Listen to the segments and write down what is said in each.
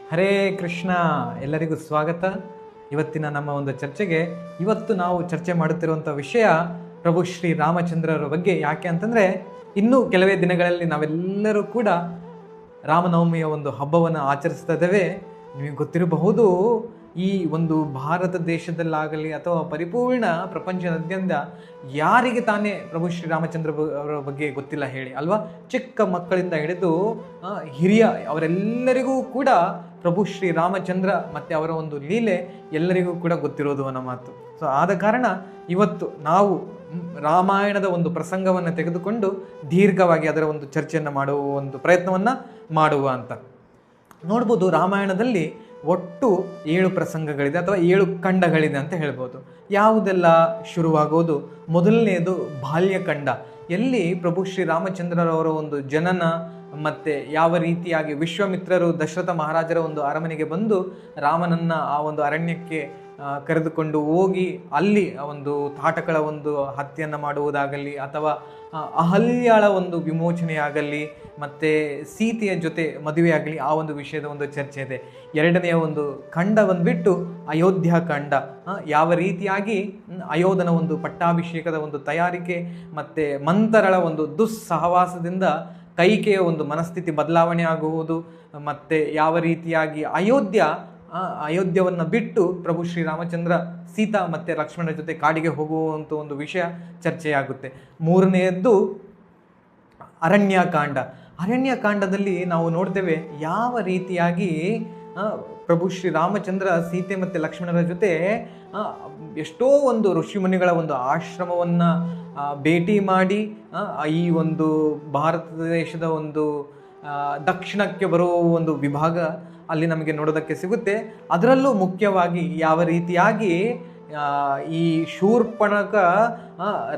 ಹರೇ ಕೃಷ್ಣ. ಎಲ್ಲರಿಗೂ ಸ್ವಾಗತ. ಇವತ್ತಿನ ನಮ್ಮ ಒಂದು ಚರ್ಚೆಗೆ ಇವತ್ತು ನಾವು ಚರ್ಚೆ ಮಾಡುತ್ತಿರುವಂಥ ವಿಷಯ ಪ್ರಭು ಶ್ರೀ ರಾಮಚಂದ್ರರ ಬಗ್ಗೆ. ಯಾಕೆ ಅಂತಂದರೆ ಇನ್ನೂ ಕೆಲವೇ ದಿನಗಳಲ್ಲಿ ನಾವೆಲ್ಲರೂ ಕೂಡ ರಾಮನವಮಿಯ ಒಂದು ಹಬ್ಬವನ್ನು ಆಚರಿಸ್ತಾ ಇದ್ದೇವೆ. ನಿಮಗೆ ಗೊತ್ತಿರಬಹುದು, ಈ ಒಂದು ಭಾರತ ದೇಶದಲ್ಲಾಗಲಿ ಅಥವಾ ಪರಿಪೂರ್ಣ ಪ್ರಪಂಚದಾದ್ಯಂತ ಯಾರಿಗೆ ತಾನೇ ಪ್ರಭು ಶ್ರೀರಾಮಚಂದ್ರ ಅವರ ಬಗ್ಗೆ ಗೊತ್ತಿಲ್ಲ ಹೇಳಿ ಅಲ್ವಾ? ಚಿಕ್ಕ ಮಕ್ಕಳಿಂದ ಹಿಡಿದು ಹಿರಿಯ ಅವರೆಲ್ಲರಿಗೂ ಕೂಡ ಪ್ರಭು ಶ್ರೀರಾಮಚಂದ್ರ ಮತ್ತು ಅವರ ಒಂದು ಲೀಲೆ ಎಲ್ಲರಿಗೂ ಕೂಡ ಗೊತ್ತಿರೋದು ಅನ್ನೋ ಮಾತು. ಸೊ ಆದ ಕಾರಣ ಇವತ್ತು ನಾವು ರಾಮಾಯಣದ ಒಂದು ಪ್ರಸಂಗವನ್ನು ತೆಗೆದುಕೊಂಡು ದೀರ್ಘವಾಗಿ ಅದರ ಒಂದು ಚರ್ಚೆಯನ್ನು ಮಾಡುವ ಒಂದು ಪ್ರಯತ್ನವನ್ನು ಮಾಡುವ ಅಂತ ನೋಡ್ಬೋದು. ರಾಮಾಯಣದಲ್ಲಿ ಒಟ್ಟು 7 ಪ್ರಸಂಗಗಳಿದೆ ಅಥವಾ 7 ಖಂಡಗಳಿದೆ ಅಂತ ಹೇಳ್ಬೋದು. ಯಾವುದೆಲ್ಲ ಶುರುವಾಗೋದು, ಮೊದಲನೆಯದು ಬಾಲ್ಯಖಂಡ, ಎಲ್ಲಿ ಪ್ರಭು ಶ್ರೀರಾಮಚಂದ್ರರವರ ಒಂದು ಜನನ ಮತ್ತು ಯಾವ ರೀತಿಯಾಗಿ ವಿಶ್ವಾಮಿತ್ರರು ದಶರಥ ಮಹಾರಾಜರ ಒಂದು ಅರಮನೆಗೆ ಬಂದು ರಾಮನನ್ನ ಆ ಒಂದು ಅರಣ್ಯಕ್ಕೆ ಕರೆದುಕೊಂಡು ಹೋಗಿ ಅಲ್ಲಿ ಒಂದು ತಾಟಕಳ ಒಂದು ಹತ್ಯೆಯನ್ನು ಮಾಡುವುದಾಗಲಿ ಅಥವಾ ಅಹಲ್ಯಾಳ ಒಂದು ವಿಮೋಚನೆಯಾಗಲಿ ಮತ್ತು ಸೀತೆಯ ಜೊತೆ ಮದುವೆಯಾಗಲಿ, ಆ ಒಂದು ವಿಷಯದ ಒಂದು ಚರ್ಚೆ ಇದೆ. ಎರಡನೆಯ ಒಂದು ಖಂಡ ಬಂದುಬಿಟ್ಟು ಅಯೋಧ್ಯಾಕಾಂಡ, ಯಾವ ರೀತಿಯಾಗಿ ಅಯೋಧನ ಒಂದು ಪಟ್ಟಾಭಿಷೇಕದ ಒಂದು ತಯಾರಿಕೆ ಮತ್ತು ಮಂಥರಳ ಒಂದು ದುಸ್ಸಹವಾಸದಿಂದ ಕೈಕೆಯ ಒಂದು ಮನಸ್ಥಿತಿ ಬದಲಾವಣೆ ಆಗುವುದು ಮತ್ತು ಯಾವ ರೀತಿಯಾಗಿ ಅಯೋಧ್ಯವನ್ನು ಬಿಟ್ಟು ಪ್ರಭು ಶ್ರೀರಾಮಚಂದ್ರ ಸೀತಾ ಮತ್ತು ಲಕ್ಷ್ಮಣರ ಜೊತೆ ಕಾಡಿಗೆ ಹೋಗುವಂಥ ಒಂದು ವಿಷಯ ಚರ್ಚೆಯಾಗುತ್ತೆ. ಮೂರನೆಯದ್ದು ಅರಣ್ಯಕಾಂಡ. ಅರಣ್ಯಕಾಂಡದಲ್ಲಿ ನಾವು ನೋಡ್ತೇವೆ ಯಾವ ರೀತಿಯಾಗಿ ಪ್ರಭು ಶ್ರೀರಾಮಚಂದ್ರ ಸೀತೆ ಮತ್ತು ಲಕ್ಷ್ಮಣರ ಜೊತೆ ಎಷ್ಟೋ ಒಂದು ಋಷಿಮುನಿಗಳ ಒಂದು ಆಶ್ರಮವನ್ನು ಭೇಟಿ ಮಾಡಿ ಈ ಒಂದು ಭಾರತ ದೇಶದ ಒಂದು ದಕ್ಷಿಣಕ್ಕೆ ಬರುವ ಒಂದು ವಿಭಾಗ ಅಲ್ಲಿ ನಮಗೆ ನೋಡೋದಕ್ಕೆ ಸಿಗುತ್ತೆ. ಅದರಲ್ಲೂ ಮುಖ್ಯವಾಗಿ ಯಾವ ರೀತಿಯಾಗಿ ಈ ಶೂರ್ಪಣಖ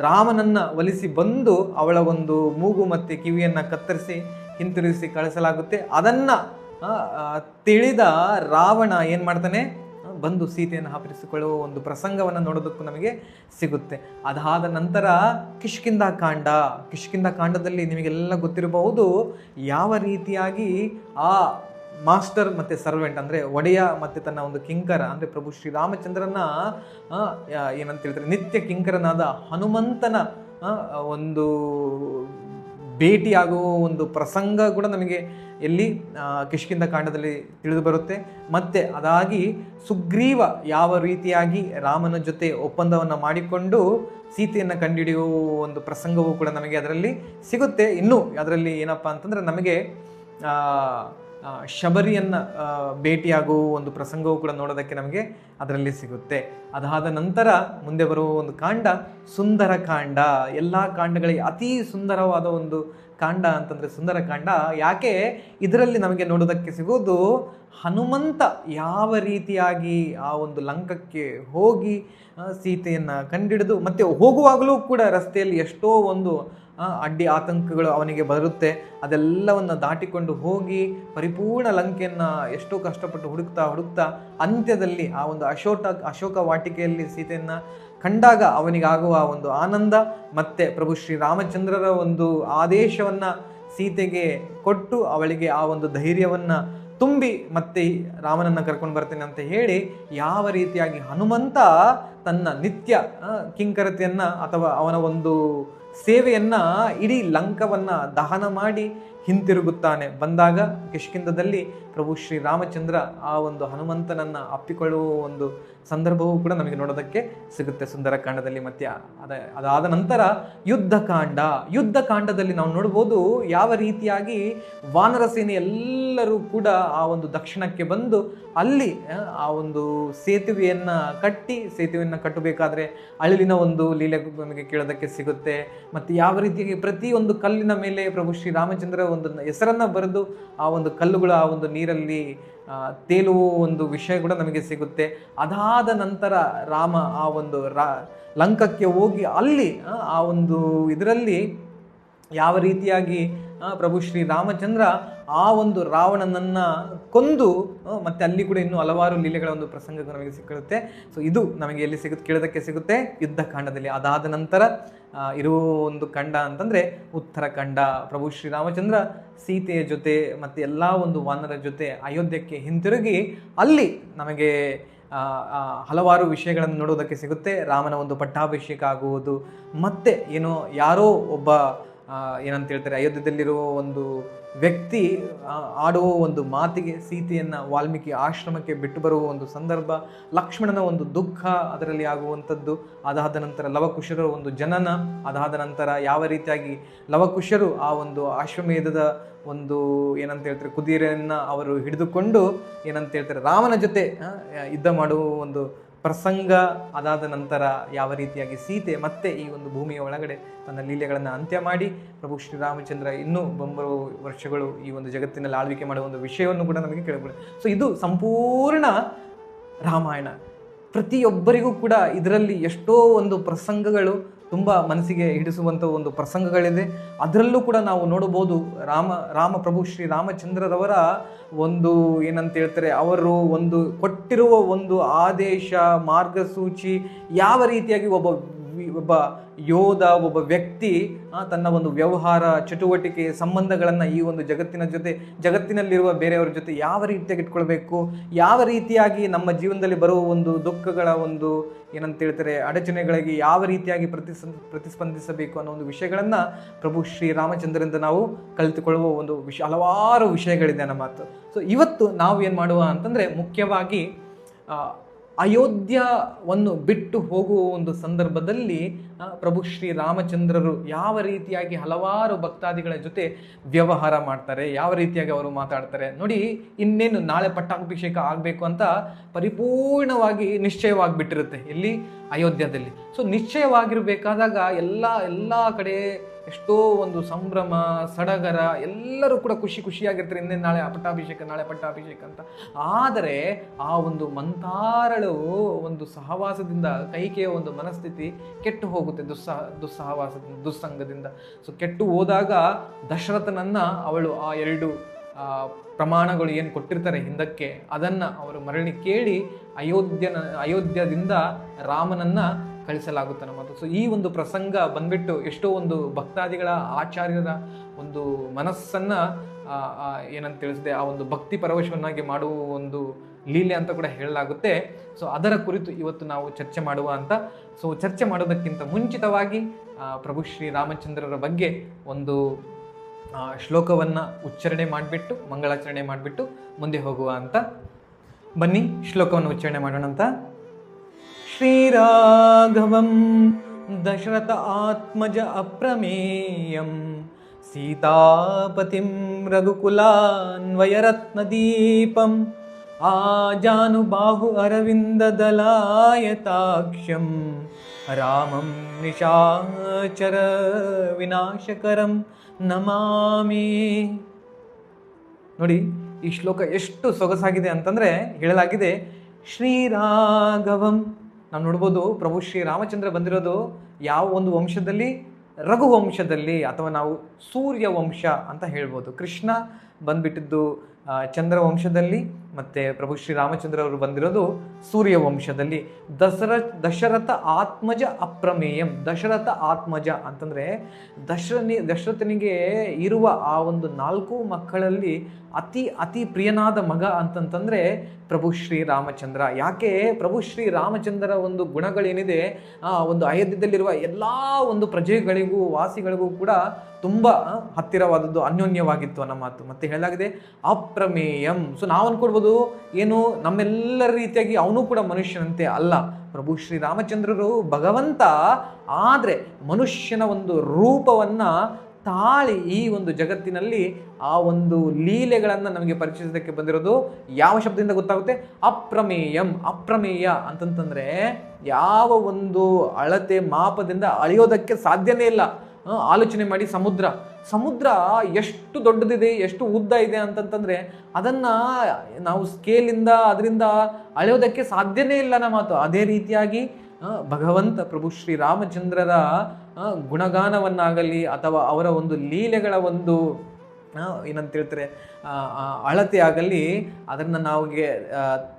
ರಾಮನನ್ನು ಒಲಿಸಿ ಬಂದು ಅವಳ ಒಂದು ಮೂಗು ಮತ್ತು ಕಿವಿಯನ್ನು ಕತ್ತರಿಸಿ ಹಿಂತಿರುಗಿಸಿ ಕಳಿಸಲಾಗುತ್ತೆ. ಅದನ್ನು ತಿಳಿದ ರಾವಣ ಏನು ಮಾಡ್ತಾನೆ, ಬಂದು ಸೀತೆಯನ್ನು ಅಪಹರಿಸಿಕೊಳ್ಳುವ ಒಂದು ಪ್ರಸಂಗವನ್ನು ನೋಡೋದಕ್ಕೂ ನಮಗೆ ಸಿಗುತ್ತೆ. ಅದಾದ ನಂತರ ಕಿಷ್ಕಿಂಧ ಕಾಂಡದಲ್ಲಿ ನಿಮಗೆಲ್ಲ ಗೊತ್ತಿರಬಹುದು ಯಾವ ರೀತಿಯಾಗಿ ಆ ಮಾಸ್ಟರ್ ಮತ್ತು ಸರ್ವೆಂಟ್ ಅಂದರೆ ಒಡೆಯ ಮತ್ತು ತನ್ನ ಒಂದು ಕಿಂಕರ ಅಂದರೆ ಪ್ರಭು ಶ್ರೀರಾಮಚಂದ್ರನ ಏನಂತ ಹೇಳ್ತಾರೆ, ನಿತ್ಯ ಕಿಂಕರನಾದ ಹನುಮಂತನ ಒಂದು ಭೇಟಿಯಾಗುವ ಒಂದು ಪ್ರಸಂಗ ಕೂಡ ನಮಗೆ ಎಲ್ಲಿ ಕಿಷ್ಕಿಂಧ ಕಾಂಡದಲ್ಲಿ ತಿಳಿದು ಬರುತ್ತೆ. ಮತ್ತು ಅದಾಗಿ ಸುಗ್ರೀವ ಯಾವ ರೀತಿಯಾಗಿ ರಾಮನ ಜೊತೆ ಒಪ್ಪಂದವನ್ನು ಮಾಡಿಕೊಂಡು ಸೀತೆಯನ್ನು ಕಂಡುಹಿಡಿಯುವ ಒಂದು ಪ್ರಸಂಗವೂ ಕೂಡ ನಮಗೆ ಅದರಲ್ಲಿ ಸಿಗುತ್ತೆ. ಇನ್ನೂ ಅದರಲ್ಲಿ ಏನಪ್ಪ ಅಂತಂದರೆ ನಮಗೆ ಶಬರಿಯನ್ನು ಭೇಟಿಯಾಗುವ ಒಂದು ಪ್ರಸಂಗವೂ ಕೂಡ ನೋಡೋದಕ್ಕೆ ನಮಗೆ ಅದರಲ್ಲಿ ಸಿಗುತ್ತೆ. ಅದಾದ ನಂತರ ಮುಂದೆ ಬರುವ ಒಂದು ಕಾಂಡ ಸುಂದರಕಾಂಡ. ಎಲ್ಲ ಕಾಂಡಗಳಿಗೆ ಅತಿ ಸುಂದರವಾದ ಒಂದು ಕಾಂಡ ಅಂತಂದರೆ ಸುಂದರಕಾಂಡ. ಯಾಕೆ ಇದರಲ್ಲಿ ನಮಗೆ ನೋಡೋದಕ್ಕೆ ಸಿಗೋದು ಹನುಮಂತ ಯಾವ ರೀತಿಯಾಗಿ ಆ ಒಂದು ಲಂಕಕ್ಕೆ ಹೋಗಿ ಸೀತೆಯನ್ನು ಕಂಡಿಡಿದು ಮತ್ತು ಹೋಗುವಾಗಲೂ ಕೂಡ ರಸ್ತೆಯಲ್ಲಿ ಎಷ್ಟೋ ಒಂದು ಅಡ್ಡಿ ಆತಂಕಗಳು ಅವನಿಗೆ ಬರುತ್ತೆ. ಅದೆಲ್ಲವನ್ನು ದಾಟಿಕೊಂಡು ಹೋಗಿ ಪರಿಪೂರ್ಣ ಲಂಕೆಯನ್ನು ಎಷ್ಟೋ ಕಷ್ಟಪಟ್ಟು ಹುಡುಕ್ತಾ ಅಂತ್ಯದಲ್ಲಿ ಆ ಒಂದು ಅಶೋಕ ವಾಟಿಕೆಯಲ್ಲಿ ಸೀತೆಯನ್ನು ಕಂಡಾಗ ಅವನಿಗಾಗುವ ಒಂದು ಆನಂದ ಮತ್ತು ಪ್ರಭು ಶ್ರೀರಾಮಚಂದ್ರರ ಒಂದು ಆದೇಶವನ್ನು ಸೀತೆಗೆ ಕೊಟ್ಟು ಅವಳಿಗೆ ಆ ಒಂದು ಧೈರ್ಯವನ್ನು ತುಂಬಿ ಮತ್ತೆ ರಾಮನನ್ನು ಕರ್ಕೊಂಡು ಬರ್ತೇನೆ ಅಂತ ಹೇಳಿ ಯಾವ ರೀತಿಯಾಗಿ ಹನುಮಂತ ತನ್ನ ನಿತ್ಯ ಕಿಂಕರತೆಯನ್ನು ಅಥವಾ ಅವನ ಒಂದು ಸೇವೆಯನ್ನು ಇಡೀ ಲಂಕವನ್ನು ದಹನ ಮಾಡಿ ಹಿಂತಿರುಗುತ್ತಾನೆ. ಬಂದಾಗ ಕಿಷ್ಕಿಂಧದಲ್ಲಿ ಪ್ರಭು ಶ್ರೀರಾಮಚಂದ್ರ ಆ ಒಂದು ಹನುಮಂತನನ್ನು ಅಪ್ಪಿಕೊಳ್ಳುವ ಒಂದು ಸಂದರ್ಭವೂ ಕೂಡ ನಮಗೆ ನೋಡೋದಕ್ಕೆ ಸಿಗುತ್ತೆ ಸುಂದರಕಾಂಡದಲ್ಲಿ. ಮತ್ತು ಅದಾದ ನಂತರ ಯುದ್ಧಕಾಂಡದಲ್ಲಿ ನಾವು ನೋಡ್ಬೋದು ಯಾವ ರೀತಿಯಾಗಿ ವಾನರ ಸೇನೆ ಎಲ್ಲರೂ ಕೂಡ ಆ ಒಂದು ದಕ್ಷಿಣಕ್ಕೆ ಬಂದು ಅಲ್ಲಿ ಆ ಒಂದು ಸೇತುವೆಯನ್ನು ಕಟ್ಟಬೇಕಾದ್ರೆ ಅಳಿಲಿನ ಒಂದು ಲೀಲೆ ನಮಗೆ ಕೇಳೋದಕ್ಕೆ ಸಿಗುತ್ತೆ. ಮತ್ತು ಯಾವ ರೀತಿಯಾಗಿ ಪ್ರತಿಯೊಂದು ಕಲ್ಲಿನ ಮೇಲೆ ಪ್ರಭು ಶ್ರೀರಾಮಚಂದ್ರ ಒಂದು ಹೆಸರನ್ನು ಬರೆದು ಆ ಒಂದು ಕಲ್ಲುಗಳು ಆ ಒಂದು ನೀರಲ್ಲಿ ತೇಲುವ ಒಂದು ವಿಷಯ ಕೂಡ ನಮಗೆ ಸಿಗುತ್ತೆ. ಅದಾದ ನಂತರ ರಾಮ ಆ ಒಂದು ಲಂಕಕ್ಕೆ ಹೋಗಿ ಅಲ್ಲಿ ಆ ಒಂದು ಇದರಲ್ಲಿ ಯಾವ ರೀತಿಯಾಗಿ ಪ್ರಭು ಶ್ರೀರಾಮಚಂದ್ರ ಆ ಒಂದು ರಾವಣನನ್ನು ಕೊಂದು ಮತ್ತೆ ಅಲ್ಲಿ ಕೂಡ ಇನ್ನೂ ಹಲವಾರು ಲೀಲೆಗಳ ಒಂದು ಪ್ರಸಂಗ ನಮಗೆ ಸಿಕ್ಕುತ್ತೆ. ಸೊ ಇದು ನಮಗೆ ಎಲ್ಲಿ ಸಿಗುತ್ತೆ, ಕೇಳೋದಕ್ಕೆ ಸಿಗುತ್ತೆ ಯುದ್ಧಕಾಂಡದಲ್ಲಿ. ಅದಾದ ನಂತರ ಇರುವ ಒಂದು ಖಂಡ ಅಂತಂದರೆ ಉತ್ತರಖಂಡ. ಪ್ರಭು ಶ್ರೀರಾಮಚಂದ್ರ ಸೀತೆಯ ಜೊತೆ ಮತ್ತು ಎಲ್ಲ ಒಂದು ವಾನರ ಜೊತೆ ಅಯೋಧ್ಯಕ್ಕೆ ಹಿಂತಿರುಗಿ ಅಲ್ಲಿ ನಮಗೆ ಹಲವಾರು ವಿಷಯಗಳನ್ನು ನೋಡೋದಕ್ಕೆ ಸಿಗುತ್ತೆ. ರಾಮನ ಒಂದು ಪಟ್ಟಾಭಿಷೇಕ ಆಗುವುದು, ಮತ್ತೆ ಏನೋ ಯಾರೋ ಒಬ್ಬ ಏನಂತ ಹೇಳ್ತಾರೆ, ಅಯೋಧ್ಯದಲ್ಲಿರುವ ಒಂದು ವ್ಯಕ್ತಿ ಆಡುವ ಒಂದು ಮಾತಿಗೆ ಸೀತೆಯನ್ನು ವಾಲ್ಮೀಕಿ ಆಶ್ರಮಕ್ಕೆ ಬಿಟ್ಟು ಬರುವ ಒಂದು ಸಂದರ್ಭ, ಲಕ್ಷ್ಮಣನ ಒಂದು ದುಃಖ ಅದರಲ್ಲಿ ಆಗುವಂಥದ್ದು, ಅದಾದ ನಂತರ ಲವಕುಶರ ಒಂದು ಜನನ, ಅದಾದ ನಂತರ ಯಾವ ರೀತಿಯಾಗಿ ಲವಕುಶರು ಆ ಒಂದು ಅಶ್ವಮೇಧದ ಒಂದು ಏನಂತ ಹೇಳ್ತಾರೆ ಕುದುರೆಯನ್ನು ಅವರು ಹಿಡಿದುಕೊಂಡು ಏನಂತ ಹೇಳ್ತಾರೆ ರಾಮನ ಜೊತೆ ಯುದ್ಧ ಮಾಡುವ ಒಂದು ಪ್ರಸಂಗ, ಅದಾದ ನಂತರ ಯಾವ ರೀತಿಯಾಗಿ ಸೀತೆ ಮತ್ತೆ ಈ ಒಂದು ಭೂಮಿಯ ಒಳಗಡೆ ತನ್ನ ಲೀಲೆಗಳನ್ನು ಅಂತ್ಯ ಮಾಡಿ ಪ್ರಭು ಶ್ರೀರಾಮಚಂದ್ರ ಇನ್ನೂ ಬರುವ ವರ್ಷಗಳು ಈ ಒಂದು ಜಗತ್ತಿನಲ್ಲಿ ಆಳ್ವಿಕೆ ಮಾಡುವ ಒಂದು ವಿಷಯವನ್ನು ಕೂಡ ನಮಗೆ ಕೇಳಬಹುದು. ಸೊ ಇದು ಸಂಪೂರ್ಣ ರಾಮಾಯಣ. ಪ್ರತಿಯೊಬ್ಬರಿಗೂ ಕೂಡ ಇದರಲ್ಲಿ ಎಷ್ಟೋ ಒಂದು ಪ್ರಸಂಗಗಳು ತುಂಬ ಮನಸ್ಸಿಗೆ ಹಿಡಿಸುವಂಥ ಒಂದು ಪ್ರಸಂಗಗಳಿದೆ. ಅದರಲ್ಲೂ ಕೂಡ ನಾವು ನೋಡಬಹುದು ರಾಮ ಪ್ರಭು ಶ್ರೀ ರಾಮಚಂದ್ರರವರ ಒಂದು ಏನಂತ ಹೇಳ್ತಾರೆ, ಅವರು ಒಂದು ಕೊಟ್ಟಿರುವ ಒಂದು ಆದೇಶ ಮಾರ್ಗಸೂಚಿ, ಯಾವ ರೀತಿಯಾಗಿ ಒಬ್ಬ ಯೋಧ, ಒಬ್ಬ ವ್ಯಕ್ತಿ ತನ್ನ ಒಂದು ವ್ಯವಹಾರ ಚಟುವಟಿಕೆ ಸಂಬಂಧಗಳನ್ನು ಈ ಒಂದು ಜಗತ್ತಿನಲ್ಲಿರುವ ಬೇರೆಯವರ ಜೊತೆ ಯಾವ ರೀತಿಯಾಗಿ ಇಟ್ಕೊಳ್ಬೇಕು, ಯಾವ ರೀತಿಯಾಗಿ ನಮ್ಮ ಜೀವನದಲ್ಲಿ ಬರುವ ಒಂದು ದುಃಖಗಳ ಒಂದು ಏನಂತ ಹೇಳ್ತಾರೆ ಅಡಚಣೆಗಳಿಗೆ ಯಾವ ರೀತಿಯಾಗಿ ಪ್ರತಿಸ್ಪಂದಿಸಬೇಕು ಅನ್ನೋ ಒಂದು ವಿಷಯಗಳನ್ನು ಪ್ರಭು ಶ್ರೀರಾಮಚಂದ್ರರಿಂದ ನಾವು ಕಲಿತುಕೊಳ್ಳುವ ಒಂದು ಹಲವಾರು ವಿಷಯಗಳಿದೆ ನಮ್ಮ ಮಾತು. ಸೊ ಇವತ್ತು ನಾವು ಏನು ಮಾಡುವ ಅಂತಂದರೆ, ಮುಖ್ಯವಾಗಿ ಅಯೋಧ್ಯವನ್ನು ಬಿಟ್ಟು ಹೋಗುವ ಒಂದು ಸಂದರ್ಭದಲ್ಲಿ ಪ್ರಭು ಶ್ರೀರಾಮಚಂದ್ರರು ಯಾವ ರೀತಿಯಾಗಿ ಹಲವಾರು ಭಕ್ತಾದಿಗಳ ಜೊತೆ ವ್ಯವಹಾರ ಮಾಡ್ತಾರೆ, ಯಾವ ರೀತಿಯಾಗಿ ಅವರು ಮಾತಾಡ್ತಾರೆ ನೋಡಿ. ಇನ್ನೇನು ನಾಳೆ ಪಟ್ಟಾಭಿಷೇಕ ಆಗಬೇಕು ಅಂತ ಪರಿಪೂರ್ಣವಾಗಿ ನಿಶ್ಚಯವಾಗಿಬಿಟ್ಟಿರುತ್ತೆ ಇಲ್ಲಿ ಅಯೋಧ್ಯದಲ್ಲಿ. ಸೊ ನಿಶ್ಚಯವಾಗಿರಬೇಕಾದಾಗ ಎಲ್ಲ ಕಡೆ ಎಷ್ಟೋ ಒಂದು ಸಂಭ್ರಮ ಸಡಗರ, ಎಲ್ಲರೂ ಕೂಡ ಖುಷಿಯಾಗಿರ್ತಾರೆ, ಇನ್ನೇನು ನಾಳೆ ಪಟ್ಟಾಭಿಷೇಕ ಅಂತ. ಆದರೆ ಆ ಒಂದು ಮಂತಾರಳು ಒಂದು ಸಹವಾಸದಿಂದ ಕೈಕೆಯ ಒಂದು ಮನಸ್ಥಿತಿ ಕೆಟ್ಟು ಹೋಗುತ್ತೆ, ದುಸ್ಸಹವಾಸದಿಂದ ದುಸ್ಸಂಗದಿಂದ. ಸೊ ಕೆಟ್ಟು ಹೋದಾಗ ದಶರಥನನ್ನ ಅವಳು ಆ 2 ಪ್ರಮಾಣಗಳು ಏನು ಕೊಟ್ಟಿರ್ತಾರೆ ಹಿಂದಕ್ಕೆ, ಅದನ್ನು ಅವರು ಮರಳಿ ಕೇಳಿ ಅಯೋಧ್ಯದಿಂದ ರಾಮನನ್ನ ಕಳಿಸಲಾಗುತ್ತೆ ನಮ್ಮದು. ಸೊ ಈ ಒಂದು ಪ್ರಸಂಗ ಬಂದ್ಬಿಟ್ಟು ಎಷ್ಟೋ ಒಂದು ಭಕ್ತಾದಿಗಳ ಆಚಾರ್ಯರ ಒಂದು ಮನಸ್ಸನ್ನು ಏನಂತ ತಿಳಿಸಿದೆ, ಆ ಒಂದು ಭಕ್ತಿ ಪರವಶವನ್ನಾಗಿ ಮಾಡುವ ಒಂದು ಲೀಲೆ ಅಂತ ಕೂಡ ಹೇಳಲಾಗುತ್ತೆ. ಸೊ ಅದರ ಕುರಿತು ಇವತ್ತು ನಾವು ಚರ್ಚೆ ಮಾಡುವ ಅಂತ. ಸೊ ಚರ್ಚೆ ಮಾಡೋದಕ್ಕಿಂತ ಮುಂಚಿತವಾಗಿ ಪ್ರಭು ಶ್ರೀರಾಮಚಂದ್ರರ ಬಗ್ಗೆ ಒಂದು ಶ್ಲೋಕವನ್ನು ಉಚ್ಚಾರಣೆ ಮಾಡಿಬಿಟ್ಟು ಮಂಗಳಾಚರಣೆ ಮಾಡಿಬಿಟ್ಟು ಮುಂದೆ ಹೋಗುವ ಅಂತ. ಬನ್ನಿ ಶ್ಲೋಕವನ್ನು ಉಚ್ಚಾರಣೆ ಮಾಡೋಣ ಅಂತ. ಶ್ರೀರಾಘವಂ ದಶರಥ ಆತ್ಮಜ ಅಪ್ರಮೇಯಂ ಸೀತಾಪತಿಂ ರಘುಕುಲಾನ್ವಯರತ್ನದೀಪಂ ಆಜಾನುಬಾಹು ಅರವಿಂದದಲಾಯತಾಕ್ಷಂ ರಾಮಂ ನಿಶಾಚರ ವಿನಾಶಕರಂ ನಮಾಮಿ. ನೋಡಿ ಈ ಶ್ಲೋಕ ಎಷ್ಟು ಸೊಗಸಾಗಿದೆ ಅಂತಂದರೆ, ಹೇಳಲಾಗಿದೆ ಶ್ರೀರಾಘವಂ. ನಾವು ನೋಡ್ಬೋದು ಪ್ರಭು ಶ್ರೀರಾಮಚಂದ್ರ ಬಂದಿರೋದು ಯಾವ ಒಂದು ವಂಶದಲ್ಲಿ, ರಘುವಂಶದಲ್ಲಿ, ಅಥವಾ ನಾವು ಸೂರ್ಯ ವಂಶ ಅಂತ ಹೇಳ್ಬೋದು. ಕೃಷ್ಣ ಬಂದ್ಬಿಟ್ಟಿದ್ದು ಚಂದ್ರವಂಶದಲ್ಲಿ, ಮತ್ತು ಪ್ರಭು ಶ್ರೀರಾಮಚಂದ್ರ ಅವರು ಬಂದಿರೋದು ಸೂರ್ಯ ವಂಶದಲ್ಲಿ. ದಶರಥ ಆತ್ಮಜ ಅಪ್ರಮೇಯಂ. ದಶರಥ ಆತ್ಮಜ ಅಂತಂದರೆ ದಶರಥನಿಗೆ ಇರುವ ಆ ಒಂದು 4 ಮಕ್ಕಳಲ್ಲಿ ಅತಿ ಪ್ರಿಯನಾದ ಮಗ ಅಂತಂತಂದರೆ ಪ್ರಭು ಶ್ರೀರಾಮಚಂದ್ರ. ಯಾಕೆ ಪ್ರಭು ಶ್ರೀರಾಮಚಂದ್ರರ ಒಂದು ಗುಣಗಳೇನಿದೆ, ಒಂದು ಅಯೋಧ್ಯದಲ್ಲಿರುವ ಎಲ್ಲ ಒಂದು ಪ್ರಜೆಗಳಿಗೂ ವಾಸಿಗಳಿಗೂ ಕೂಡ ತುಂಬ ಹತ್ತಿರವಾದದ್ದು, ಅನ್ಯೋನ್ಯವಾಗಿತ್ತು ಅನ್ನೋ ಮಾತು. ಮತ್ತೆ ಹೇಳಲಾಗಿದೆ ಅಪ್ರಮೇಯಂ. ಸೊ ನಾವು ಅನ್ಕೊಳ್ಬೋದು ಏನು ನಮ್ಮೆಲ್ಲರ ರೀತಿಯಾಗಿ ಅವನು ಕೂಡ ಮನುಷ್ಯನಂತೆ. ಅಲ್ಲ, ಪ್ರಭು ಶ್ರೀರಾಮಚಂದ್ರರು ಭಗವಂತ, ಆದರೆ ಮನುಷ್ಯನ ಒಂದು ರೂಪವನ್ನು ತಾಳಿ ಈ ಒಂದು ಜಗತ್ತಿನಲ್ಲಿ ಆ ಒಂದು ಲೀಲೆಗಳನ್ನು ನಮಗೆ ಪರಿಚಯಿಸೋದಕ್ಕೆ ಬಂದಿರೋದು ಯಾವ ಶಬ್ದದಿಂದ ಗೊತ್ತಾಗುತ್ತೆ? ಅಪ್ರಮೇಯಂ. ಅಪ್ರಮೇಯ ಅಂತಂತಂದರೆ ಯಾವ ಒಂದು ಅಳತೆ ಮಾಪದಿಂದ ಅಳೆಯೋದಕ್ಕೆ ಸಾಧ್ಯನೇ ಇಲ್ಲ. ಆಲೋಚನೆ ಮಾಡಿ, ಸಮುದ್ರ ಎಷ್ಟು ದೊಡ್ಡದಿದೆ, ಎಷ್ಟು ಉದ್ದ ಇದೆ ಅಂತಂತಂದರೆ ಅದನ್ನು ನಾವು ಸ್ಕೇಲಿಂದ ಅದರಿಂದ ಅಳೆಯೋದಕ್ಕೆ ಸಾಧ್ಯನೇ ಇಲ್ಲ ನಮ್ಮ ಮಾತು. ಅದೇ ರೀತಿಯಾಗಿ ಭಗವಂತ ಪ್ರಭು ಶ್ರೀರಾಮಚಂದ್ರರ ಗುಣಗಾನವನ್ನಾಗಲಿ ಅಥವಾ ಅವರ ಒಂದು ಲೀಲೆಗಳ ಒಂದು ಏನಂತ ಹೇಳ್ತಾರೆ, ಅಳತೆ ಆಗಲಿ ಅದನ್ನು ನಾವಿಗೆ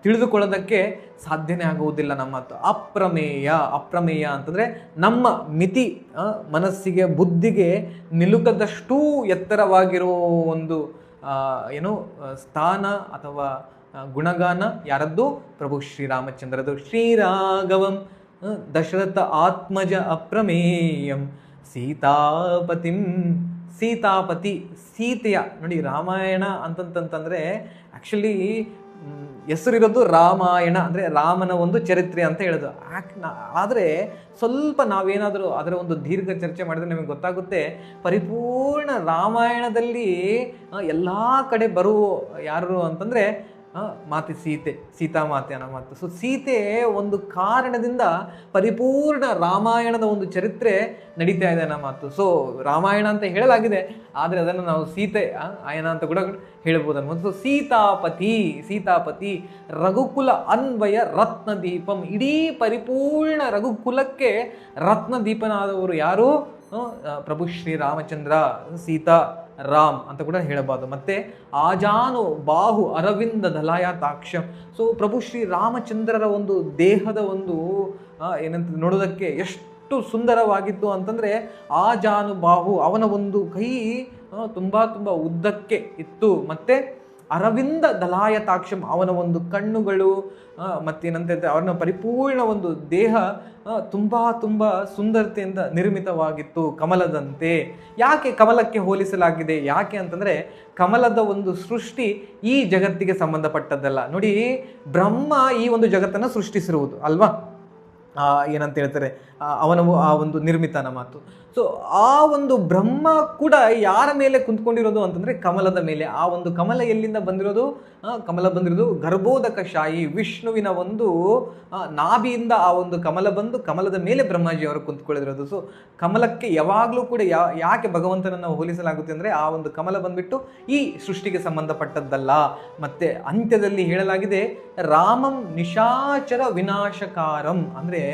ತಿಳಿದುಕೊಳ್ಳೋದಕ್ಕೆ ಸಾಧ್ಯನೇ ಆಗುವುದಿಲ್ಲ. ನಮ್ಮ ಮಾತು ಅಪ್ರಮೇಯ. ಅಪ್ರಮೇಯ ಅಂತಂದರೆ ನಮ್ಮ ಮಿತಿ, ಮನಸ್ಸಿಗೆ ಬುದ್ಧಿಗೆ ನಿಲುಕದಷ್ಟೂ ಎತ್ತರವಾಗಿರೋ ಒಂದು ಏನು ಸ್ಥಾನ ಅಥವಾ ಗುಣಗಾನ ಯಾರದ್ದು? ಪ್ರಭು ಶ್ರೀರಾಮಚಂದ್ರದು. ಶ್ರೀರಾಘವಂ ದಶರಥ ಆತ್ಮಜ ಅಪ್ರಮೇಯಂ ಸೀತಾಪತಿಂ. ಸೀತಾಪತಿ, ಸೀತೆಯ ನೋಡಿ ರಾಮಾಯಣ ಅಂತಂತಂದ್ರೆ ಆ್ಯಕ್ಚುಲಿ ಹೆಸರಿರೋದು ರಾಮಾಯಣ, ಅಂದರೆ ರಾಮನ ಒಂದು ಚರಿತ್ರೆ ಅಂತ ಹೇಳೋದು. ಆದರೆ ಸ್ವಲ್ಪ ನಾವೇನಾದರೂ ಅದರ ಒಂದು ದೀರ್ಘ ಚರ್ಚೆ ಮಾಡಿದ್ರೆ ನಮಗೆ ಗೊತ್ತಾಗುತ್ತೆ, ಪರಿಪೂರ್ಣ ರಾಮಾಯಣದಲ್ಲಿ ಎಲ್ಲ ಕಡೆ ಬರುವ ಯಾರು ಅಂತಂದರೆ ಮಾತೆ ಸೀತೆ, ಸೀತಾಮಾತೆ ಅನ್ನೋ ಮಾತು. ಸೊ ಸೀತೆ ಒಂದು ಕಾರಣದಿಂದ ಪರಿಪೂರ್ಣ ರಾಮಾಯಣದ ಒಂದು ಚರಿತ್ರೆ ನಡೀತಾ ಇದೆ ಅನ್ನೋ ಮಾತು. ಸೊ ರಾಮಾಯಣ ಅಂತ ಹೇಳಲಾಗಿದೆ, ಆದರೆ ಅದನ್ನು ನಾವು ಸೀತೆ ಆಯನ ಅಂತ ಕೂಡ ಹೇಳ್ಬೋದು ಅನ್ನೋದು. ಸೊ ಸೀತಾಪತಿ, ಸೀತಾಪತಿ ರಘುಕುಲ ಅನ್ವಯ ರತ್ನದೀಪಂ. ಇಡೀ ಪರಿಪೂರ್ಣ ರಘುಕುಲಕ್ಕೆ ರತ್ನದೀಪನಾದವರು ಯಾರು? ಪ್ರಭು ಶ್ರೀರಾಮಚಂದ್ರ, ಸೀತಾ ರಾಮ್ ಅಂತ ಕೂಡ ಹೇಳಬಹುದು. ಮತ್ತೆ ಆಜಾನು ಬಾಹು ಅರವಿಂದ ದಲಾಯತಾಕ್ಷ. ಸೊ ಪ್ರಭು ಶ್ರೀ ರಾಮಚಂದ್ರರ ಒಂದು ದೇಹದ ಒಂದು ಏನಂತ ನೋಡೋದಕ್ಕೆ ಎಷ್ಟು ಸುಂದರವಾಗಿತ್ತು ಅಂತಂದರೆ, ಆಜಾನು ಬಾಹು ಅವನ ಒಂದು ಕೈ ತುಂಬ ತುಂಬ ಉದ್ದಕ್ಕೆ ಇತ್ತು. ಮತ್ತು ಅರವಿಂದ ದಲಾಯತಾಕ್ಷಂ ಅವನ ಒಂದು ಕಣ್ಣುಗಳು ಮತ್ತೇನಂತ ಅವನ ಪರಿಪೂರ್ಣ ಒಂದು ದೇಹ ತುಂಬ ತುಂಬ ಸುಂದರತೆಯಿಂದ ನಿರ್ಮಿತವಾಗಿತ್ತು, ಕಮಲದಂತೆ. ಯಾಕೆ ಕಮಲಕ್ಕೆ ಹೋಲಿಸಲಾಗಿದೆ? ಯಾಕೆ ಅಂತಂದರೆ ಕಮಲದ ಒಂದು ಸೃಷ್ಟಿ ಈ ಜಗತ್ತಿಗೆ ಸಂಬಂಧಪಟ್ಟದ್ದಲ್ಲ. ನೋಡಿ, ಬ್ರಹ್ಮ ಈ ಒಂದು ಜಗತ್ತನ್ನು ಸೃಷ್ಟಿಸಿರುವುದು ಅಲ್ವಾ, ಏನಂತ ಹೇಳ್ತಾರೆ ಅವನ ಆ ಒಂದು ನಿರ್ಮಿತನ ಮಾತು. ಸೊ ಆ ಒಂದು ಬ್ರಹ್ಮ ಕೂಡ ಯಾರ ಮೇಲೆ ಕುಂತ್ಕೊಂಡಿರೋದು ಅಂತಂದರೆ ಕಮಲದ ಮೇಲೆ. ಆ ಒಂದು ಕಮಲ ಎಲ್ಲಿಂದ ಬಂದಿರೋದು? ಕಮಲ ಬಂದಿರೋದು ಗರ್ಭೋದಕ ಶಾಯಿ ವಿಷ್ಣುವಿನ ಒಂದು ನಾಭಿಯಿಂದ ಆ ಒಂದು ಕಮಲ ಬಂದು ಕಮಲದ ಮೇಲೆ ಬ್ರಹ್ಮಾಜಿ ಅವರು ಕುಂತ್ಕೊಳ್ಳಿರೋದು. ಸೊ ಕಮಲಕ್ಕೆ ಯಾವಾಗಲೂ ಕೂಡ ಯಾಕೆ ಭಗವಂತನನ್ನು ಹೋಲಿಸಲಾಗುತ್ತೆ ಅಂದರೆ ಆ ಒಂದು ಕಮಲ ಬಂದ್ಬಿಟ್ಟು ಈ ಸೃಷ್ಟಿಗೆ ಸಂಬಂಧಪಟ್ಟದ್ದಲ್ಲ. ಮತ್ತೆ ಅಂತ್ಯದಲ್ಲಿ ಹೇಳಲಾಗಿದೆ ರಾಮಂ ನಿಶಾಚರ ವಿನಾಶಕಾರಂ. ಅಂದರೆ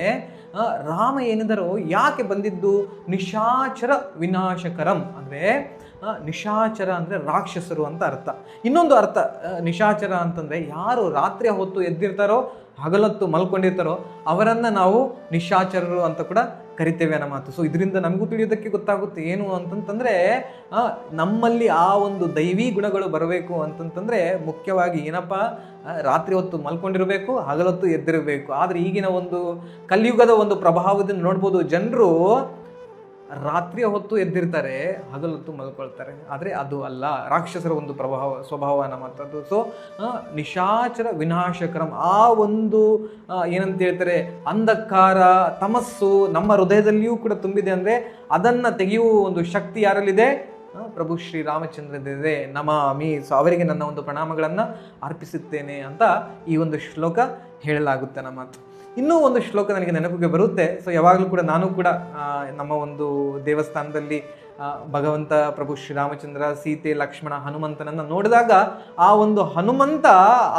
ರಾಮ ಏನಿದರೋ ಯಾಕೆ ಬಂದಿದ್ದು? ನಿಶಾಚರ ವಿನಾಶಕರಂ. ಅಂದರೆ ನಿಶಾಚರ ಅಂದರೆ ರಾಕ್ಷಸರು ಅಂತ ಅರ್ಥ. ಇನ್ನೊಂದು ಅರ್ಥ ನಿಶಾಚರ ಅಂತಂದರೆ ಯಾರು ರಾತ್ರಿ ಹೊತ್ತು ಎದ್ದಿರ್ತಾರೋ ಹಗಲತ್ತು ಮಲ್ಕೊಂಡಿರ್ತಾರೋ ಅವರನ್ನು ನಾವು ನಿಶಾಚರರು ಅಂತ ಕೂಡ ಕರಿತೇವೆ ಅನ್ನೋ ಮಾತು. ಸೊ ಇದರಿಂದ ನಮಗೂ ತಿಳಿಯೋದಕ್ಕೆ ಗೊತ್ತಾಗುತ್ತೆ ಏನು ಅಂತಂತಂದರೆ ನಮ್ಮಲ್ಲಿ ಆ ಒಂದು ದೈವಿ ಗುಣಗಳು ಬರಬೇಕು ಅಂತಂತಂದರೆ ಮುಖ್ಯವಾಗಿ ಏನಪ್ಪ, ರಾತ್ರಿ ಹೊತ್ತು ಮಲ್ಕೊಂಡಿರಬೇಕು, ಹಗಲೊತ್ತು ಎದ್ದಿರಬೇಕು. ಆದರೆ ಈಗಿನ ಒಂದು ಕಲಿಯುಗದ ಒಂದು ಪ್ರಭಾವದಿಂದ ನೋಡ್ಬೋದು, ಜನರು ರಾತ್ರಿಯ ಹೊತ್ತು ಎದ್ದಿರ್ತಾರೆ, ಹಗಲೊತ್ತು ಮಲ್ಕೊಳ್ತಾರೆ. ಆದರೆ ಅದು ಅಲ್ಲ, ರಾಕ್ಷಸರ ಒಂದು ಸ್ವಭಾವ ಅನ್ನೋದು. ಸೊ ನಿಶಾಚರ ವಿನಾಶಕರಂ. ಆ ಒಂದು ಏನಂತ ಹೇಳ್ತಾರೆ ಅಂಧಕಾರ ತಮಸ್ಸು ನಮ್ಮ ಹೃದಯದಲ್ಲಿಯೂ ಕೂಡ ತುಂಬಿದೆ. ಅಂದರೆ ಅದನ್ನು ತೆಗೆಯುವ ಒಂದು ಶಕ್ತಿ ಯಾರಲ್ಲಿದೆ? ಪ್ರಭು ಶ್ರೀರಾಮಚಂದ್ರದಿದೆ. ನಮಾಮಿ. ಸೊ ಅವರಿಗೆ ನನ್ನ ಒಂದು ಪ್ರಣಾಮಗಳನ್ನು ಅರ್ಪಿಸುತ್ತೇನೆ ಅಂತ ಈ ಒಂದು ಶ್ಲೋಕ ಹೇಳಲಾಗುತ್ತೆ ನಮ್ಮ ಮಾತು. ಇನ್ನೂ ಒಂದು ಶ್ಲೋಕ ನನಗೆ ನೆನಪಿಗೆ ಬರುತ್ತೆ. ಸೊ ಯಾವಾಗಲೂ ಕೂಡ ನಾನು ಕೂಡ ನಮ್ಮ ಒಂದು ದೇವಸ್ಥಾನದಲ್ಲಿ ಭಗವಂತ ಪ್ರಭು ಶ್ರೀರಾಮಚಂದ್ರ, ಸೀತೆ, ಲಕ್ಷ್ಮಣ, ಹನುಮಂತನನ್ನು ನೋಡಿದಾಗ ಆ ಒಂದು ಹನುಮಂತ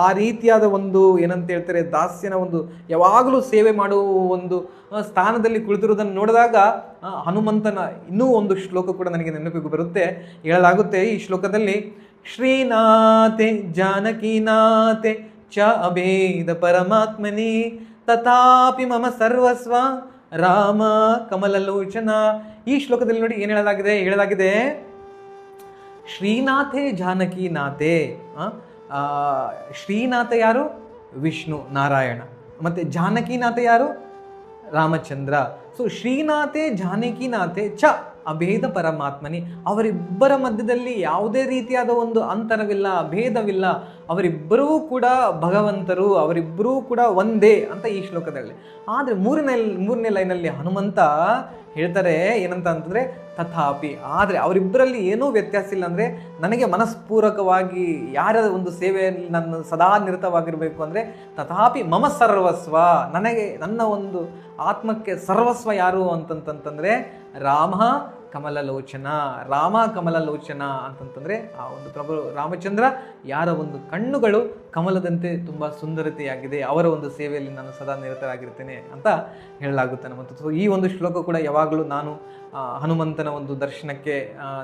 ಆ ರೀತಿಯಾದ ಒಂದು ಏನಂತ ಹೇಳ್ತಾರೆ ದಾಸ್ಯನ ಒಂದು ಯಾವಾಗಲೂ ಸೇವೆ ಮಾಡುವ ಒಂದು ಸ್ಥಾನದಲ್ಲಿ ಕುಳಿತಿರುವುದನ್ನು ನೋಡಿದಾಗ ಹನುಮಂತನ ಇನ್ನೂ ಒಂದು ಶ್ಲೋಕ ಕೂಡ ನನಗೆ ನೆನಪಿಗೆ ಬರುತ್ತೆ. ಹೇಳಲಾಗುತ್ತೆ ಈ ಶ್ಲೋಕದಲ್ಲಿ, ಶ್ರೀನಾಥೆ ಜಾನಕೀನಾಥೆ ಚ ಅಭೇದ ಪರಮಾತ್ಮನಿ ತಥಾಪಿ ಮಮ ಸರ್ವಸ್ವ ರಾಮ ಕಮಲಲೋಚನ. ಈ ಶ್ಲೋಕದಲ್ಲಿ ನೋಡಿ ಏನು ಹೇಳಲಾಗಿದೆ ಶ್ರೀನಾಥೆ ಜಾನಕೀನಾಥೆ. ಶ್ರೀನಾಥ ಯಾರು? ವಿಷ್ಣು ನಾರಾಯಣ. ಮತ್ತು ಜಾನಕೀನಾಥ ಯಾರು? ರಾಮಚಂದ್ರ. ಸೊ ಶ್ರೀನಾಥೆ ಜಾನಕೀನಾಥೆ ಚ ಅಭೇದ ಪರಮಾತ್ಮನಿ. ಅವರಿಬ್ಬರ ಮಧ್ಯದಲ್ಲಿ ಯಾವುದೇ ರೀತಿಯಾದ ಒಂದು ಅಂತರವಿಲ್ಲ, ಭೇದವಿಲ್ಲ. ಅವರಿಬ್ಬರೂ ಕೂಡ ಭಗವಂತರು, ಅವರಿಬ್ಬರೂ ಕೂಡ ಒಂದೇ ಅಂತ ಈ ಶ್ಲೋಕದಲ್ಲಿ. ಆದರೆ ಮೂರನೇ ಲೈನಲ್ಲಿ ಹನುಮಂತ ಹೇಳ್ತಾರೆ ಏನಂತ ಅಂತಂದರೆ ತಥಾಪಿ. ಆದರೆ ಅವರಿಬ್ಬರಲ್ಲಿ ಏನೂ ವ್ಯತ್ಯಾಸ ಇಲ್ಲ. ಅಂದರೆ ನನಗೆ ಮನಸ್ಪೂರ್ವಕವಾಗಿ ಯಾರ ಒಂದು ಸೇವೆಯಲ್ಲಿ ನಾನು ಸದಾ ನಿರತವಾಗಿರಬೇಕು ಅಂದರೆ ತಥಾಪಿ ಮಮ ಸರ್ವಸ್ವ, ನನಗೆ ನನ್ನ ಒಂದು ಆತ್ಮಕ್ಕೆ ಸರ್ವಸ್ವ ಯಾರು ಅಂತಂತಂದರೆ ರಾಮ ಕಮಲಲೋಚನ. ರಾಮ ಕಮಲಲೋಚನ ಅಂತಂತಂದರೆ ಆ ಒಂದು ಪ್ರಭು ರಾಮಚಂದ್ರ ಯಾರ ಒಂದು ಕಣ್ಣುಗಳು ಕಮಲದಂತೆ ತುಂಬ ಸುಂದರತೆಯಾಗಿದೆ, ಅವರ ಒಂದು ಸೇವೆಯಲ್ಲಿ ನಾನು ಸದಾ ನಿರತರಾಗಿರ್ತೇನೆ ಅಂತ ಹೇಳಲಾಗುತ್ತೆ. ಮತ್ತು ಸೊ ಈ ಒಂದು ಶ್ಲೋಕ ಕೂಡ ಯಾವಾಗಲೂ ನಾನು ಹನುಮಂತನ ಒಂದು ದರ್ಶನಕ್ಕೆ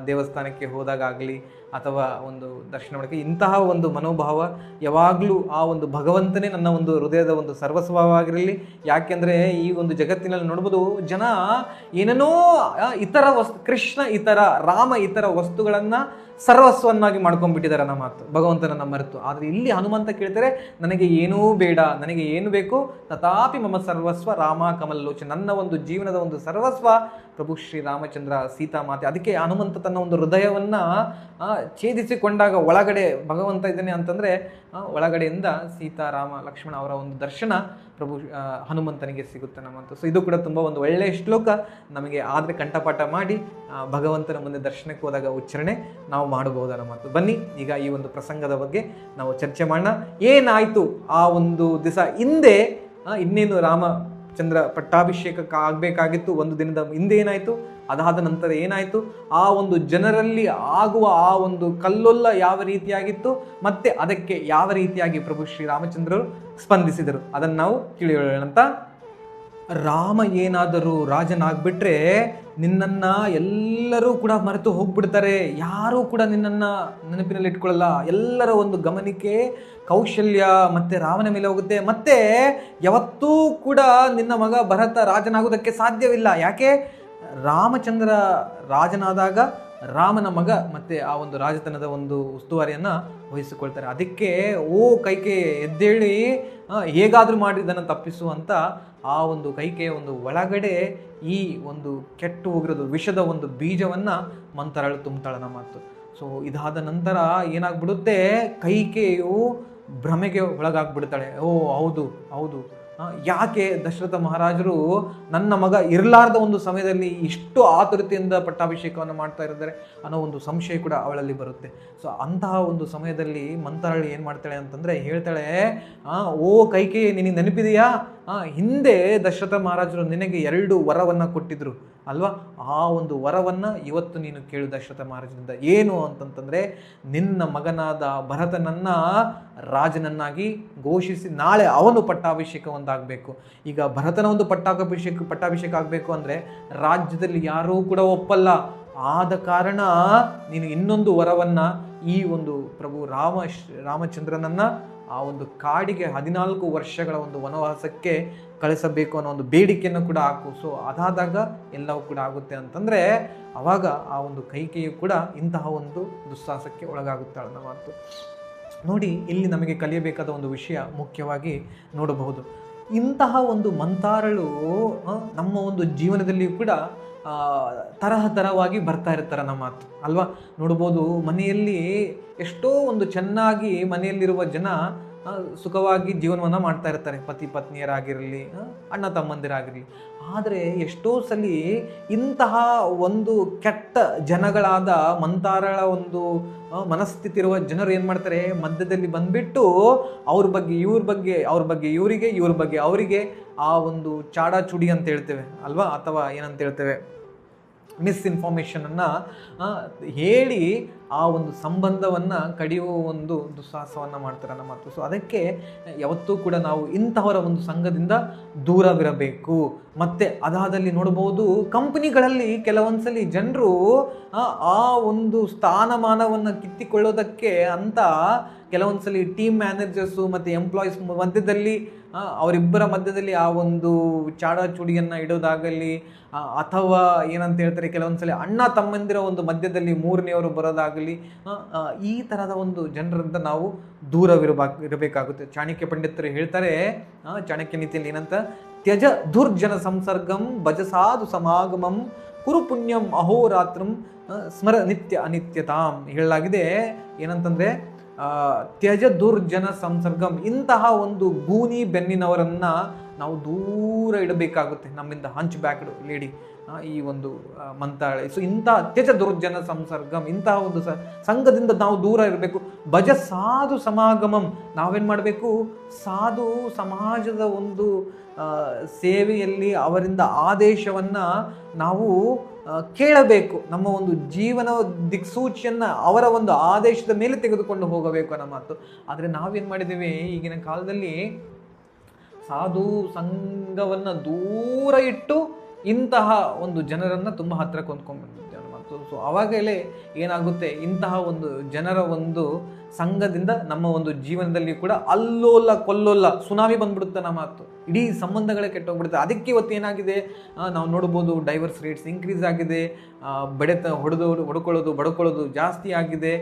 ದೇವಸ್ಥಾನಕ್ಕೆ ಹೋದಾಗಲಿ ಅಥವಾ ಒಂದು ದರ್ಶನ ಮಾಡೋಕ್ಕೆ ಇಂತಹ ಒಂದು ಮನೋಭಾವ ಯಾವಾಗಲೂ ಆ ಒಂದು ಭಗವಂತನೇ ನನ್ನ ಒಂದು ಹೃದಯದ ಒಂದು ಸರ್ವಸ್ವವಾಗಿರಲಿ. ಯಾಕೆಂದರೆ ಈ ಒಂದು ಜಗತ್ತಿನಲ್ಲಿ ನೋಡ್ಬೋದು ಜನ ಏನೇನೋ ಇತರ ಕೃಷ್ಣ ಇತರ ರಾಮ ಇತರ ವಸ್ತುಗಳನ್ನು ಸರ್ವಸ್ವನ್ನಾಗಿ ಮಾಡ್ಕೊಂಡ್ಬಿಟ್ಟಿದ್ದಾರೆ ನಮ್ಮ ಮಾತು, ಭಗವಂತನನ್ನ ಮರೆತು. ಆದರೆ ಇಲ್ಲಿ ಹನುಮಂತ ಕೇಳ್ತಾರೆ, ನನಗೆ ಏನೂ ಬೇಡ, ನನಗೆ ಏನು ಬೇಕು, ತಥಾಪಿ ಮಮ ಸರ್ವಸ್ವ ರಾಮ ಕಮಲಲೋಚನ, ನನ್ನ ಒಂದು ಜೀವನದ ಒಂದು ಸರ್ವಸ್ವ ಪ್ರಭು ಶ್ರೀ ರಾಮಚಂದ್ರ ಸೀತಾ ಮಾತೆ. ಅದಕ್ಕೆ ಹನುಮಂತ ತನ್ನ ಒಂದು ಹೃದಯವನ್ನ ಛೇದಿಸಿಕೊಂಡಾಗ ಒಳಗಡೆ ಭಗವಂತ ಇದ್ದಾನೆ ಅಂತಂದ್ರೆ ಒಳಗಡೆಯಿಂದ ಸೀತಾ ರಾಮ ಲಕ್ಷ್ಮಣ ಅವರ ಒಂದು ದರ್ಶನ ಪ್ರಭು ಹನುಮಂತನಿಗೆ ಸಿಗುತ್ತೆ ನಮ್ಮಂತ. ಸೊ ಇದು ಕೂಡ ತುಂಬ ಒಂದು ಒಳ್ಳೆಯ ಶ್ಲೋಕ. ನಮಗೆ ಆದರೆ ಕಂಠಪಾಠ ಮಾಡಿ ಭಗವಂತನ ಮುಂದೆ ದರ್ಶನಕ್ಕೆ ಹೋದಾಗ ಉಚ್ಚಾರಣೆ ನಾವು ಮಾಡಬಹುದಾ ನಮ್ಮಂತ. ಬನ್ನಿ ಈಗ ಈ ಒಂದು ಪ್ರಸಂಗದ ಬಗ್ಗೆ ನಾವು ಚರ್ಚೆ ಮಾಡೋಣ. ಏನಾಯಿತು ಆ ಒಂದು ದಿವಸ ಹಿಂದೆ, ಇನ್ನೇನು ರಾಮಚಂದ್ರ ಪಟ್ಟಾಭಿಷೇಕಕ್ಕೆ ಆಗಬೇಕಾಗಿತ್ತು, ಒಂದು ದಿನದ ಹಿಂದೆ ಏನಾಯಿತು, ಅದಾದ ನಂತರ ಏನಾಯಿತು, ಆ ಒಂದು ಜನರಲ್ಲಿ ಆಗುವ ಆ ಒಂದು ಕಲ್ಲೊಲ್ಲ ಯಾವ ರೀತಿಯಾಗಿತ್ತು, ಮತ್ತೆ ಅದಕ್ಕೆ ಯಾವ ರೀತಿಯಾಗಿ ಪ್ರಭು ಶ್ರೀರಾಮಚಂದ್ರರು ಸ್ಪಂದಿಸಿದರು, ಅದನ್ನು ನಾವು ತಿಳಿಯೋಣಂತ. ರಾಮ ಏನಾದರೂ ರಾಜನಾಗ್ಬಿಟ್ರೆ ನಿನ್ನನ್ನ ಎಲ್ಲರೂ ಕೂಡ ಮರೆತು ಹೋಗ್ಬಿಡ್ತಾರೆ, ಯಾರೂ ಕೂಡ ನಿನ್ನನ್ನ ನೆನಪಿನಲ್ಲಿ ಇಟ್ಕೊಳ್ಳಲ್ಲ. ಎಲ್ಲರ ಒಂದು ಗಮನಿಕೆ ಕೌಶಲ್ಯ ಮತ್ತೆ ರಾಮನ ಮೇಲೆ ಹೋಗುತ್ತೆ. ಮತ್ತೆ ಯಾವತ್ತೂ ಕೂಡ ನಿನ್ನ ಮಗ ಭರತ ರಾಜನಾಗುವುದಕ್ಕೆ ಸಾಧ್ಯವಿಲ್ಲ. ಯಾಕೆ? ರಾಮಚಂದ್ರ ರಾಜನಾದಾಗ ರಾಮನ ಮಗ ಮತ್ತೆ ಆ ಒಂದು ರಾಜತನದ ಒಂದು ಉಸ್ತುವಾರಿಯನ್ನ ವಹಿಸಿಕೊಳ್ತಾರೆ. ಅದಕ್ಕೆ ಕೈಕೆ ಎದ್ದೇಳಿ ಹೇಗಾದ್ರೂ ಮಾಡಿ ಇದನ್ನು ತಪ್ಪಿಸುವಂತ ಆ ಒಂದು ಕೈಕೆಯ ಒಂದು ಒಳಗಡೆ ಈ ಒಂದು ಕೆಟ್ಟು ಹೋಗಿರೋದು ವಿಷದ ಒಂದು ಬೀಜವನ್ನ ಮಂತರಾಳು ತುಂಬ್ತಾಳನ ಮಾತು. ಸೊ ಇದಾದ ನಂತರ ಏನಾಗ್ಬಿಡುತ್ತೆ, ಕೈಕೆಯು ಭ್ರಮೆಗೆ ಒಳಗಾಗ್ಬಿಡ್ತಾಳೆ. ಹೌದು ಹೌದು, ಯಾಕೆ ದಶರಥ ಮಹಾರಾಜರು ನನ್ನ ಮಗ ಇರಲಾರ್ದ ಒಂದು ಸಮಯದಲ್ಲಿ ಇಷ್ಟು ಆತುರತೆಯಿಂದ ಪಟ್ಟಾಭಿಷೇಕವನ್ನು ಮಾಡ್ತಾ ಇದ್ದಾರೆ ಅನ್ನೋ ಒಂದು ಸಂಶಯ ಕೂಡ ಅವಳಲ್ಲಿ ಬರುತ್ತೆ. ಸೊ ಅಂತಹ ಒಂದು ಸಮಯದಲ್ಲಿ ಮಂತರಾಳು ಏನು ಮಾಡ್ತಾಳೆ ಅಂತಂದರೆ ಹೇಳ್ತಾಳೆ, ಕೈಕೆ ನಿನಗೆ ನೆನಪಿದೆಯಾ, ಹಿಂದೆ ದಶರಥ ಮಹಾರಾಜರು ನಿನಗೆ 2 ವರವನ್ನು ಕೊಟ್ಟಿದ್ರು ಅಲ್ವಾ? ಆ ಒಂದು ವರವನ್ನು ಇವತ್ತು ನೀನು ಕೇಳು ದಶರಥ ಮಹಾರಾಜರಿಂದ. ಏನು ಅಂತಂತಂದರೆ, ನಿನ್ನ ಮಗನಾದ ಭರತನನ್ನ ರಾಜನನ್ನಾಗಿ ಘೋಷಿಸಿ ನಾಳೆ ಅವನು ಪಟ್ಟಾಭಿಷೇಕ ಒಂದಾಗಬೇಕು. ಈಗ ಭರತನ ಒಂದು ಪಟ್ಟಾಭಿಷೇಕ ಆಗಬೇಕು ಅಂದರೆ ರಾಜ್ಯದಲ್ಲಿ ಯಾರೂ ಕೂಡ ಒಪ್ಪಲ್ಲ. ಆದ ಕಾರಣ ನೀನು ಇನ್ನೊಂದು ವರವನ್ನು ಈ ಒಂದು ಪ್ರಭು ರಾಮಚಂದ್ರನನ್ನ ಆ ಒಂದು ಕಾಡಿಗೆ 14 ವರ್ಷಗಳ ಒಂದು ವನವಾಸಕ್ಕೆ ಕಳಿಸಬೇಕು ಅನ್ನೋ ಒಂದು ಬೇಡಿಕೆಯನ್ನು ಕೂಡ ಹಾಕು. ಸೊ ಅದಾದಾಗ ಎಲ್ಲವೂ ಕೂಡ ಆಗುತ್ತೆ ಅಂತಂದರೆ ಆವಾಗ ಆ ಒಂದು ಕೈಕೆಯು ಕೂಡ ಇಂತಹ ಒಂದು ದುಸ್ಸಾಹಸಕ್ಕೆ ಒಳಗಾಗುತ್ತಾಳೆ ಅನ್ನೋ ಮಾತು. ನೋಡಿ, ಇಲ್ಲಿ ನಮಗೆ ಕಲಿಯಬೇಕಾದ ಒಂದು ವಿಷಯ ಮುಖ್ಯವಾಗಿ ನೋಡಬಹುದು. ಇಂತಹ ಒಂದು ಮಂತಾರಳು ನಮ್ಮ ಒಂದು ಜೀವನದಲ್ಲಿಯೂ ಕೂಡ ತರಹವಾಗಿ ಬರ್ತಾ ಇರ್ತಾರೆ ನಮ್ಮ ಮಾತು ಅಲ್ವಾ? ನೋಡ್ಬೋದು, ಮನೆಯಲ್ಲಿ ಎಷ್ಟೋ ಒಂದು ಚೆನ್ನಾಗಿ ಮನೆಯಲ್ಲಿರುವ ಜನ ಸುಖವಾಗಿ ಜೀವನವನ್ನು ಮಾಡ್ತಾ ಇರ್ತಾರೆ, ಪತಿ ಪತ್ನಿಯರಾಗಿರಲಿ, ಅಣ್ಣ ತಮ್ಮಂದಿರಾಗಿರಲಿ. ಆದರೆ ಎಷ್ಟೋ ಸಲ ಇಂತಹ ಒಂದು ಕೆಟ್ಟ ಜನಗಳಾದ ಮಂತಾರಳ ಒಂದು ಮನಸ್ಥಿತಿ ಇರುವ ಜನರು ಏನು ಮಾಡ್ತಾರೆ, ಮಧ್ಯದಲ್ಲಿ ಬಂದ್ಬಿಟ್ಟು ಅವ್ರ ಬಗ್ಗೆ ಇವರಿಗೆ, ಇವ್ರ ಬಗ್ಗೆ ಅವರಿಗೆ ಆ ಒಂದು ಚಾಡಾಚುಡಿ ಅಂತ ಹೇಳ್ತೇವೆ ಅಲ್ವಾ, ಅಥವಾ ಏನಂತ ಹೇಳ್ತೇವೆ, ಮಿಸ್ಇನ್ಫಾರ್ಮೇಷನನ್ನು ಹೇಳಿ ಆ ಒಂದು ಸಂಬಂಧವನ್ನು ಕಡಿಯುವ ಒಂದು ದುಸ್ಸಾಹಸವನ್ನು ಮಾಡ್ತಾರೆ ನಮ್ಮ ಮಾತು. ಸೊ ಅದಕ್ಕೆ ಯಾವತ್ತೂ ಕೂಡ ನಾವು ಇಂತಹವರ ಒಂದು ಸಂಘದಿಂದ ದೂರವಿರಬೇಕು. ಮತ್ತು ಅದಾದಲ್ಲಿ ನೋಡ್ಬೋದು, ಕಂಪನಿಗಳಲ್ಲಿ ಕೆಲವೊಂದ್ಸಲಿ ಜನರು ಆ ಒಂದು ಸ್ಥಾನಮಾನವನ್ನು ಕಿತ್ತಿಕೊಳ್ಳೋದಕ್ಕೆ ಅಂತ ಕೆಲವೊಂದ್ಸಲಿ ಟೀಮ್ ಮ್ಯಾನೇಜರ್ಸು ಮತ್ತು ಎಂಪ್ಲಾಯೀಸ್ ಮಧ್ಯದಲ್ಲಿ ಅವರಿಬ್ಬರ ಮಧ್ಯದಲ್ಲಿ ಆ ಒಂದು ಚಾಡಾಚುಡಿಯನ್ನು ಇಡೋದಾಗಲಿ, ಅಥವಾ ಏನಂತ ಹೇಳ್ತಾರೆ, ಕೆಲವೊಂದ್ಸಲಿ ಅಣ್ಣ ತಮ್ಮಂದಿರ ಒಂದು ಮಧ್ಯದಲ್ಲಿ 3ನೇವರು ಬರೋದಾಗಲಿ, ಈ ಥರದ ಒಂದು ಜನರಿಂದ ನಾವು ಇರಬೇಕಾಗುತ್ತೆ. ಚಾಣಕ್ಯ ಪಂಡಿತರು ಹೇಳ್ತಾರೆ, ಚಾಣಕ್ಯ ನೀತಿಯಲ್ಲಿ ಏನಂತ, ತ್ಯಜ ದುರ್ಜನ ಸಂಸರ್ಗಂ ಭಜ ಸಾಧು ಸಮಾಗಮಂ ಕುರು ಪುಣ್ಯಂ ಅಹೋರಾತ್ರಂ ಸ್ಮರ ನಿತ್ಯ ಅನಿತ್ಯತಾಂ ಹೇಳಲಾಗಿದೆ. ಏನಂತಂದರೆ, ತ್ಯಜ ದುರ್ಜನ ಸಂಸರ್ಗಂ, ಇಂತಹ ಒಂದು ಗೂನಿ ಬೆನ್ನಿನವರನ್ನ ನಾವು ದೂರ ಇಡಬೇಕಾಗುತ್ತೆ ನಮ್ಮಿಂದ. ಹಂಚ್ ಬ್ಯಾಕ್ಡ್ ಲೇಡಿ ಈ ಒಂದು ಮಂತಾಳೆ. ಸೊ ಇಂತಹ ತ್ಯಜ ದುರ್ಜನ ಸಂಸರ್ಗಂ, ಇಂತಹ ಒಂದು ಸಂಘದಿಂದ ನಾವು ದೂರ ಇರಬೇಕು. ಭಜ ಸಾಧು ಸಮಾಗಮಂ, ನಾವೇನು ಮಾಡಬೇಕು, ಸಾಧು ಸಮಾಜದ ಒಂದು ಸೇವೆಯಲ್ಲಿ ಅವರಿಂದ ಆದೇಶವನ್ನು ನಾವು ಕೇಳಬೇಕು. ನಮ್ಮ ಒಂದು ಜೀವನ ದಿಕ್ಸೂಚಿಯನ್ನು ಅವರ ಒಂದು ಆದೇಶದ ಮೇಲೆ ತೆಗೆದುಕೊಂಡು ಹೋಗಬೇಕು ಅನ್ನೋ ಮಾತು. ಆದರೆ ನಾವೇನು ಮಾಡಿದ್ದೇವೆ ಈಗಿನ ಕಾಲದಲ್ಲಿ, ಸಾಧು ಸಂಘವನ್ನು ದೂರ ಇಟ್ಟು ಇಂತಹ ಒಂದು ಜನರನ್ನು ತುಂಬ ಹತ್ತಿರ ಕೊಂಡ್ಕೊಂಡ್ಬಂದಿದ್ದೇವೆ ಅನ್ನೋ ಮಾತು. ಮಾತು. ಸೊ ಅವಾಗಲೇ ಏನಾಗುತ್ತೆ, ಇಂತಹ ಒಂದು ಜನರ ಒಂದು ಸಂಘದಿಂದ ನಮ್ಮ ಒಂದು ಜೀವನದಲ್ಲಿ ಕೂಡ ಅಲ್ಲೋಲ ಕೊಲ್ಲೋಲ್ಲ ಸುನಾಮಿ ಬಂದ್ಬಿಡುತ್ತೆ ನಮ್ಮ ಮಾತು, ಇಡೀ ಸಂಬಂಧಗಳೇ ಕೆಟ್ಟೋಗ್ಬಿಡುತ್ತೆ. ಅದಕ್ಕೆ ಇವತ್ತು ಏನಾಗಿದೆ, ನಾವು ನೋಡ್ಬೋದು ಡೈವರ್ಸ್ ರೇಟ್ಸ್ ಇನ್ಕ್ರೀಸ್ ಆಗಿದೆ, ಹೊಡ್ಕೊಳ್ಳೋದು ಬಡ್ಕೊಳ್ಳೋದು ಜಾಸ್ತಿ ಆಗಿದೆ,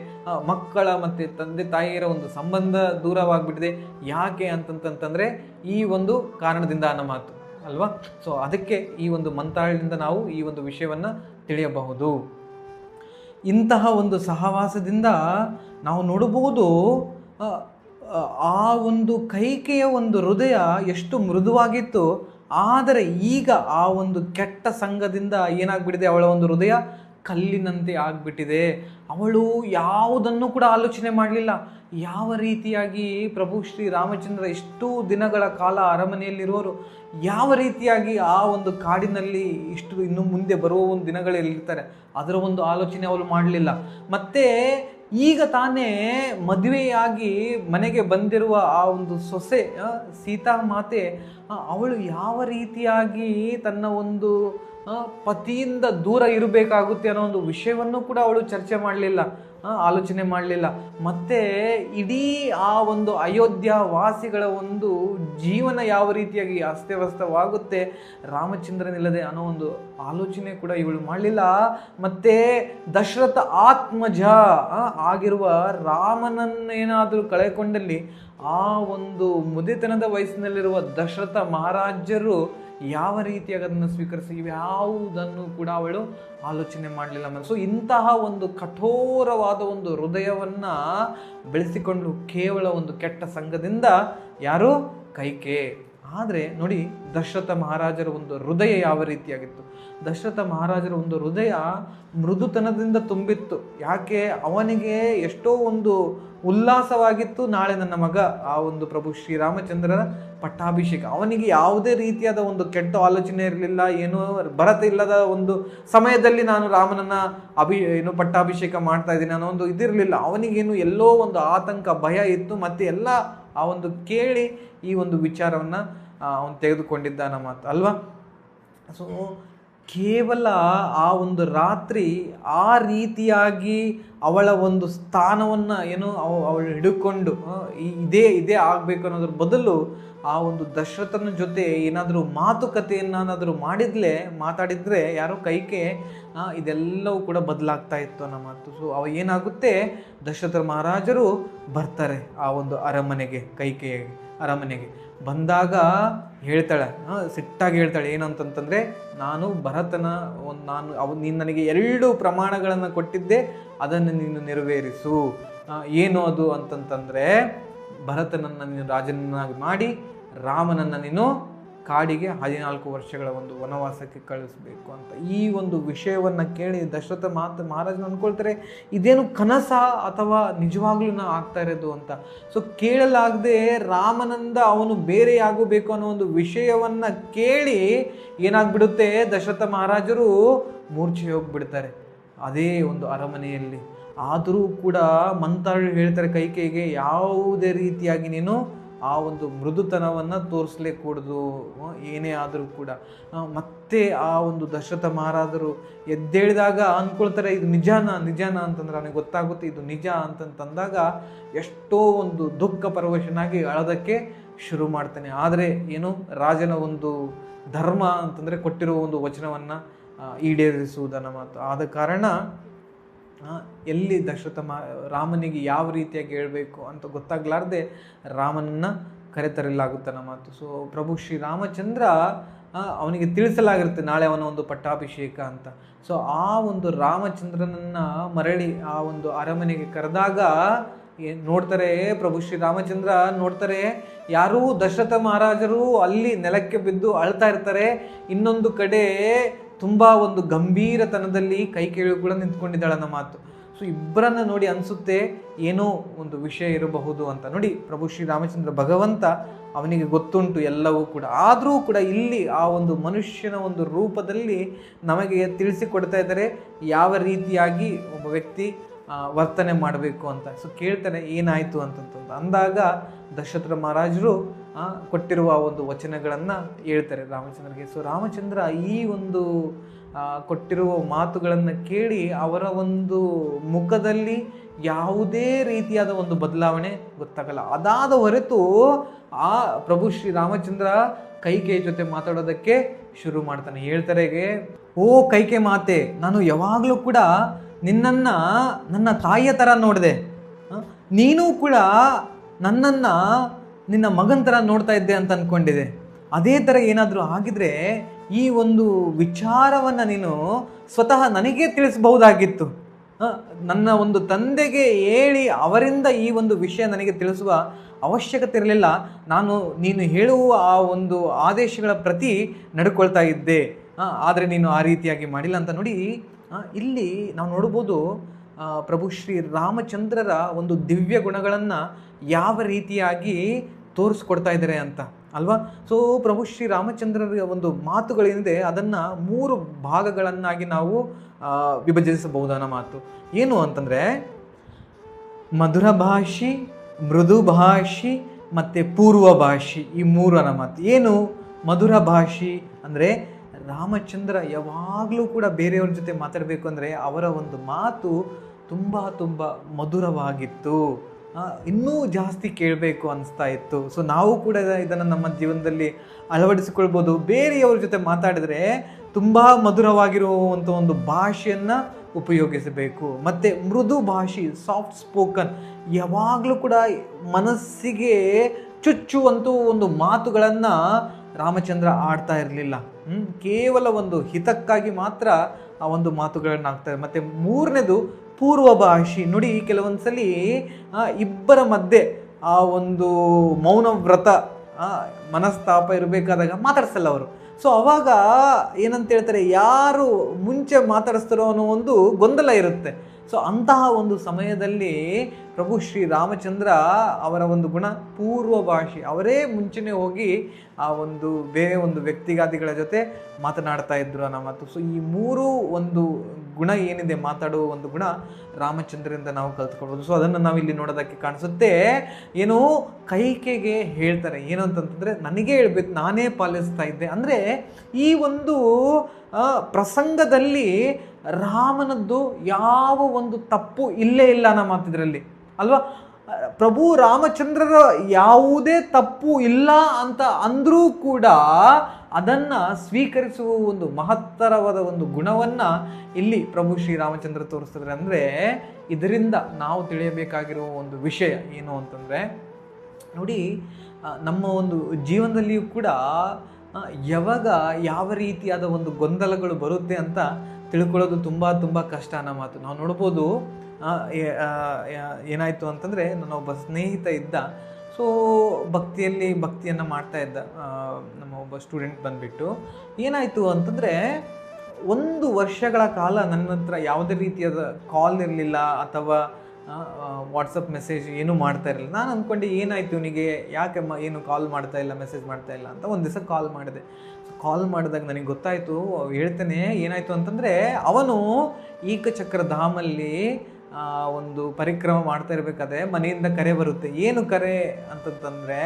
ಮಕ್ಕಳ ಮತ್ತು ತಂದೆ ತಾಯಿಯರ ಒಂದು ಸಂಬಂಧ ದೂರವಾಗ್ಬಿಟ್ಟಿದೆ. ಯಾಕೆ ಅಂತಂತಂದರೆ ಈ ಒಂದು ಕಾರಣದಿಂದ ಅನ್ನೋ ಮಾತು ಅಲ್ವಾ. ಸೊ ಅದಕ್ಕೆ ಈ ಒಂದು ಮಂತ್ರಾಲಯದಿಂದ ನಾವು ಈ ಒಂದು ವಿಷಯವನ್ನು ತಿಳಿಯಬಹುದು. ಇಂತಹ ಒಂದು ಸಹವಾಸದಿಂದ ನಾವು ನೋಡಬಹುದು ಆ ಒಂದು ಕೈಕೆಯ ಒಂದು ಹೃದಯ ಎಷ್ಟು ಮೃದುವಾಗಿತ್ತು, ಆದರೆ ಈಗ ಆ ಒಂದು ಕೆಟ್ಟ ಸಂಘದಿಂದ ಏನಾಗ್ಬಿಟ್ಟಿದೆ, ಅವಳ ಒಂದು ಹೃದಯ ಕಲ್ಲಿನಂತೆ ಆಗ್ಬಿಟ್ಟಿದೆ. ಅವಳು ಯಾವುದನ್ನು ಕೂಡ ಆಲೋಚನೆ ಮಾಡಲಿಲ್ಲ. ಯಾವ ರೀತಿಯಾಗಿ ಪ್ರಭು ಶ್ರೀ ರಾಮಚಂದ್ರ ಇಷ್ಟು ದಿನಗಳ ಕಾಲ ಅರಮನೆಯಲ್ಲಿರುವವರು ಯಾವ ರೀತಿಯಾಗಿ ಆ ಒಂದು ಕಾಡಿನಲ್ಲಿ ಇನ್ನು ಮುಂದೆ ಬರುವ ಒಂದು ದಿನಗಳಲ್ಲಿರ್ತಾರೆ ಅದರ ಒಂದು ಆಲೋಚನೆ ಅವಳು ಮಾಡಲಿಲ್ಲ. ಮತ್ತೆ ಈಗ ತಾನೇ ಮದುವೆಯಾಗಿ ಮನೆಗೆ ಬಂದಿರುವ ಆ ಒಂದು ಸೊಸೆ ಸೀತಾ ಮಾತೆ, ಅವಳು ಯಾವ ರೀತಿಯಾಗಿ ತನ್ನ ಒಂದು ಪತಿಯಿಂದ ದೂರ ಇರಬೇಕಾಗುತ್ತೆ ಅನ್ನೋ ಒಂದು ವಿಷಯವನ್ನು ಕೂಡ ಅವಳು ಚರ್ಚೆ ಮಾಡಲಿಲ್ಲ, ಆಲೋಚನೆ ಮಾಡಲಿಲ್ಲ. ಮತ್ತೆ ಇಡೀ ಆ ಒಂದು ಅಯೋಧ್ಯ ವಾಸಿಗಳ ಒಂದು ಜೀವನ ಯಾವ ರೀತಿಯಾಗಿ ಅಸ್ತವ್ಯಸ್ತವಾಗುತ್ತೆ ರಾಮಚಂದ್ರನಿಲ್ಲದೆ ಅನ್ನೋ ಒಂದು ಆಲೋಚನೆ ಕೂಡ ಇವಳು ಮಾಡಲಿಲ್ಲ. ಮತ್ತೆ ದಶರಥ ಆತ್ಮಜ ಆಗಿರುವ ರಾಮನನ್ನೇನಾದರೂ ಕಳೆಕೊಂಡಲ್ಲಿ ಆ ಒಂದು ಮುದಿತನದ ವಯಸ್ಸಿನಲ್ಲಿರುವ ದಶರಥ ಮಹಾರಾಜರು ಯಾವ ರೀತಿಯಾಗಿ ಅದನ್ನು ಸ್ವೀಕರಿಸಿ ಯಾವುದನ್ನು ಕೂಡ ಅವಳು ಆಲೋಚನೆ ಮಾಡಲಿಲ್ಲ. ಸೊ ಇಂತಹ ಒಂದು ಕಠೋರವಾದ ಒಂದು ಹೃದಯವನ್ನು ಬೆಳೆಸಿಕೊಂಡು ಕೇವಲ ಒಂದು ಕೆಟ್ಟ ಸಂಘದಿಂದ ಯಾರು ಕೈಕೆ. ಆದರೆ ನೋಡಿ ದಶರಥ ಮಹಾರಾಜರ ಒಂದು ಹೃದಯ ಯಾವ ರೀತಿಯಾಗಿತ್ತು. ದಶರಥ ಮಹಾರಾಜರ ಒಂದು ಹೃದಯ ಮೃದುತನದಿಂದ ತುಂಬಿತ್ತು. ಯಾಕೆ, ಅವನಿಗೆ ಎಷ್ಟೋ ಒಂದು ಉಲ್ಲಾಸವಾಗಿತ್ತು, ನಾಳೆ ನನ್ನ ಮಗ ಆ ಒಂದು ಪ್ರಭು ಶ್ರೀರಾಮಚಂದ್ರನ ಪಟ್ಟಾಭಿಷೇಕ. ಅವನಿಗೆ ಯಾವುದೇ ರೀತಿಯಾದ ಒಂದು ಕೆಟ್ಟ ಆಲೋಚನೆ ಇರಲಿಲ್ಲ, ಏನೋ ಭರತ ಇಲ್ಲದ ಒಂದು ಸಮಯದಲ್ಲಿ ನಾನು ರಾಮನನ್ನ ಪಟ್ಟಾಭಿಷೇಕ ಮಾಡ್ತಾ ಇದ್ದೀನಿ ಅನ್ನೋ ಒಂದು ಇದಿರಲಿಲ್ಲ. ಅವನಿಗೇನು ಎಲ್ಲೋ ಒಂದು ಆತಂಕ ಭಯ ಇತ್ತು. ಮತ್ತೆ ಎಲ್ಲ ಆ ಒಂದು ಕೇಳಿ ಈ ಒಂದು ವಿಚಾರವನ್ನು ಅವನು ತೆಗೆದುಕೊಂಡಿದ್ದಾನ ಮಾತು ಅಲ್ವಾ. ಸೊ ಕೇವಲ ಆ ಒಂದು ರಾತ್ರಿ ಆ ರೀತಿಯಾಗಿ ಅವಳ ಒಂದು ಸ್ಥಾನವನ್ನು ಅವಳು ಹಿಡ್ಕೊಂಡು ಇದೇ ಆಗಬೇಕು ಅನ್ನೋದ್ರ ಬದಲು ಆ ಒಂದು ದಶರಥನ ಜೊತೆ ಏನಾದರೂ ಮಾತುಕತೆಯನ್ನಾದರೂ ಮಾತಾಡಿದ್ರೆ ಯಾರೋ ಕೈಕೆ ಇದೆಲ್ಲವೂ ಕೂಡ ಬದಲಾಗ್ತಾ ಇತ್ತು ಅನ್ನೋ ಮಾತು. ಸೊ ಅವ ಏನಾಗುತ್ತೆ, ದಶರಥ ಮಹಾರಾಜರು ಬರ್ತಾರೆ ಆ ಒಂದು ಅರಮನೆಗೆ, ಕೈಕೆಯ ಅರಮನೆಗೆ ಬಂದಾಗ ಹೇಳ್ತಾಳೆ, ಸಿಟ್ಟಾಗಿ ಹೇಳ್ತಾಳೆ ಏನಂತಂತಂದರೆ, ನಾನು ಭರತನ ನೀನು ನನಗೆ 2 ಪ್ರಮಾಣಗಳನ್ನು ಕೊಟ್ಟಿದ್ದೆ, ಅದನ್ನು ನೀನು ನೆರವೇರಿಸು. ಏನು ಅದು ಅಂತಂತಂದರೆ, ಭರತನನ್ನು ನೀನು ರಾಜನನ್ನಾಗಿ ಮಾಡಿ ರಾಮನನ್ನು ನೀನು ಕಾಡಿಗೆ 14 ವರ್ಷಗಳ ಒಂದು ವನವಾಸಕ್ಕೆ ಕಳಿಸ್ಬೇಕು ಅಂತ. ಈ ಒಂದು ವಿಷಯವನ್ನು ಕೇಳಿ ದಶರಥ ಮಹಾರಾಜನ ಅಂದ್ಕೊಳ್ತಾರೆ, ಇದೇನು ಕನಸ ಅಥವಾ ನಿಜವಾಗ್ಲೂ ಆಗ್ತಾ ಇರೋದು ಅಂತ. ಸೊ ಕೇಳಲಾಗದೆ ರಾಮನಿಂದ ಅವನು ಬೇರೆಯಾಗಬೇಕು ಅನ್ನೋ ಒಂದು ವಿಷಯವನ್ನು ಕೇಳಿ ಏನಾಗ್ಬಿಡುತ್ತೆ, ದಶರಥ ಮಹಾರಾಜರು ಮೂರ್ಛೆ ಹೋಗ್ಬಿಡ್ತಾರೆ ಅದೇ ಒಂದು ಅರಮನೆಯಲ್ಲಿ. ಆದರೂ ಕೂಡ ಮಂತ್ರಾಲಯರು ಹೇಳ್ತಾರೆ ಕೈಕೆಯಿಗೆ, ಯಾವುದೇ ರೀತಿಯಾಗಿ ನೀನು ಆ ಒಂದು ಮೃದುತನವನ್ನು ತೋರಿಸ್ಲೇ ಕೂಡದು, ಏನೇ ಆದರೂ ಕೂಡ. ಮತ್ತೆ ಆ ಒಂದು ದಶರಥ ಮಹಾರಾಜರು ಎದ್ದೇಳಿದಾಗ ಅಂದ್ಕೊಳ್ತಾರೆ, ಇದು ನಿಜಾನ ಅಂತಂದ್ರೆ ಅವನಿಗೆ ಗೊತ್ತಾಗುತ್ತೆ ಇದು ನಿಜ ಅಂತಂದಾಗ ಎಷ್ಟೋ ಒಂದು ದುಃಖ ಪರವಶನಾಗಿ ಅಳೋದಕ್ಕೆ ಶುರು ಮಾಡ್ತಾನೆ. ಆದರೆ ಏನು, ರಾಜನ ಒಂದು ಧರ್ಮ ಅಂತಂದರೆ ಕೊಟ್ಟಿರುವ ಒಂದು ವಚನವನ್ನು ಈಡೇರಿಸುವುದನ್ನ ಮಾತು. ಆದ ಕಾರಣ ಎಲ್ಲಿ ರಾಮನಿಗೆ ಯಾವ ರೀತಿಯಾಗಿ ಹೇಳಬೇಕು ಅಂತ ಗೊತ್ತಾಗ್ಲಾರ್ದೆ ರಾಮನನ್ನು ಕರೆತರಲಾಗುತ್ತೆ ನಮ್ಮ ಮಾತು. ಸೊ ಪ್ರಭು ಶ್ರೀರಾಮಚಂದ್ರ ಅವನಿಗೆ ತಿಳಿಸಲಾಗಿರುತ್ತೆ ನಾಳೆ ಅವನ ಒಂದು ಪಟ್ಟಾಭಿಷೇಕ ಅಂತ. ಸೊ ಆ ಒಂದು ರಾಮಚಂದ್ರನನ್ನು ಮರಳಿ ಆ ಒಂದು ಅರಮನೆಗೆ ಕರೆದಾಗ ನೋಡ್ತಾರೆ, ಪ್ರಭು ಶ್ರೀರಾಮಚಂದ್ರ ನೋಡ್ತಾರೆ, ಯಾರೂ ದಶರಥ ಮಹಾರಾಜರು ಅಲ್ಲಿ ನೆಲಕ್ಕೆ ಬಿದ್ದು ಅಳ್ತಾ ಇರ್ತಾರೆ. ಇನ್ನೊಂದು ಕಡೆ ತುಂಬ ಒಂದು ಗಂಭೀರತನದಲ್ಲಿ ಕೈಕೇಳಿ ಕೂಡ ನಿಂತ್ಕೊಂಡಿದ್ದಾಳೆ ಅನ್ನೋ ಮಾತು. ಸೊ ಇಬ್ಬರನ್ನ ನೋಡಿ ಅನಿಸುತ್ತೆ ಏನೋ ಒಂದು ವಿಷಯ ಇರಬಹುದು ಅಂತ. ನೋಡಿ ಪ್ರಭು ಶ್ರೀರಾಮಚಂದ್ರ ಭಗವಂತ ಅವನಿಗೆ ಗೊತ್ತುಂಟು ಎಲ್ಲವೂ ಕೂಡ, ಆದರೂ ಕೂಡ ಇಲ್ಲಿ ಆ ಒಂದು ಮನುಷ್ಯನ ಒಂದು ರೂಪದಲ್ಲಿ ನಮಗೆ ತಿಳಿಸಿಕೊಡ್ತಾ ಇದ್ದಾರೆ ಯಾವ ರೀತಿಯಾಗಿ ಒಬ್ಬ ವ್ಯಕ್ತಿ ವರ್ತನೆ ಮಾಡಬೇಕು ಅಂತ. ಸೊ ಕೇಳ್ತಾನೆ ಏನಾಯಿತು ಅಂತಂತ ಅಂದಾಗ ದಶರಥ ಮಹಾರಾಜರು ಕೊಟ್ಟಿರುವ ಒಂದು ವಚನಗಳನ್ನು ಹೇಳ್ತಾರೆ ರಾಮಚಂದ್ರಗೆ. ಸೊ ರಾಮಚಂದ್ರ ಈ ಒಂದು ಕೊಟ್ಟಿರುವ ಮಾತುಗಳನ್ನು ಕೇಳಿ ಅವರ ಒಂದು ಮುಖದಲ್ಲಿ ಯಾವುದೇ ರೀತಿಯಾದ ಒಂದು ಬದಲಾವಣೆ ಗೊತ್ತಾಗಲ್ಲ. ಅದಾದ ಹೊರತು ಆ ಪ್ರಭು ಶ್ರೀ ರಾಮಚಂದ್ರ ಕೈಕೇಯಿ ಜೊತೆ ಮಾತಾಡೋದಕ್ಕೆ ಶುರು ಮಾಡ್ತಾನೆ. ಹೇಳ್ತಾರೆ, ಓ ಕೈಕೆ ಮಾತೆ, ನಾನು ಯಾವಾಗಲೂ ಕೂಡ ನಿನ್ನನ್ನು ನನ್ನ ತಾಯಿಯ ಥರ ನೋಡಿದೆ, ನೀನು ಕೂಡ ನನ್ನನ್ನು ನಿನ್ನ ಮಗನ ಥರ ನೋಡ್ತಾ ಇದ್ದೆ ಅಂತ ಅಂದ್ಕೊಂಡಿದ್ದೆ. ಅದೇ ಥರ ಏನಾದರೂ ಆಗಿದ್ರೆ ಈ ಒಂದು ವಿಚಾರವನ್ನು ನೀನು ಸ್ವತಃ ನನಗೇ ತಿಳಿಸಬಹುದಾಗಿತ್ತು. ನನ್ನ ಒಂದು ತಂದೆಗೆ ಹೇಳಿ ಅವರಿಂದ ಈ ಒಂದು ವಿಷಯ ನನಗೆ ತಿಳಿಸುವ ಅವಶ್ಯಕತೆ ಇರಲಿಲ್ಲ. ನೀನು ಹೇಳುವ ಆ ಒಂದು ಆದೇಶಗಳ ಪ್ರತಿ ನಡ್ಕೊಳ್ತಾ ಇದ್ದೆ, ಆದರೆ ನೀನು ಆ ರೀತಿಯಾಗಿ ಮಾಡಿಲ್ಲ ಅಂತ. ನೋಡಿ, ಇಲ್ಲಿ ನಾವು ನೋಡ್ಬೋದು ಪ್ರಭು ಶ್ರೀ ರಾಮಚಂದ್ರರ ಒಂದು ದಿವ್ಯ ಗುಣಗಳನ್ನು ಯಾವ ರೀತಿಯಾಗಿ ತೋರಿಸ್ಕೊಡ್ತಾ ಇದ್ದಾರೆ ಅಂತ ಅಲ್ವಾ. ಸೊ ಪ್ರಭು ಶ್ರೀ ರಾಮಚಂದ್ರರ ಒಂದು ಮಾತುಗಳೇನಿದೆ ಅದನ್ನು 3 ಭಾಗಗಳನ್ನಾಗಿ ನಾವು ವಿಭಜಿಸಬಹುದಾದ ಮಾತು ಏನು ಅಂತಂದರೆ, ಮಧುರ ಭಾಷಿ, ಮೃದು ಭಾಷಿ ಮತ್ತು ಪೂರ್ವ ಭಾಷಿ, ಈ 3 ಮಾತು. ಏನು ಮಧುರ ಭಾಷಿ ಅಂದರೆ ರಾಮಚಂದ್ರ ಯಾವಾಗಲೂ ಕೂಡ ಬೇರೆಯವ್ರ ಜೊತೆ ಮಾತಾಡಬೇಕು ಅಂದರೆ ಅವರ ಒಂದು ಮಾತು ತುಂಬ ತುಂಬ ಮಧುರವಾಗಿತ್ತು, ಇನ್ನೂ ಜಾಸ್ತಿ ಕೇಳಬೇಕು ಅನಿಸ್ತಾ ಇತ್ತು. ಸೊ ನಾವು ಕೂಡ ಇದನ್ನು ನಮ್ಮ ಜೀವನದಲ್ಲಿ ಅಳವಡಿಸಿಕೊಳ್ಬೋದು. ಬೇರೆಯವ್ರ ಜೊತೆ ಮಾತಾಡಿದರೆ ತುಂಬ ಮಧುರವಾಗಿರುವಂಥ ಒಂದು ಭಾಷೆಯನ್ನು ಉಪಯೋಗಿಸಬೇಕು. ಮತ್ತು ಮೃದು ಭಾಷೆ, ಸಾಫ್ಟ್ ಸ್ಪೋಕನ್, ಯಾವಾಗಲೂ ಕೂಡ ಮನಸ್ಸಿಗೆ ಚುಚ್ಚುವಂಥ ಒಂದು ಮಾತುಗಳನ್ನು ರಾಮಚಂದ್ರ ಆಡ್ತಾ ಇರಲಿಲ್ಲ. ಕೇವಲ ಒಂದು ಹಿತಕ್ಕಾಗಿ ಮಾತ್ರ ಆ ಒಂದು ಮಾತುಗಳನ್ನ ಆಗ್ತಾರೆ. ಮತ್ತು 3ನೇದು ಪೂರ್ವ ಭಾಷೆ. ನೋಡಿ, ಕೆಲವೊಂದ್ಸಲಿ ಇಬ್ಬರ ಮಧ್ಯೆ ಆ ಒಂದು ಮೌನ ವ್ರತ ಮನಸ್ತಾಪ ಇರಬೇಕಾದಾಗ ಮಾತಾಡ್ಸಲ್ಲ ಅವರು. ಸೊ ಅವಾಗ ಏನಂತ ಹೇಳ್ತಾರೆ, ಯಾರು ಮುಂಚೆ ಮಾತಾಡಿಸ್ತಾರೋ ಅನ್ನೋ ಒಂದು ಗೊಂದಲ ಇರುತ್ತೆ. ಸೊ ಅಂತಹ ಒಂದು ಸಮಯದಲ್ಲಿ ಪ್ರಭು ಶ್ರೀ ರಾಮಚಂದ್ರ ಅವರ ಒಂದು ಗುಣ ಪೂರ್ವ ಭಾಷೆ, ಅವರೇ ಮುಂಚೆನೇ ಹೋಗಿ ಆ ಒಂದು ಬೇರೆ ಒಂದು ವ್ಯಕ್ತಿಗಾದಿಗಳ ಜೊತೆ ಮಾತನಾಡ್ತಾ ಇದ್ರು ಅನ್ನೋ ಮಾತು. ಸೊ ಈ 3 ಒಂದು ಗುಣ ಏನಿದೆ, ಮಾತಾಡುವ ಒಂದು ಗುಣ ರಾಮಚಂದ್ರರಿಂದ ನಾವು ಕಲ್ತ್ಕೊಳ್ಬೋದು. ಸೊ ಅದನ್ನು ನಾವು ಇಲ್ಲಿ ನೋಡೋದಕ್ಕೆ ಕಾಣಿಸುತ್ತೆ. ಏನು ಕೈಕೆಗೆ ಹೇಳ್ತಾರೆ ಏನು ಅಂತಂತಂದರೆ, ನನಗೇ ಹೇಳ್ಬೇಕು, ನಾನೇ ಪಾಲಿಸ್ತಾ ಇದ್ದೆ. ಅಂದರೆ ಈ ಒಂದು ಪ್ರಸಂಗದಲ್ಲಿ ರಾಮನದ್ದು ಯಾವ ಒಂದು ತಪ್ಪು ಇಲ್ಲೇ ಇಲ್ಲ ಅನ್ನೋ ಮಾತಿದ್ರಲ್ಲಿ ಅಲ್ವಾ. ಪ್ರಭು ರಾಮಚಂದ್ರರ ಯಾವುದೇ ತಪ್ಪು ಇಲ್ಲ ಅಂತ ಅಂದರೂ ಕೂಡ ಅದನ್ನು ಸ್ವೀಕರಿಸುವ ಒಂದು ಮಹತ್ತರವಾದ ಒಂದು ಗುಣವನ್ನು ಇಲ್ಲಿ ಪ್ರಭು ಶ್ರೀರಾಮಚಂದ್ರ ತೋರಿಸ್ತಿದ್ದಾರೆ. ಅಂದರೆ ಇದರಿಂದ ನಾವು ತಿಳಿಯಬೇಕಾಗಿರುವ ಒಂದು ವಿಷಯ ಏನು ಅಂತಂದರೆ, ನೋಡಿ, ನಮ್ಮ ಒಂದು ಜೀವನದಲ್ಲಿಯೂ ಕೂಡ ಯಾವಾಗ ಯಾವ ರೀತಿಯಾದ ಒಂದು ಗೊಂದಲಗಳು ಬರುತ್ತೆ ಅಂತ ತಿಳ್ಕೊಳ್ಳೋದು ತುಂಬ ತುಂಬ ಕಷ್ಟ ಅನ್ನೋ ಮಾತು. ನಾವು ನೋಡ್ಬೋದು, ಏನಾಯಿತು ಅಂತಂದರೆ, ನನ್ನ ಒಬ್ಬ ಸ್ನೇಹಿತ ಇದ್ದ. ಸೊ ಭಕ್ತಿಯನ್ನು ಮಾಡ್ತಾ ಇದ್ದ ನಮ್ಮ ಒಬ್ಬ ಸ್ಟೂಡೆಂಟ್ ಬಂದುಬಿಟ್ಟು. ಏನಾಯಿತು ಅಂತಂದರೆ, 1 ವರ್ಷಗಳ ಕಾಲ ನನ್ನ ಹತ್ರ ಯಾವುದೇ ರೀತಿಯಾದ ಕಾಲ್ ಇರಲಿಲ್ಲ ಅಥವಾ ವಾಟ್ಸಪ್ ಮೆಸೇಜ್ ಏನೂ ಮಾಡ್ತಾ ಇರಲಿಲ್ಲ. ನಾನು ಅಂದ್ಕೊಂಡೆ ಏನಾಯಿತು ಇವನಿಗೆ, ಯಾಕೆ ಏನು ಕಾಲ್ ಮಾಡ್ತಾ ಇಲ್ಲ, ಮೆಸೇಜ್ ಮಾಡ್ತಾ ಇಲ್ಲ ಅಂತ. ಒಂದು ದಿವಸ ಕಾಲ್ ಮಾಡಿದೆ. ಕಾಲ್ ಮಾಡಿದಾಗ ನನಗೆ ಗೊತ್ತಾಯಿತು, ಹೇಳ್ತೇನೆ ಏನಾಯಿತು ಅಂತಂದರೆ, ಅವನು ಏಕಚಕ್ರ ಧಾಮಲ್ಲಿ ಒಂದು ಪರಿಕ್ರಮ ಮಾಡ್ತಾ ಇರಬೇಕಾದ್ರೆ ಮನೆಯಿಂದ ಕರೆ ಬರುತ್ತೆ. ಏನು ಕರೆ ಅಂತಂತಂದರೆ,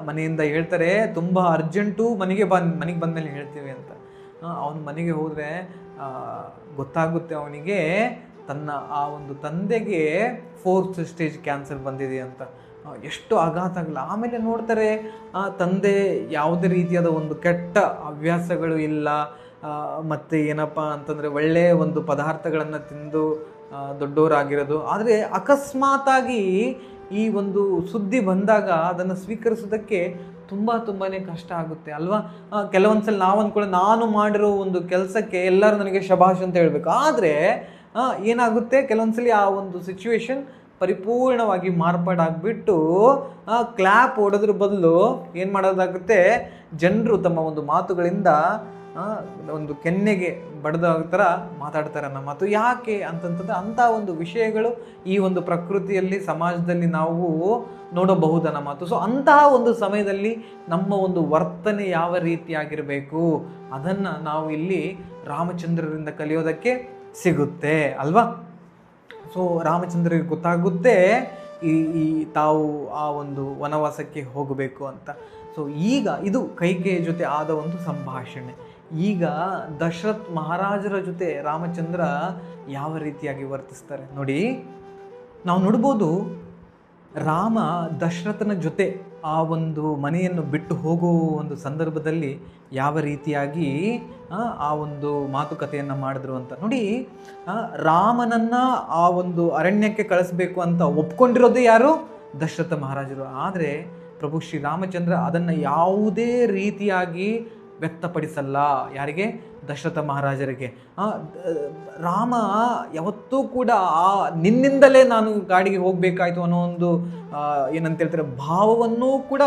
ಮನೆಯಿಂದ ಹೇಳ್ತಾರೆ ತುಂಬ ಅರ್ಜೆಂಟು, ಮನೆಗೆ ಬಂದಮೇಲೆ ಹೇಳ್ತೀವಿ ಅಂತ. ಅವನ ಮನೆಗೆ ಹೋದರೆ ಗೊತ್ತಾಗುತ್ತೆ ಅವನಿಗೆ ತನ್ನ ಆ ಒಂದು ತಂದೆಗೆ 4th ಸ್ಟೇಜ್ ಕ್ಯಾನ್ಸರ್ ಬಂದಿದೆ ಅಂತ. ಎಷ್ಟು ಆಘಾತ ಆಗಲ್ಲ. ಆಮೇಲೆ ನೋಡ್ತಾರೆ, ತಂದೆ ಯಾವುದೇ ರೀತಿಯಾದ ಒಂದು ಕೆಟ್ಟ ಹವ್ಯಾಸಗಳು ಇಲ್ಲ, ಮತ್ತು ಏನಪ್ಪ ಅಂತಂದರೆ ಒಳ್ಳೆಯ ಒಂದು ಪದಾರ್ಥಗಳನ್ನು ತಿಂದು ದೊಡ್ಡವರಾಗಿರೋದು. ಆದರೆ ಅಕಸ್ಮಾತಾಗಿ ಈ ಒಂದು ಸುದ್ದಿ ಬಂದಾಗ ಅದನ್ನು ಸ್ವೀಕರಿಸೋದಕ್ಕೆ ತುಂಬಾ ಕಷ್ಟ ಆಗುತ್ತೆ ಅಲ್ವಾ. ಕೆಲವೊಂದ್ಸಲ ನಾವು ಅಂದ್ಕೊಳ್ಳೋ, ನಾನು ಮಾಡಿರೋ ಒಂದು ಕೆಲಸಕ್ಕೆ ಎಲ್ಲರೂ ನನಗೆ ಶಭಾಷ್ ಅಂತ ಹೇಳಬೇಕು. ಆದರೆ ಏನಾಗುತ್ತೆ, ಕೆಲವೊಂದ್ಸಲಿ ಆ ಒಂದು ಸಿಚುವೇಶನ್ ಪರಿಪೂರ್ಣವಾಗಿ ಮಾರ್ಪಾಡಾಗ್ಬಿಟ್ಟು ಕ್ಲ್ಯಾಪ್ ಹೊಡೋದ್ರ ಬದಲು ಏನು ಮಾಡೋದಾಗುತ್ತೆ, ಜನರು ತಮ್ಮ ಒಂದು ಮಾತುಗಳಿಂದ ಒಂದು ಕೆನ್ನೆಗೆ ಬಡ್ದ ಥರ ಮಾತಾಡ್ತಾರೆ ಅನ್ನೋ ಮಾತು. ಯಾಕೆ ಅಂತಂತಂದ್ರೆ, ಅಂಥ ಒಂದು ವಿಷಯಗಳು ಈ ಒಂದು ಪ್ರಕೃತಿಯಲ್ಲಿ, ಸಮಾಜದಲ್ಲಿ ನಾವು ನೋಡಬಹುದನ್ನ ಮಾತು. ಸೊ ಅಂತಹ ಒಂದು ಸಮಯದಲ್ಲಿ ನಮ್ಮ ಒಂದು ವರ್ತನೆ ಯಾವ ರೀತಿಯಾಗಿರಬೇಕು ಅದನ್ನು ನಾವು ಇಲ್ಲಿ ರಾಮಚಂದ್ರರಿಂದ ಕಲಿಯೋದಕ್ಕೆ ಸಿಗುತ್ತೆ ಅಲ್ವಾ. ಸೊ ರಾಮಚಂದ್ರಿಗೆ ಗೊತ್ತಾಗುತ್ತೆ ಈ ಈ ತಾವು ಆ ಒಂದು ವನವಾಸಕ್ಕೆ ಹೋಗಬೇಕು ಅಂತ. ಸೊ ಈಗ ಇದು ಕೈಕೇಯಿಯ ಜೊತೆ ಆದ ಒಂದು ಸಂಭಾಷಣೆ. ಈಗ ದಶರಥ್ ಮಹಾರಾಜರ ಜೊತೆ ರಾಮಚಂದ್ರ ಯಾವ ರೀತಿಯಾಗಿ ವರ್ತಿಸ್ತಾರೆ ನೋಡಿ. ನಾವು ನೋಡ್ಬೋದು, ರಾಮ ದಶರಥನ ಜೊತೆ ಆ ಒಂದು ಮನೆಯನ್ನು ಬಿಟ್ಟು ಹೋಗುವ ಒಂದು ಸಂದರ್ಭದಲ್ಲಿ ಯಾವ ರೀತಿಯಾಗಿ ಆ ಒಂದು ಮಾತುಕತೆಯನ್ನು ಮಾಡಿದ್ರು ಅಂತ ನೋಡಿ. ರಾಮನನ್ನು ಆ ಒಂದು ಅರಣ್ಯಕ್ಕೆ ಕಳಿಸ್ಬೇಕು ಅಂತ ಒಪ್ಕೊಂಡಿರೋದೇ ಯಾರು? ದಶರಥ ಮಹಾರಾಜರು. ಆದರೆ ಪ್ರಭು ಶ್ರೀ ರಾಮಚಂದ್ರ ಅದನ್ನು ಯಾವುದೇ ರೀತಿಯಾಗಿ ವ್ಯಕ್ತಪಡಿಸಲ್ಲ. ಯಾರಿಗೆ? ದಶರಥ ಮಹಾರಾಜರಿಗೆ. ರಾಮ ಯಾವತ್ತೂ ಕೂಡ ನಿನ್ನಿಂದಲೇ ನಾನು ಗಾಡಿಗೆ ಹೋಗಬೇಕಾಯ್ತು ಅನ್ನೋ ಒಂದು ಏನಂತ ಹೇಳ್ತಾರೆ ಭಾವವನ್ನು ಕೂಡ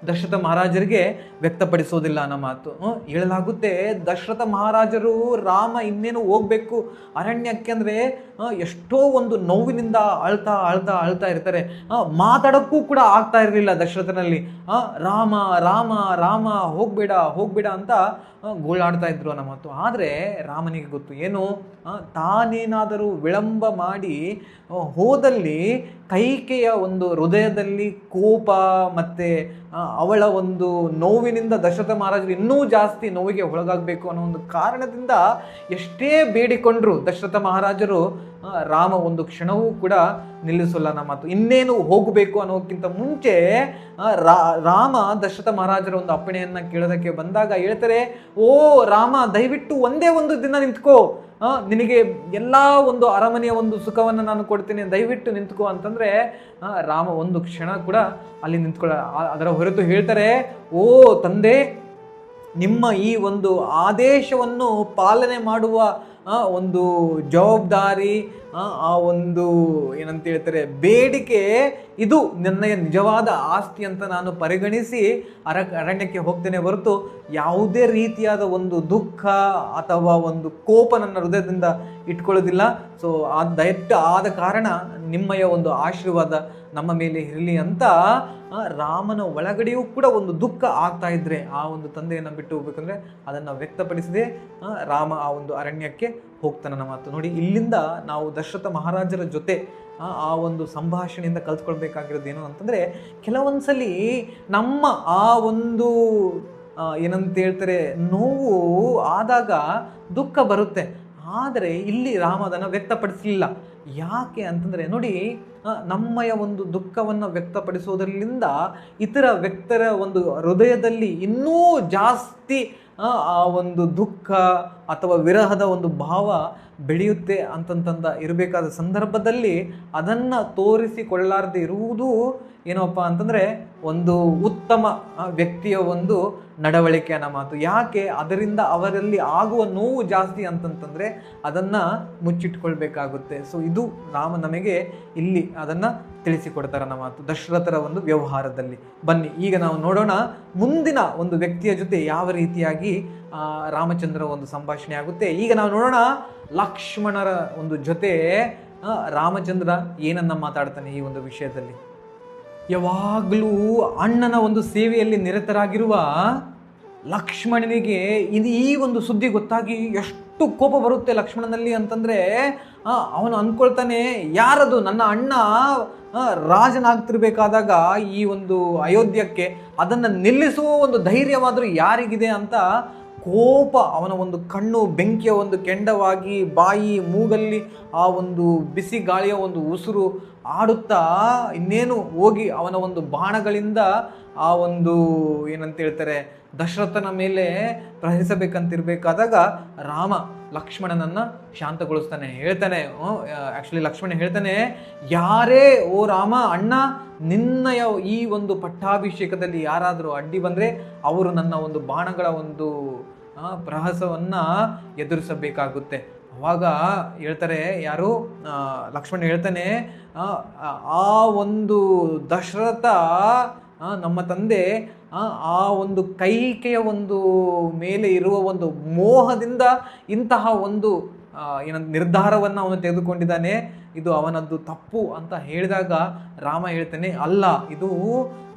ದಶರಥ ಮಹಾರಾಜರಿಗೆ ವ್ಯಕ್ತಪಡಿಸೋದಿಲ್ಲ ಅನ್ನೋ ಮಾತು ಹೇಳಲಾಗುತ್ತೆ. ದಶರಥ ಮಹಾರಾಜರು ರಾಮ ಇನ್ನೇನು ಹೋಗ್ಬೇಕು ಅರಣ್ಯಕ್ಕೆ ಅಂದರೆ ಎಷ್ಟೋ ಒಂದು ನೋವಿನಿಂದ ಅಳ್ತಾ ಅಳ್ತಾ ಅಳ್ತಾ ಇರ್ತಾರೆ. ಮಾತಾಡೋಕ್ಕೂ ಕೂಡ ಆಗ್ತಾ ಇರಲಿಲ್ಲ ದಶರಥನಲ್ಲಿ. ರಾಮ ರಾಮ ರಾಮ ಹೋಗ್ಬೇಡ ಹೋಗ್ಬೇಡ ಅಂತ ಗೋಳಾಡ್ತಾ ಇದ್ರು ಅನ್ನೋ ಮಾತು. ಆದರೆ ರಾಮನಿಗೆ ಗೊತ್ತು ಏನು, ತಾನೇನಾದರೂ ವಿಳಂಬ ಮಾಡಿ ಹೋದಲ್ಲಿ ಕೈಕೆಯ ಒಂದು ಹೃದಯದಲ್ಲಿ ಕೋಪ ಮತ್ತು ಅವಳ ಒಂದು ನೋವಿನಿಂದ ದಶರಥ ಮಹಾರಾಜರು ಇನ್ನೂ ಜಾಸ್ತಿ ನೋವಿಗೆ ಒಳಗಾಗಬೇಕು ಅನ್ನೋ ಒಂದು ಕಾರಣದಿಂದ ಎಷ್ಟೇ ಬೇಡಿಕೊಂಡ್ರು ದಶರಥ ಮಹಾರಾಜರು ರಾಮ ಒಂದು ಕ್ಷಣವೂ ಕೂಡ ನಿಲ್ಲಿಸಲ್ಲ ನಮ್ಮ ಮಾತು. ಇನ್ನೇನು ಹೋಗಬೇಕು ಅನ್ನೋಕ್ಕಿಂತ ಮುಂಚೆ ರಾಮ ದಶರಥ ಮಹಾರಾಜರ ಒಂದು ಅಪ್ಪಣೆಯನ್ನು ಕೇಳೋದಕ್ಕೆ ಬಂದಾಗ ಹೇಳ್ತಾರೆ, ಓ ರಾಮ, ದಯವಿಟ್ಟು ಒಂದೇ ಒಂದು ದಿನ ನಿಂತ್ಕೋ, ನಿನಗೆ ಎಲ್ಲ ಒಂದು ಅರಮನೆಯ ಒಂದು ಸುಖವನ್ನು ನಾನು ಕೊಡ್ತೀನಿ, ದಯವಿಟ್ಟು ನಿಂತ್ಕೋ ಅಂತಂದರೆ ರಾಮ ಒಂದು ಕ್ಷಣ ಕೂಡ ಅಲ್ಲಿ ನಿಂತ್ಕೊಳ್ಳ. ಅದರ ಹೊರತು ಹೇಳ್ತಾರೆ, ಓ ತಂದೆ, ನಿಮ್ಮ ಈ ಒಂದು ಆದೇಶವನ್ನು ಪಾಲನೆ ಮಾಡುವ ಒಂದು ಜವಾಬ್ದಾರಿ, ಆ ಒಂದು ಏನಂತ ಹೇಳ್ತಾರೆ ಬೇಡಿಕೆ, ಇದು ನನ್ನ ನಿಜವಾದ ಆಸ್ತಿ ಅಂತ ನಾನು ಪರಿಗಣಿಸಿ ಅರಣ್ಯಕ್ಕೆ ಹೋಗ್ತೇನೆ ಹೊರತು ಯಾವುದೇ ರೀತಿಯಾದ ಒಂದು ದುಃಖ ಅಥವಾ ಒಂದು ಕೋಪ ನನ್ನ ಹೃದಯದಿಂದ ಇಟ್ಕೊಳ್ಳೋದಿಲ್ಲ. ಸೊ ದಯವಿಟ್ಟು ಆದ ಕಾರಣ ನಿಮ್ಮಯ ಒಂದು ಆಶೀರ್ವಾದ ನಮ್ಮ ಮೇಲೆ ಇರಲಿ ಅಂತ ರಾಮನ ಒಳಗಡೆಯೂ ಕೂಡ ಒಂದು ದುಃಖ ಆಗ್ತಾ ಇದ್ರೆ ಆ ಒಂದು ತಂದೆಯನ್ನು ಬಿಟ್ಟು ಹೋಗ್ಬೇಕಂದ್ರೆ ಅದನ್ನು ವ್ಯಕ್ತಪಡಿಸದೆ ರಾಮ ಆ ಒಂದು ಅರಣ್ಯಕ್ಕೆ ಹೋಗ್ತಾನೆ ನಮ್ಮ ಮಾತು ನೋಡಿ. ಇಲ್ಲಿಂದ ನಾವು ದಶರಥ ಮಹಾರಾಜರ ಜೊತೆ ಆ ಒಂದು ಸಂಭಾಷಣೆಯಿಂದ ಕಲ್ತ್ಕೊಳ್ಬೇಕಾಗಿರೋದು ಏನು ಅಂತಂದರೆ, ಕೆಲವೊಂದ್ಸಲಿ ನಮ್ಮ ಆ ಒಂದು ಏನಂತ ಹೇಳ್ತಾರೆ ನೋವು ಆದಾಗ ದುಃಖ ಬರುತ್ತೆ. ಆದರೆ ಇಲ್ಲಿ ರಾಮ ಅದನ್ನು ವ್ಯಕ್ತಪಡಿಸಲಿಲ್ಲ. ಯಾಕೆ ಅಂತಂದರೆ ನೋಡಿ, ನಮ್ಮಯ ಒಂದು ದುಃಖವನ್ನು ವ್ಯಕ್ತಪಡಿಸೋದ್ರಿಂದ ಇತರ ವ್ಯಕ್ತರ ಒಂದು ಹೃದಯದಲ್ಲಿ ಇನ್ನೂ ಜಾಸ್ತಿ ಆ ಒಂದು ದುಃಖ ಅಥವಾ ವಿರಹದ ಒಂದು ಭಾವ ಬೆಳೆಯುತ್ತೆ ಅಂತಂತಂದ ಇರಬೇಕಾದ ಸಂದರ್ಭದಲ್ಲಿ ಅದನ್ನು ತೋರಿಸಿಕೊಳ್ಳಾರದೆ ಇರುವುದು ಏನಪ್ಪ ಅಂತಂದರೆ ಒಂದು ಉತ್ತಮ ವ್ಯಕ್ತಿಯ ಒಂದು ನಡವಳಿಕೆ ಅನ್ನೋ ಮಾತು. ಯಾಕೆ? ಅದರಿಂದ ಅವರಲ್ಲಿ ಆಗುವ ನೋವು ಜಾಸ್ತಿ ಅಂತಂತಂದರೆ ಅದನ್ನು ಮುಚ್ಚಿಟ್ಕೊಳ್ಬೇಕಾಗುತ್ತೆ. ಸೊ ಇದು ರಾಮ ನಮಗೆ ಇಲ್ಲಿ ಅದನ್ನು ತಿಳಿಸಿಕೊಡ್ತಾರೆ ಅನ್ನೋ ಮಾತು ದಶರಥರ ಒಂದು ವ್ಯವಹಾರದಲ್ಲಿ. ಬನ್ನಿ ಈಗ ನಾವು ನೋಡೋಣ ಮುಂದಿನ ಒಂದು ವ್ಯಕ್ತಿಯ ಜೊತೆ ಯಾವ ರೀತಿಯಾಗಿ ರಾಮಚಂದ್ರ ಒಂದು ಸಂಭಾಷಣೆ ಆಗುತ್ತೆ. ಈಗ ನಾವು ನೋಡೋಣ ಲಕ್ಷ್ಮಣರ ಒಂದು ಜೊತೆ ರಾಮಚಂದ್ರ ಏನನ್ನ ಮಾತಾಡ್ತಾನೆ ಈ ಒಂದು ವಿಷಯದಲ್ಲಿ. ಯಾವಾಗಲೂ ಅಣ್ಣನ ಒಂದು ಸೇವೆಯಲ್ಲಿ ನಿರತರಾಗಿರುವ ಲಕ್ಷ್ಮಣನಿಗೆ ಈ ಒಂದು ಸುದ್ದಿ ಗೊತ್ತಾಗಿ ಎಷ್ಟು ಕೋಪ ಬರುತ್ತೆ ಲಕ್ಷ್ಮಣನಲ್ಲಿ ಅಂತಂದರೆ, ಅವನು ಅಂದ್ಕೊಳ್ತಾನೆ, ಯಾರದು ನನ್ನ ಅಣ್ಣ ರಾಜನಾಗ್ತಿರ್ಬೇಕಾದಾಗ ಈ ಒಂದು ಅಯೋಧ್ಯಕ್ಕೆ ಅದನ್ನು ನಿಲ್ಲಿಸುವ ಒಂದು ಧೈರ್ಯವಾದರೂ ಯಾರಿಗಿದೆ ಅಂತ ಕೋಪ ಅವನ ಒಂದು ಕಣ್ಣು ಬೆಂಕಿಯ ಒಂದು ಕೆಂಡವಾಗಿ, ಬಾಯಿ ಮೂಗಲ್ಲಿ ಆ ಒಂದು ಬಿಸಿ ಗಾಳಿಯ ಒಂದು ಉಸಿರು ಆಡುತ್ತಾ ಇನ್ನೇನು ಹೋಗಿ ಅವನ ಒಂದು ಬಾಣಗಳಿಂದ ಆ ಒಂದು ಏನಂತ ಹೇಳ್ತಾರೆ ದಶರಥನ ಮೇಲೆ ಪ್ರಹರಿಸಬೇಕಂತಿರ್ಬೇಕಾದಾಗ ರಾಮ ಲಕ್ಷ್ಮಣನನ್ನು ಶಾಂತಗೊಳಿಸ್ತಾನೆ. ಹೇಳ್ತಾನೆ, ಆ್ಯಕ್ಚುಲಿ ಲಕ್ಷ್ಮಣ ಹೇಳ್ತಾನೆ, ಯಾರೇ ಓ ರಾಮ, ಅಣ್ಣ ನಿನ್ನಯ ಈ ಒಂದು ಪಟ್ಟಾಭಿಷೇಕದಲ್ಲಿ ಯಾರಾದರೂ ಅಡ್ಡಿ ಬಂದರೆ ಅವರು ನನ್ನ ಒಂದು ಬಾಣಗಳ ಒಂದು ಪ್ರಹಸವನ್ನು ಎದುರಿಸಬೇಕಾಗುತ್ತೆ. ಅವಾಗ ಹೇಳ್ತಾರೆ ಯಾರು, ಲಕ್ಷ್ಮಣ ಹೇಳ್ತಾನೆ, ಆ ಒಂದು ದಶರಥ ನಮ್ಮ ತಂದೆ ಆ ಒಂದು ಕೈಕೆಯ ಒಂದು ಮೇಲೆ ಇರುವ ಒಂದು ಮೋಹದಿಂದ ಇಂತಹ ಒಂದು ಏನಂತ ನಿರ್ಧಾರವನ್ನು ಅವನು ತೆಗೆದುಕೊಂಡಿದ್ದಾನೆ, ಇದು ಅವನದ್ದು ತಪ್ಪು ಅಂತ ಹೇಳಿದಾಗ ರಾಮ ಹೇಳ್ತಾನೆ, ಅಲ್ಲ, ಇದು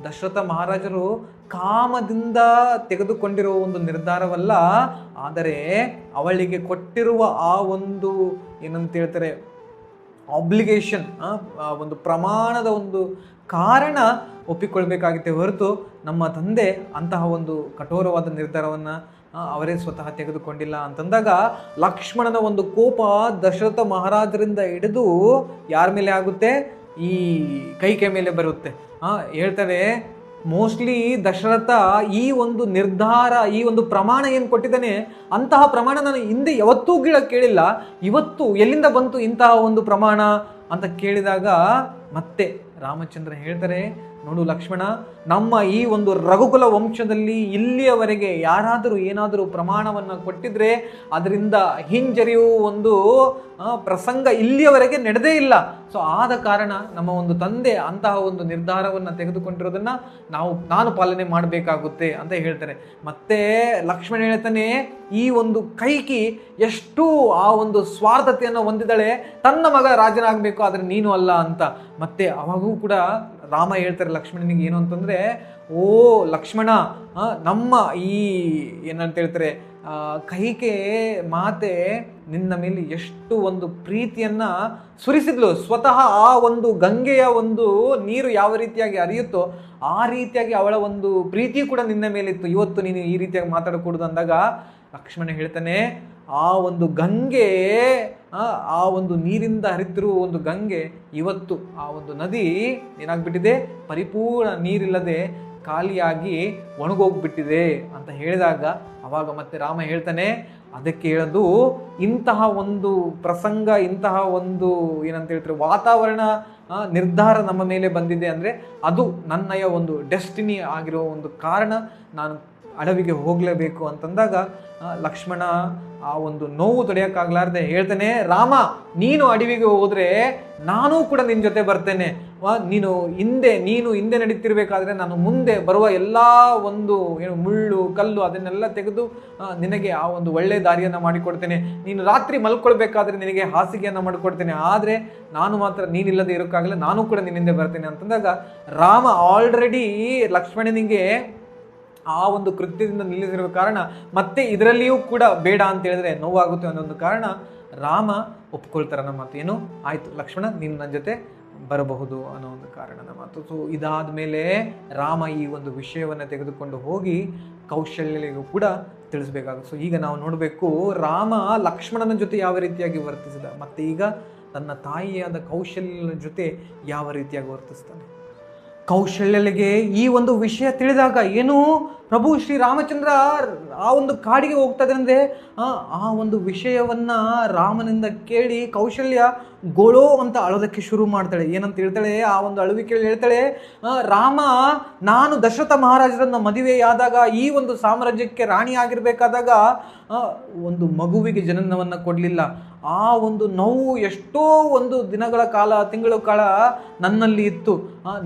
ದಶರಥ ಮಹಾರಾಜರು ಕಾಮದಿಂದ ತೆಗೆದುಕೊಂಡಿರುವ ಒಂದು ನಿರ್ಧಾರವಲ್ಲ, ಆದರೆ ಅವಳಿಗೆ ಕೊಟ್ಟಿರುವ ಆ ಒಂದು ಏನಂತ ಹೇಳ್ತಾರೆ ಆಬ್ಲಿಗೇಷನ್, ಒಂದು ಪ್ರಮಾಣದ ಒಂದು ಕಾರಣ ಒಪ್ಪಿಕೊಳ್ಬೇಕಾಗಿತ್ತೆ ಹೊರತು ನಮ್ಮ ತಂದೆ ಅಂತಹ ಒಂದು ಕಠೋರವಾದ ನಿರ್ಧಾರವನ್ನು ಅವರೇ ಸ್ವತಃ ತೆಗೆದುಕೊಂಡಿಲ್ಲ ಅಂತಂದಾಗ ಲಕ್ಷ್ಮಣನ ಒಂದು ಕೋಪ ದಶರಥ ಮಹಾರಾಜರಿಂದ ಹಿಡಿದು ಯಾರ ಮೇಲೆ ಆಗುತ್ತೆ, ಈ ಕೈಕೆ ಮೇಲೆ ಬರುತ್ತೆ. ಹೇಳ್ತಾರೆ ಮೋಸ್ಟ್ಲಿ ದಶರಥ ಈ ಒಂದು ನಿರ್ಧಾರ, ಈ ಒಂದು ಪ್ರಮಾಣ ಏನು ಕೊಟ್ಟಿದ್ದಾನೆ ಅಂತಹ ಪ್ರಮಾಣ ನಾನು ಹಿಂದೆ ಯಾವತ್ತೂ ಕೇಳಿಲ್ಲ, ಇವತ್ತು ಎಲ್ಲಿಂದ ಬಂತು ಇಂತಹ ಒಂದು ಪ್ರಮಾಣ ಅಂತ ಕೇಳಿದಾಗ ಮತ್ತೆ ರಾಮಚಂದ್ರ ಹೇಳ್ತಾರೆ, ನೋಡು ಲಕ್ಷ್ಮಣ, ನಮ್ಮ ಈ ಒಂದು ರಘುಕುಲ ವಂಶದಲ್ಲಿ ಇಲ್ಲಿಯವರೆಗೆ ಯಾರಾದರೂ ಏನಾದರೂ ಪ್ರಮಾಣವನ್ನು ಕೊಟ್ಟಿದ್ರೆ ಅದರಿಂದ ಹಿಂಜರಿಯುವ ಒಂದು ಪ್ರಸಂಗ ಇಲ್ಲಿಯವರೆಗೆ ನಡೆದೇ ಇಲ್ಲ. ಸೊ ಆದ ಕಾರಣ ನಮ್ಮ ಒಂದು ತಂದೆ ಅಂತಹ ಒಂದು ನಿರ್ಧಾರವನ್ನು ತೆಗೆದುಕೊಂಡಿರೋದನ್ನ ನಾನು ಪಾಲನೆ ಮಾಡಬೇಕಾಗುತ್ತೆ ಅಂತ ಹೇಳ್ತಾರೆ. ಮತ್ತೆ ಲಕ್ಷ್ಮಣ ಹೇಳ್ತಾನೆ, ಈ ಒಂದು ಕೈಕಿ ಎಷ್ಟು ಆ ಒಂದು ಸ್ವಾರ್ಥತೆಯನ್ನು ಹೊಂದಿದಳೆ, ತನ್ನ ಮಗ ರಾಜನಾಗಬೇಕು ಆದರೆ ನೀನು ಅಲ್ಲ ಅಂತ. ಮತ್ತೆ ಅವಾಗೂ ಕೂಡ ರಾಮ ಹೇಳ್ತಾರೆ ಲಕ್ಷ್ಮಣನಿಗೆ ಏನು ಅಂತಂದ್ರೆ, ಓ ಲಕ್ಷ್ಮಣ, ನಮ್ಮ ಈ ಏನಂತ ಹೇಳ್ತಾರೆ ಕೈಕೆ ಮಾತೆ ನಿನ್ನ ಮೇಲೆ ಎಷ್ಟು ಒಂದು ಪ್ರೀತಿಯನ್ನ ಸುರಿಸಿದ್ಲು. ಸ್ವತಃ ಆ ಒಂದು ಗಂಗೆಯ ಒಂದು ನೀರು ಯಾವ ರೀತಿಯಾಗಿ ಹರಿಯುತ್ತೋ ಆ ರೀತಿಯಾಗಿ ಅವಳ ಒಂದು ಪ್ರೀತಿ ಕೂಡ ನಿನ್ನ ಮೇಲಿತ್ತು. ಇವತ್ತು ನೀನು ಈ ರೀತಿಯಾಗಿ ಮಾತಾಡಕೂಡದು ಅಂದಾಗ ಲಕ್ಷ್ಮಣ ಹೇಳ್ತಾನೆ, ಆ ಒಂದು ಗಂಗೆ, ಆ ಒಂದು ನೀರಿಂದ ಹರಿತಿರುವ ಒಂದು ಗಂಗೆ ಇವತ್ತು ಆ ಒಂದು ನದಿ ಏನಾಗ್ಬಿಟ್ಟಿದೆ, ಪರಿಪೂರ್ಣ ನೀರಿಲ್ಲದೆ ಖಾಲಿಯಾಗಿ ಒಣಗೋಗ್ಬಿಟ್ಟಿದೆ ಅಂತ ಹೇಳಿದಾಗ ಅವಾಗ ಮತ್ತೆ ರಾಮ ಹೇಳ್ತಾನೆ, ಅದಕ್ಕೆ ಹೇಳೋದು ಇಂತಹ ಒಂದು ಪ್ರಸಂಗ, ಇಂತಹ ಒಂದು ಏನಂತ ಹೇಳ್ತಾರೆ ವಾತಾವರಣ ನಿರ್ಧಾರ ನಮ್ಮ ಮೇಲೆ ಬಂದಿದೆ ಅಂದರೆ ಅದು ನನ್ನಯ ಒಂದು ಡೆಸ್ಟಿನಿ ಆಗಿರೋ ಒಂದು ಕಾರಣ, ನಾನು ಅಡವಿಗೆ ಹೋಗಲೇಬೇಕು ಅಂತಂದಾಗ ಲಕ್ಷ್ಮಣ ಆ ಒಂದು ನೋವು ತಡೆಯೋಕ್ಕಾಗಲಾರ್ದೆ ಹೇಳ್ತಾನೆ, ರಾಮ ನೀನು ಅಡವಿಗೆ ಹೋದ್ರೆ ನಾನೂ ಕೂಡ ನಿನ್ನ ಜೊತೆ ಬರ್ತೇನೆ. ನೀನು ಹಿಂದೆ ನಡೀತಿರ್ಬೇಕಾದ್ರೆ ನಾನು ಮುಂದೆ ಬರುವ ಎಲ್ಲ ಒಂದು ಮುಳ್ಳು ಕಲ್ಲು ಅದನ್ನೆಲ್ಲ ತೆಗೆದು ನಿನಗೆ ಆ ಒಂದು ಒಳ್ಳೆ ದಾರಿಯನ್ನು ಮಾಡಿಕೊಡ್ತೇನೆ. ನೀನು ರಾತ್ರಿ ಮಲ್ಕೊಳ್ಬೇಕಾದ್ರೆ ನಿನಗೆ ಹಾಸಿಗೆಯನ್ನು ಮಾಡಿಕೊಡ್ತೇನೆ. ಆದರೆ ನಾನು ಮಾತ್ರ ನೀನಿಲ್ಲದೆ ಇರೋಕ್ಕಾಗಲ್ಲ, ನಾನು ಕೂಡ ನಿನ್ನಿಂದ ಬರ್ತೇನೆ ಅಂತಂದಾಗ ರಾಮ ಆಲ್ರೆಡಿ ಲಕ್ಷ್ಮಣನಿಗೆ ಆ ಒಂದು ಕೃತ್ಯದಿಂದ ನಿಲ್ಲಿಸಿರುವ ಕಾರಣ ಮತ್ತೆ ಇದರಲ್ಲಿಯೂ ಕೂಡ ಬೇಡ ಅಂತ ಹೇಳಿದ್ರೆ ನೋವಾಗುತ್ತೆ ಅನ್ನೋ ಒಂದು ಕಾರಣ ರಾಮ ಒಪ್ಕೊಳ್ತಾರೆ ನಮ್ಮ ಮಾತು. ಏನು ಆಯ್ತು ಲಕ್ಷ್ಮಣ, ನೀನು ನನ್ನ ಜೊತೆ ಬರಬಹುದು ಅನ್ನೋ ಒಂದು ಕಾರಣನ ಮಾತು. ಸೊ ಇದಾದ ಮೇಲೆ ರಾಮ ಈ ಒಂದು ವಿಷಯವನ್ನು ತೆಗೆದುಕೊಂಡು ಹೋಗಿ ಕೌಶಲ್ಯಗೂ ಕೂಡ ತಿಳಿಸ್ಬೇಕಾಗುತ್ತೆ. ಸೊ ಈಗ ನಾವು ನೋಡಬೇಕು ರಾಮ ಲಕ್ಷ್ಮಣನ ಜೊತೆ ಯಾವ ರೀತಿಯಾಗಿ ವರ್ತಿಸಿದ, ಮತ್ತೆ ಈಗ ತನ್ನ ತಾಯಿಯಾದ ಕೌಶಲ್ಯನ ಜೊತೆ ಯಾವ ರೀತಿಯಾಗಿ ವರ್ತಿಸ್ತಾನೆ. ಕೌಶಲ್ಯಳಿಗೆ ಈ ಒಂದು ವಿಷಯ ತಿಳಿದಾಗ ಏನು, ಪ್ರಭು ಶ್ರೀ ರಾಮಚಂದ್ರ ಆ ಒಂದು ಕಾಡಿಗೆ ಹೋಗ್ತದೆ ಅಂದರೆ ಆ ಒಂದು ವಿಷಯವನ್ನ ರಾಮನಿಂದ ಕೇಳಿ ಕೌಶಲ್ಯ ಗೋಳೋ ಅಂತ ಅಳೋದಕ್ಕೆ ಶುರು ಮಾಡ್ತಾಳೆ. ಏನಂತ ಹೇಳ್ತಾಳೆ, ಆ ಒಂದು ಅಳುವಿಕೆಯಲ್ಲಿ ಹೇಳ್ತಾಳೆ, ರಾಮ ನಾನು ದಶರಥ ಮಹಾರಾಜರನ್ನ ಮದುವೆಯಾದಾಗ ಈ ಒಂದು ಸಾಮ್ರಾಜ್ಯಕ್ಕೆ ರಾಣಿ ಆಗಿರ್ಬೇಕಾದಾಗ ಒಂದು ಮಗುವಿಗೆ ಜನನವನ್ನು ಕೊಡಲಿಲ್ಲ. ಆ ಒಂದು ನೋವು ಎಷ್ಟೋ ಒಂದು ದಿನಗಳ ಕಾಲ, ತಿಂಗಳ ಕಾಲ ನನ್ನಲ್ಲಿ ಇತ್ತು.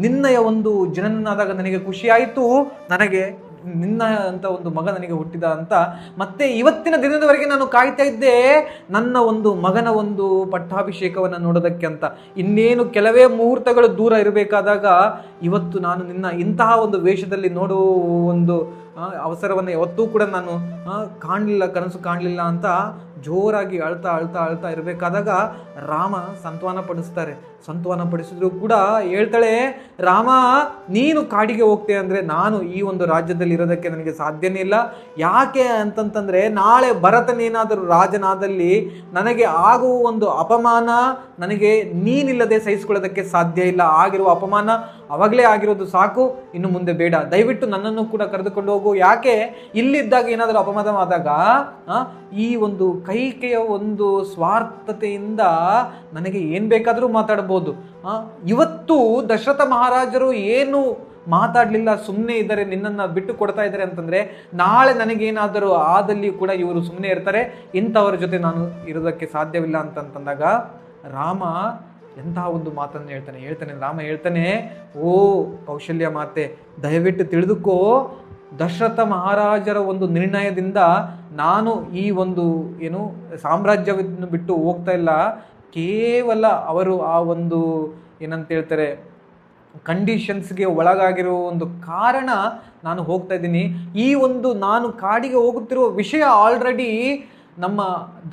ನಿನ್ನಯ ಒಂದು ಜನನಾದಾಗ ನನಗೆ ಖುಷಿಯಾಯಿತು, ನನಗೆ ನಿನ್ನ ಅಂತ ಒಂದು ಮಗ ನನಗೆ ಹುಟ್ಟಿದ ಅಂತ. ಮತ್ತೆ ಇವತ್ತಿನ ದಿನದವರೆಗೆ ನಾನು ಕಾಯ್ತಾ ಇದ್ದೆ ನನ್ನ ಒಂದು ಮಗನ ಒಂದು ಪಟ್ಟಾಭಿಷೇಕವನ್ನು ನೋಡೋದಕ್ಕೆ ಅಂತ. ಇನ್ನೇನು ಕೆಲವೇ ಮುಹೂರ್ತಗಳು ದೂರ ಇರಬೇಕಾದಾಗ ಇವತ್ತು ನಾನು ನಿನ್ನ ಇಂತಹ ಒಂದು ವೇಷದಲ್ಲಿ ನೋಡುವ ಒಂದು ಅವಸರವನ್ನು ಯಾವತ್ತೂ ಕೂಡ ನಾನು ಕಾಣಲಿಲ್ಲ, ಕನಸು ಕಾಣಲಿಲ್ಲ ಅಂತ ಜೋರಾಗಿ ಅಳ್ತಾ ಇರಬೇಕಾದಾಗ ರಾಮ ಸಂತಾನ ಪಡಿಸಿದ್ರು ಕೂಡ ಹೇಳ್ತಾಳೆ, ರಾಮ ನೀನು ಕಾಡಿಗೆ ಹೋಗ್ತೇ ಅಂದರೆ ನಾನು ಈ ಒಂದು ರಾಜ್ಯದಲ್ಲಿ ಇರೋದಕ್ಕೆ ನನಗೆ ಸಾಧ್ಯನೇ ಇಲ್ಲ. ಯಾಕೆ ಅಂತಂತಂದರೆ ನಾಳೆ ಭರತನೇನಾದರೂ ರಾಜನಾದಲ್ಲಿ ನನಗೆ ಆಗುವ ಒಂದು ಅಪಮಾನ ನನಗೆ ನೀನಿಲ್ಲದೆ ಸಹಿಸ್ಕೊಳ್ಳೋದಕ್ಕೆ ಸಾಧ್ಯ ಇಲ್ಲ. ಆಗಿರುವ ಅಪಮಾನ ಅವಾಗಲೇ ಆಗಿರೋದು ಸಾಕು, ಇನ್ನು ಮುಂದೆ ಬೇಡ. ದಯವಿಟ್ಟು ನನ್ನನ್ನು ಕೂಡ ಕರೆದುಕೊಂಡು ಹೋಗು. ಯಾಕೆ ಇಲ್ಲಿದ್ದಾಗ ಏನಾದರೂ ಅಪಮಾನವಾದಾಗ ಈ ಒಂದು ಕೈಕೆಯ ಒಂದು ಸ್ವಾರ್ಥತೆಯಿಂದ ನನಗೆ ಏನು ಬೇಕಾದರೂ ಮಾತಾಡ್ಬೋದು. ಇವತ್ತು ದಶರಥ ಮಹಾರಾಜರು ಏನು ಮಾತಾಡಲಿಲ್ಲ, ಸುಮ್ಮನೆ ಇದ್ದಾರೆ, ನಿನ್ನನ್ನು ಬಿಟ್ಟು ಕೊಡ್ತಾ ಇದ್ದಾರೆ ಅಂತಂದರೆ ನಾಳೆ ನನಗೇನಾದರೂ ಆದಲ್ಲಿ ಕೂಡ ಇವರು ಸುಮ್ಮನೆ ಇರ್ತಾರೆ. ಇಂಥವ್ರ ಜೊತೆ ನಾನು ಇರೋದಕ್ಕೆ ಸಾಧ್ಯವಿಲ್ಲ ಅಂತಂದಾಗ ರಾಮ ಎಂತಹ ಒಂದು ಮಾತನ್ನು ಹೇಳ್ತಾನೆ. ರಾಮ ಹೇಳ್ತಾನೆ, ಓ ಕೌಶಲ್ಯ ಮಾತೆ, ದಯವಿಟ್ಟು ತಿಳಿದುಕೋ, ದಶರಥ ಮಹಾರಾಜರ ಒಂದು ನಿರ್ಣಯದಿಂದ ನಾನು ಈ ಒಂದು ಸಾಮ್ರಾಜ್ಯವನ್ನು ಬಿಟ್ಟು ಹೋಗ್ತಾ ಇಲ್ಲ. ಕೇವಲ ಅವರು ಆ ಒಂದು ಏನಂತ ಹೇಳ್ತಾರೆ ಕಂಡೀಷನ್ಸ್ಗೆ ಒಳಗಾಗಿರೋ ಒಂದು ಕಾರಣ ನಾನು ಹೋಗ್ತಾ ಇದ್ದೀನಿ. ಈ ಒಂದು ನಾನು ಕಾಡಿಗೆ ಹೋಗುತ್ತಿರುವ ವಿಷಯ ಆಲ್ರೆಡಿ ನಮ್ಮ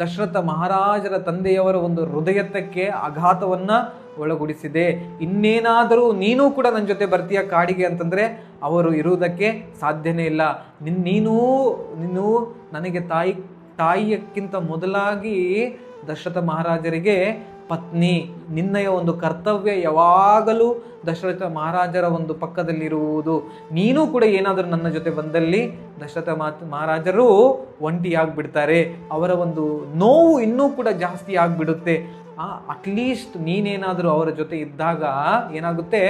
ದಶರಥ ಮಹಾರಾಜರ ತಂದೆಯವರ ಒಂದು ಹೃದಯಕ್ಕೆ ಆಘಾತವನ್ನು ಒಳಗೂಡಿಸಿದೆ. ಇನ್ನೇನಾದರೂ ನೀನು ಕೂಡ ನನ್ನ ಜೊತೆ ಬರ್ತೀಯ ಕಾಡಿಗೆ ಅಂತಂದರೆ ಅವರು ಇರುವುದಕ್ಕೆ ಸಾಧ್ಯನೇ ಇಲ್ಲ. ನೀನು ನನಗೆ ತಾಯಿಯಕ್ಕಿಂತ ಮೊದಲಾಗಿ ದಶರಥ ಮಹಾರಾಜರಿಗೆ ಪತ್ನಿ. ನಿನ್ನಯ ಒಂದು ಕರ್ತವ್ಯ ಯಾವಾಗಲೂ ದಶರಥ ಮಹಾರಾಜರ ಒಂದು ಪಕ್ಕದಲ್ಲಿರುವುದು. ನೀನು ಕೂಡ ಏನಾದರೂ ನನ್ನ ಜೊತೆ ಬಂದಲ್ಲಿ ದಶರಥ ಮಹಾರಾಜರು ಒಂಟಿಯಾಗ್ಬಿಡ್ತಾರೆ, ಅವರ ಒಂದು ನೋವು ಇನ್ನೂ ಕೂಡ ಜಾಸ್ತಿ ಆಗಿಬಿಡುತ್ತೆ. ಅಟ್ಲೀಸ್ಟ್ ನೀನೇನಾದರೂ ಅವರ ಜೊತೆ ಇದ್ದಾಗ ಏನಾಗುತ್ತೆ,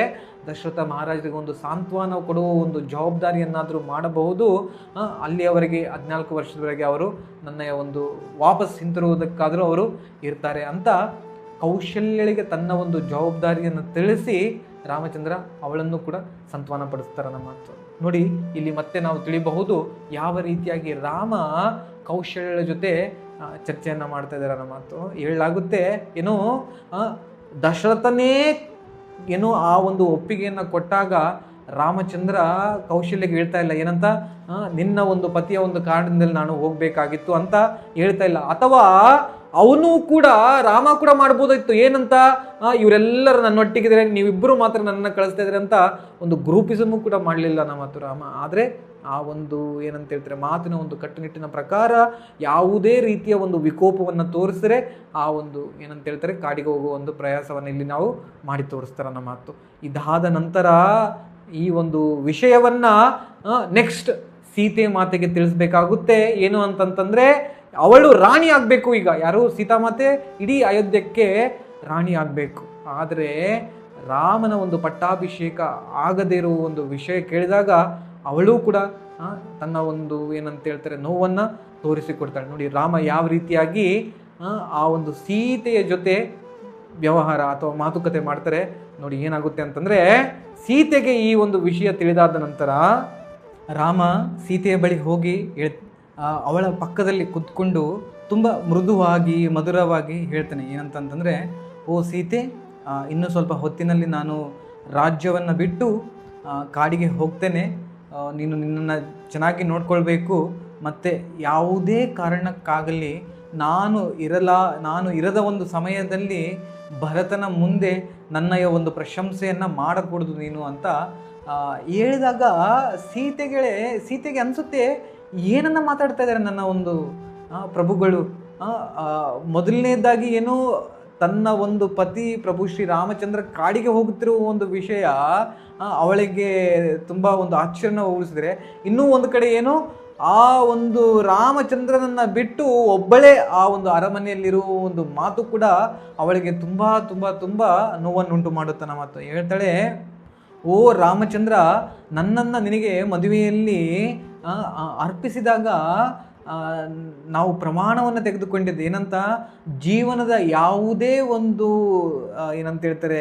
ದಶರಥ ಮಹಾರಾಜರಿಗೆ ಒಂದು ಸಾಂತ್ವನ ಕೊಡುವ ಒಂದು ಜವಾಬ್ದಾರಿಯನ್ನಾದರೂ ಮಾಡಬಹುದು. ಅಲ್ಲಿಯವರೆಗೆ 14 ವರ್ಷದವರೆಗೆ ಅವರು ನನ್ನ ಒಂದು ವಾಪಸ್ ಹಿಂತಿರುವುದಕ್ಕಾದರೂ ಅವರು ಇರ್ತಾರೆ ಅಂತ ಕೌಶಲ್ಯಳಿಗೆ ತನ್ನ ಒಂದು ಜವಾಬ್ದಾರಿಯನ್ನು ತಿಳಿಸಿ ರಾಮಚಂದ್ರ ಅವಳನ್ನು ಕೂಡ ಸಾಂತ್ವನ ಪಡಿಸ್ತಾರೆ. ನಮ್ಮ ಮಾತು ನೋಡಿ, ಇಲ್ಲಿ ಮತ್ತೆ ನಾವು ತಿಳಿಯಬಹುದು ಯಾವ ರೀತಿಯಾಗಿ ರಾಮ ಕೌಶಲ್ಯಳ ಜೊತೆ ಚರ್ಚೆಯನ್ನು ಮಾಡ್ತಾ ಇದ್ದಾರೆ. ನಮ್ಮ ಮಾತು ಹೇಳಲಾಗುತ್ತೆ, ಏನೋ ದಶರಥನೇ ಏನೋ ಆ ಒಂದು ಒಪ್ಪಿಗೆಯನ್ನು ಕೊಟ್ಟಾಗ ರಾಮಚಂದ್ರ ಕೌಶಲ್ಯಗೆ ಹೇಳ್ತಾ ಇಲ್ಲ ಏನಂತ, ನಿನ್ನ ಒಂದು ಪತಿಯ ಒಂದು ಕಾರಣದಲ್ಲಿ ನಾನು ಹೋಗ್ಬೇಕಾಗಿತ್ತು ಅಂತ ಹೇಳ್ತಾ ಇಲ್ಲ. ಅಥವಾ ಅವನು ಕೂಡ ರಾಮ ಕೂಡ ಮಾಡ್ಬೋದಾಯ್ತು, ಏನಂತ, ಇವರೆಲ್ಲರೂ ನನ್ನೊಟ್ಟಿಗಿದ್ರೆ ನೀವಿಬ್ಬರು ಮಾತ್ರ ನನ್ನನ್ನು ಕಳಿಸ್ತಾ ಇದ್ರೆ ಅಂತ ಒಂದು ಗ್ರೂಪಿಸಮು ಕೂಡ ಮಾಡಲಿಲ್ಲ ನಮ್ಮ ಮಾತು ರಾಮ. ಆದರೆ ಆ ಒಂದು ಏನಂತ ಹೇಳ್ತಾರೆ ಮಾತಿನ ಒಂದು ಕಟ್ಟುನಿಟ್ಟಿನ ಪ್ರಕಾರ ಯಾವುದೇ ರೀತಿಯ ಒಂದು ವಿಕೋಪವನ್ನು ತೋರಿಸಿದ್ರೆ ಆ ಒಂದು ಏನಂತ ಹೇಳ್ತಾರೆ ಕಾಡಿಗೆ ಹೋಗುವ ಒಂದು ಪ್ರಯಾಸವನ್ನು ಇಲ್ಲಿ ನಾವು ಮಾಡಿ ತೋರಿಸ್ತಾರೆ ನಮ್ಮ ಮಾತು. ಇದಾದ ನಂತರ ಈ ಒಂದು ವಿಷಯವನ್ನ ನೆಕ್ಸ್ಟ್ ಸೀತೆ ಮಾತೆಗೆ ತಿಳಿಸ್ಬೇಕಾಗುತ್ತೆ. ಏನು ಅಂತಂತಂದ್ರೆ ಅವಳು ರಾಣಿ ಆಗಬೇಕು. ಈಗ ಯಾರು ಸೀತಾಮಾತೆ ಇಡೀ ಅಯೋಧ್ಯಕ್ಕೆ ರಾಣಿ ಆಗಬೇಕು. ಆದರೆ ರಾಮನ ಒಂದು ಪಟ್ಟಾಭಿಷೇಕ ಆಗದೇ ಇರುವ ಒಂದು ವಿಷಯ ಕೇಳಿದಾಗ ಅವಳು ಕೂಡ ತನ್ನ ಒಂದು ಏನಂತ ಹೇಳ್ತಾರೆ ನೋವನ್ನು ತೋರಿಸಿಕೊಡ್ತಾಳೆ. ನೋಡಿ ರಾಮ ಯಾವ ರೀತಿಯಾಗಿ ಆ ಒಂದು ಸೀತೆಯ ಜೊತೆ ವ್ಯವಹಾರ ಅಥವಾ ಮಾತುಕತೆ ಮಾಡ್ತಾರೆ ನೋಡಿ. ಏನಾಗುತ್ತೆ ಅಂತಂದರೆ, ಸೀತೆಗೆ ಈ ಒಂದು ವಿಷಯ ತಿಳಿದಾದ ನಂತರ ರಾಮ ಸೀತೆಯ ಬಳಿ ಹೋಗಿ ಅವಳ ಪಕ್ಕದಲ್ಲಿ ಕುತ್ಕೊಂಡು ತುಂಬ ಮೃದುವಾಗಿ ಮಧುರವಾಗಿ ಹೇಳ್ತಾನೆ. ಏನಂತಂತಂದರೆ, ಓ ಸೀತೆ, ಇನ್ನೂ ಸ್ವಲ್ಪ ಹೊತ್ತಿನಲ್ಲಿ ನಾನು ರಾಜ್ಯವನ್ನು ಬಿಟ್ಟು ಕಾಡಿಗೆ ಹೋಗ್ತೇನೆ. ನೀನು ನಿನ್ನನ್ನು ಚೆನ್ನಾಗಿ ನೋಡ್ಕೊಳ್ಬೇಕು. ಮತ್ತು ಯಾವುದೇ ಕಾರಣಕ್ಕಾಗಲಿ ನಾನು ಇರದ ಒಂದು ಸಮಯದಲ್ಲಿ ಭರತನ ಮುಂದೆ ನನ್ನಯ ಒಂದು ಪ್ರಶಂಸೆಯನ್ನು ಮಾಡಕೂಡದು ನೀನು ಅಂತ ಹೇಳಿದಾಗ ಸೀತೆಗೆ ಅನಿಸುತ್ತೆ, ಏನನ್ನ ಮಾತಾಡ್ತಾ ಇದ್ದಾರೆ ನನ್ನ ಒಂದು ಪ್ರಭುಗಳು. ಮೊದಲನೇದಾಗಿ ಏನು, ತನ್ನ ಒಂದು ಪತಿ ಪ್ರಭು ಶ್ರೀ ರಾಮಚಂದ್ರ ಕಾಡಿಗೆ ಹೋಗುತ್ತಿರುವ ಒಂದು ವಿಷಯ ಅವಳಿಗೆ ತುಂಬ ಒಂದು ಆಶ್ಚರ್ಯನ ಉಳಿಸಿದ್ರೆ, ಇನ್ನೂ ಒಂದು ಕಡೆ ಏನು, ಆ ಒಂದು ರಾಮಚಂದ್ರನನ್ನು ಬಿಟ್ಟು ಒಬ್ಬಳೇ ಆ ಒಂದು ಅರಮನೆಯಲ್ಲಿರುವ ಒಂದು ಮಾತು ಕೂಡ ಅವಳಿಗೆ ತುಂಬ ತುಂಬ ತುಂಬ ನೋವನ್ನುಂಟು ಮಾಡುತ್ತಾನ ಮಾತು. ಹೇಳ್ತಾಳೆ, ಓ ರಾಮಚಂದ್ರ, ನನ್ನನ್ನು ನಿನಗೆ ಮದುವೆಯಲ್ಲಿ ಅರ್ಪಿಸಿದಾಗ ನಾವು ಪ್ರಮಾಣವನ್ನು ತೆಗೆದುಕೊಂಡಿದ್ದು ಏನಂತ, ಜೀವನದ ಯಾವುದೇ ಒಂದು ಏನಂತ ಹೇಳ್ತಾರೆ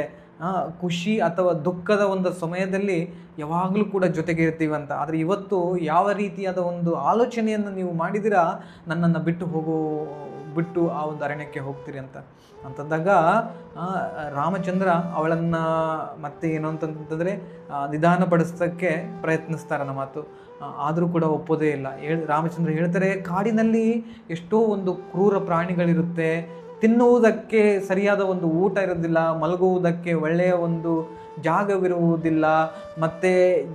ಖುಷಿ ಅಥವಾ ದುಃಖದ ಒಂದು ಸಮಯದಲ್ಲಿ ಯಾವಾಗಲೂ ಕೂಡ ಜೊತೆಗೆ ಇರ್ತೀವಂತ. ಆದರೆ ಇವತ್ತು ಯಾವ ರೀತಿಯಾದ ಒಂದು ಆಲೋಚನೆಯನ್ನು ನೀವು ಮಾಡಿದಿರಾ, ನನ್ನನ್ನು ಬಿಟ್ಟು ಆ ಒಂದು ಅರಣ್ಯಕ್ಕೆ ಹೋಗ್ತೀರಿ ಅಂತಂದಾಗ ರಾಮಚಂದ್ರ ಅವಳನ್ನು ಮತ್ತೆ ಏನು ಅಂತಂತಂದರೆ ನಿಧಾನಪಡಿಸೋಕ್ಕೆ ಪ್ರಯತ್ನಿಸ್ತಾರೆ ನಮ್ಮ ಮಾತು. ಆದರೂ ಕೂಡ ಒಪ್ಪೋದೇ ಇಲ್ಲ. ರಾಮಚಂದ್ರ ಹೇಳ್ತಾರೆ, ಕಾಡಿನಲ್ಲಿ ಎಷ್ಟೋ ಒಂದು ಕ್ರೂರ ಪ್ರಾಣಿಗಳಿರುತ್ತೆ, ತಿನ್ನುವುದಕ್ಕೆ ಸರಿಯಾದ ಒಂದು ಊಟ ಇರೋದಿಲ್ಲ, ಮಲಗುವುದಕ್ಕೆ ಒಳ್ಳೆಯ ಒಂದು ಜಾಗವಿರುವುದಿಲ್ಲ, ಮತ್ತು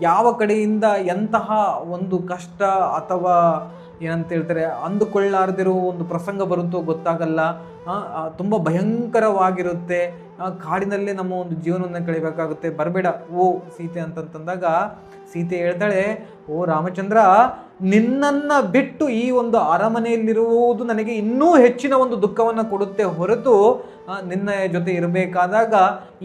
ಯಾವ ಕಡೆಯಿಂದ ಎಂತಹ ಒಂದು ಕಷ್ಟ ಅಥವಾ ಏನಂತ ಹೇಳ್ತಾರೆ ಅಂದುಕೊಳ್ಳಾರ್ದಿರೋ ಒಂದು ಪ್ರಸಂಗ ಬರುತ್ತೋ ಗೊತ್ತಾಗಲ್ಲ. ತುಂಬ ಭಯಂಕರವಾಗಿರುತ್ತೆ. ಕಾಡಿನಲ್ಲೇ ನಮ್ಮ ಒಂದು ಜೀವನವನ್ನು ಕಳಿಬೇಕಾಗುತ್ತೆ, ಬರಬೇಡ ಓ ಸೀತೆ ಅಂತಂದಾಗ ಸೀತೆ ಹೇಳ್ತಾಳೆ, ಓ ರಾಮಚಂದ್ರ, ನಿನ್ನನ್ನು ಬಿಟ್ಟು ಈ ಒಂದು ಅರಮನೆಯಲ್ಲಿರುವುದು ನನಗೆ ಇನ್ನೂ ಹೆಚ್ಚಿನ ಒಂದು ದುಃಖವನ್ನು ಕೊಡುತ್ತೆ ಹೊರತು ನಿನ್ನ ಜೊತೆ ಇರಬೇಕಾದಾಗ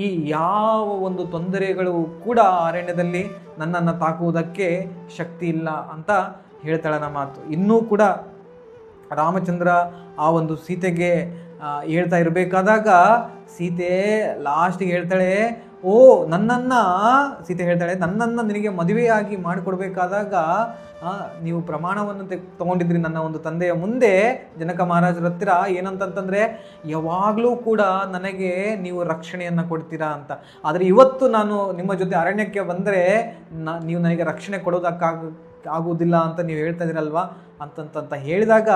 ಈ ಯಾವ ಒಂದು ತೊಂದರೆಗಳು ಕೂಡ ಅರಣ್ಯದಲ್ಲಿ ನನ್ನನ್ನು ತಾಕುವುದಕ್ಕೆ ಶಕ್ತಿ ಇಲ್ಲ ಅಂತ ಹೇಳ್ತಾಳೆ ನಮ್ಮ ಮಾತು. ಇನ್ನೂ ಕೂಡ ರಾಮಚಂದ್ರ ಆ ಒಂದು ಸೀತೆಗೆ ಹೇಳ್ತಾ ಇರಬೇಕಾದಾಗ ಸೀತೆ ಲಾಸ್ಟಿಗೆ ಹೇಳ್ತಾಳೆ, ಓ ಸೀತೆ ಹೇಳ್ತಾಳೆ, ನನ್ನನ್ನು ನಿನಗೆ ಮದುವೆಯಾಗಿ ಮಾಡಿಕೊಡ್ಬೇಕಾದಾಗ ನೀವು ಪ್ರಮಾಣವನ್ನು ತಗೊಂಡಿದ್ರಿ ನನ್ನ ಒಂದು ತಂದೆಯ ಮುಂದೆ ಜನಕ ಮಹಾರಾಜರ ಹತ್ತಿರ, ಏನಂತಂತಂದರೆ ಯಾವಾಗಲೂ ಕೂಡ ನನಗೆ ನೀವು ರಕ್ಷಣೆಯನ್ನು ಕೊಡ್ತೀರಾ ಅಂತ. ಆದರೆ ಇವತ್ತು ನಾನು ನಿಮ್ಮ ಜೊತೆ ಅರಣ್ಯಕ್ಕೆ ಬಂದರೆ ನೀವು ನನಗೆ ರಕ್ಷಣೆ ಕೊಡೋದಕ್ಕಾಗುವುದಿಲ್ಲ ಅಂತ ನೀವು ಹೇಳ್ತಾ ಇದ್ದೀರಲ್ವಾ ಅಂತಂತ ಹೇಳಿದಾಗ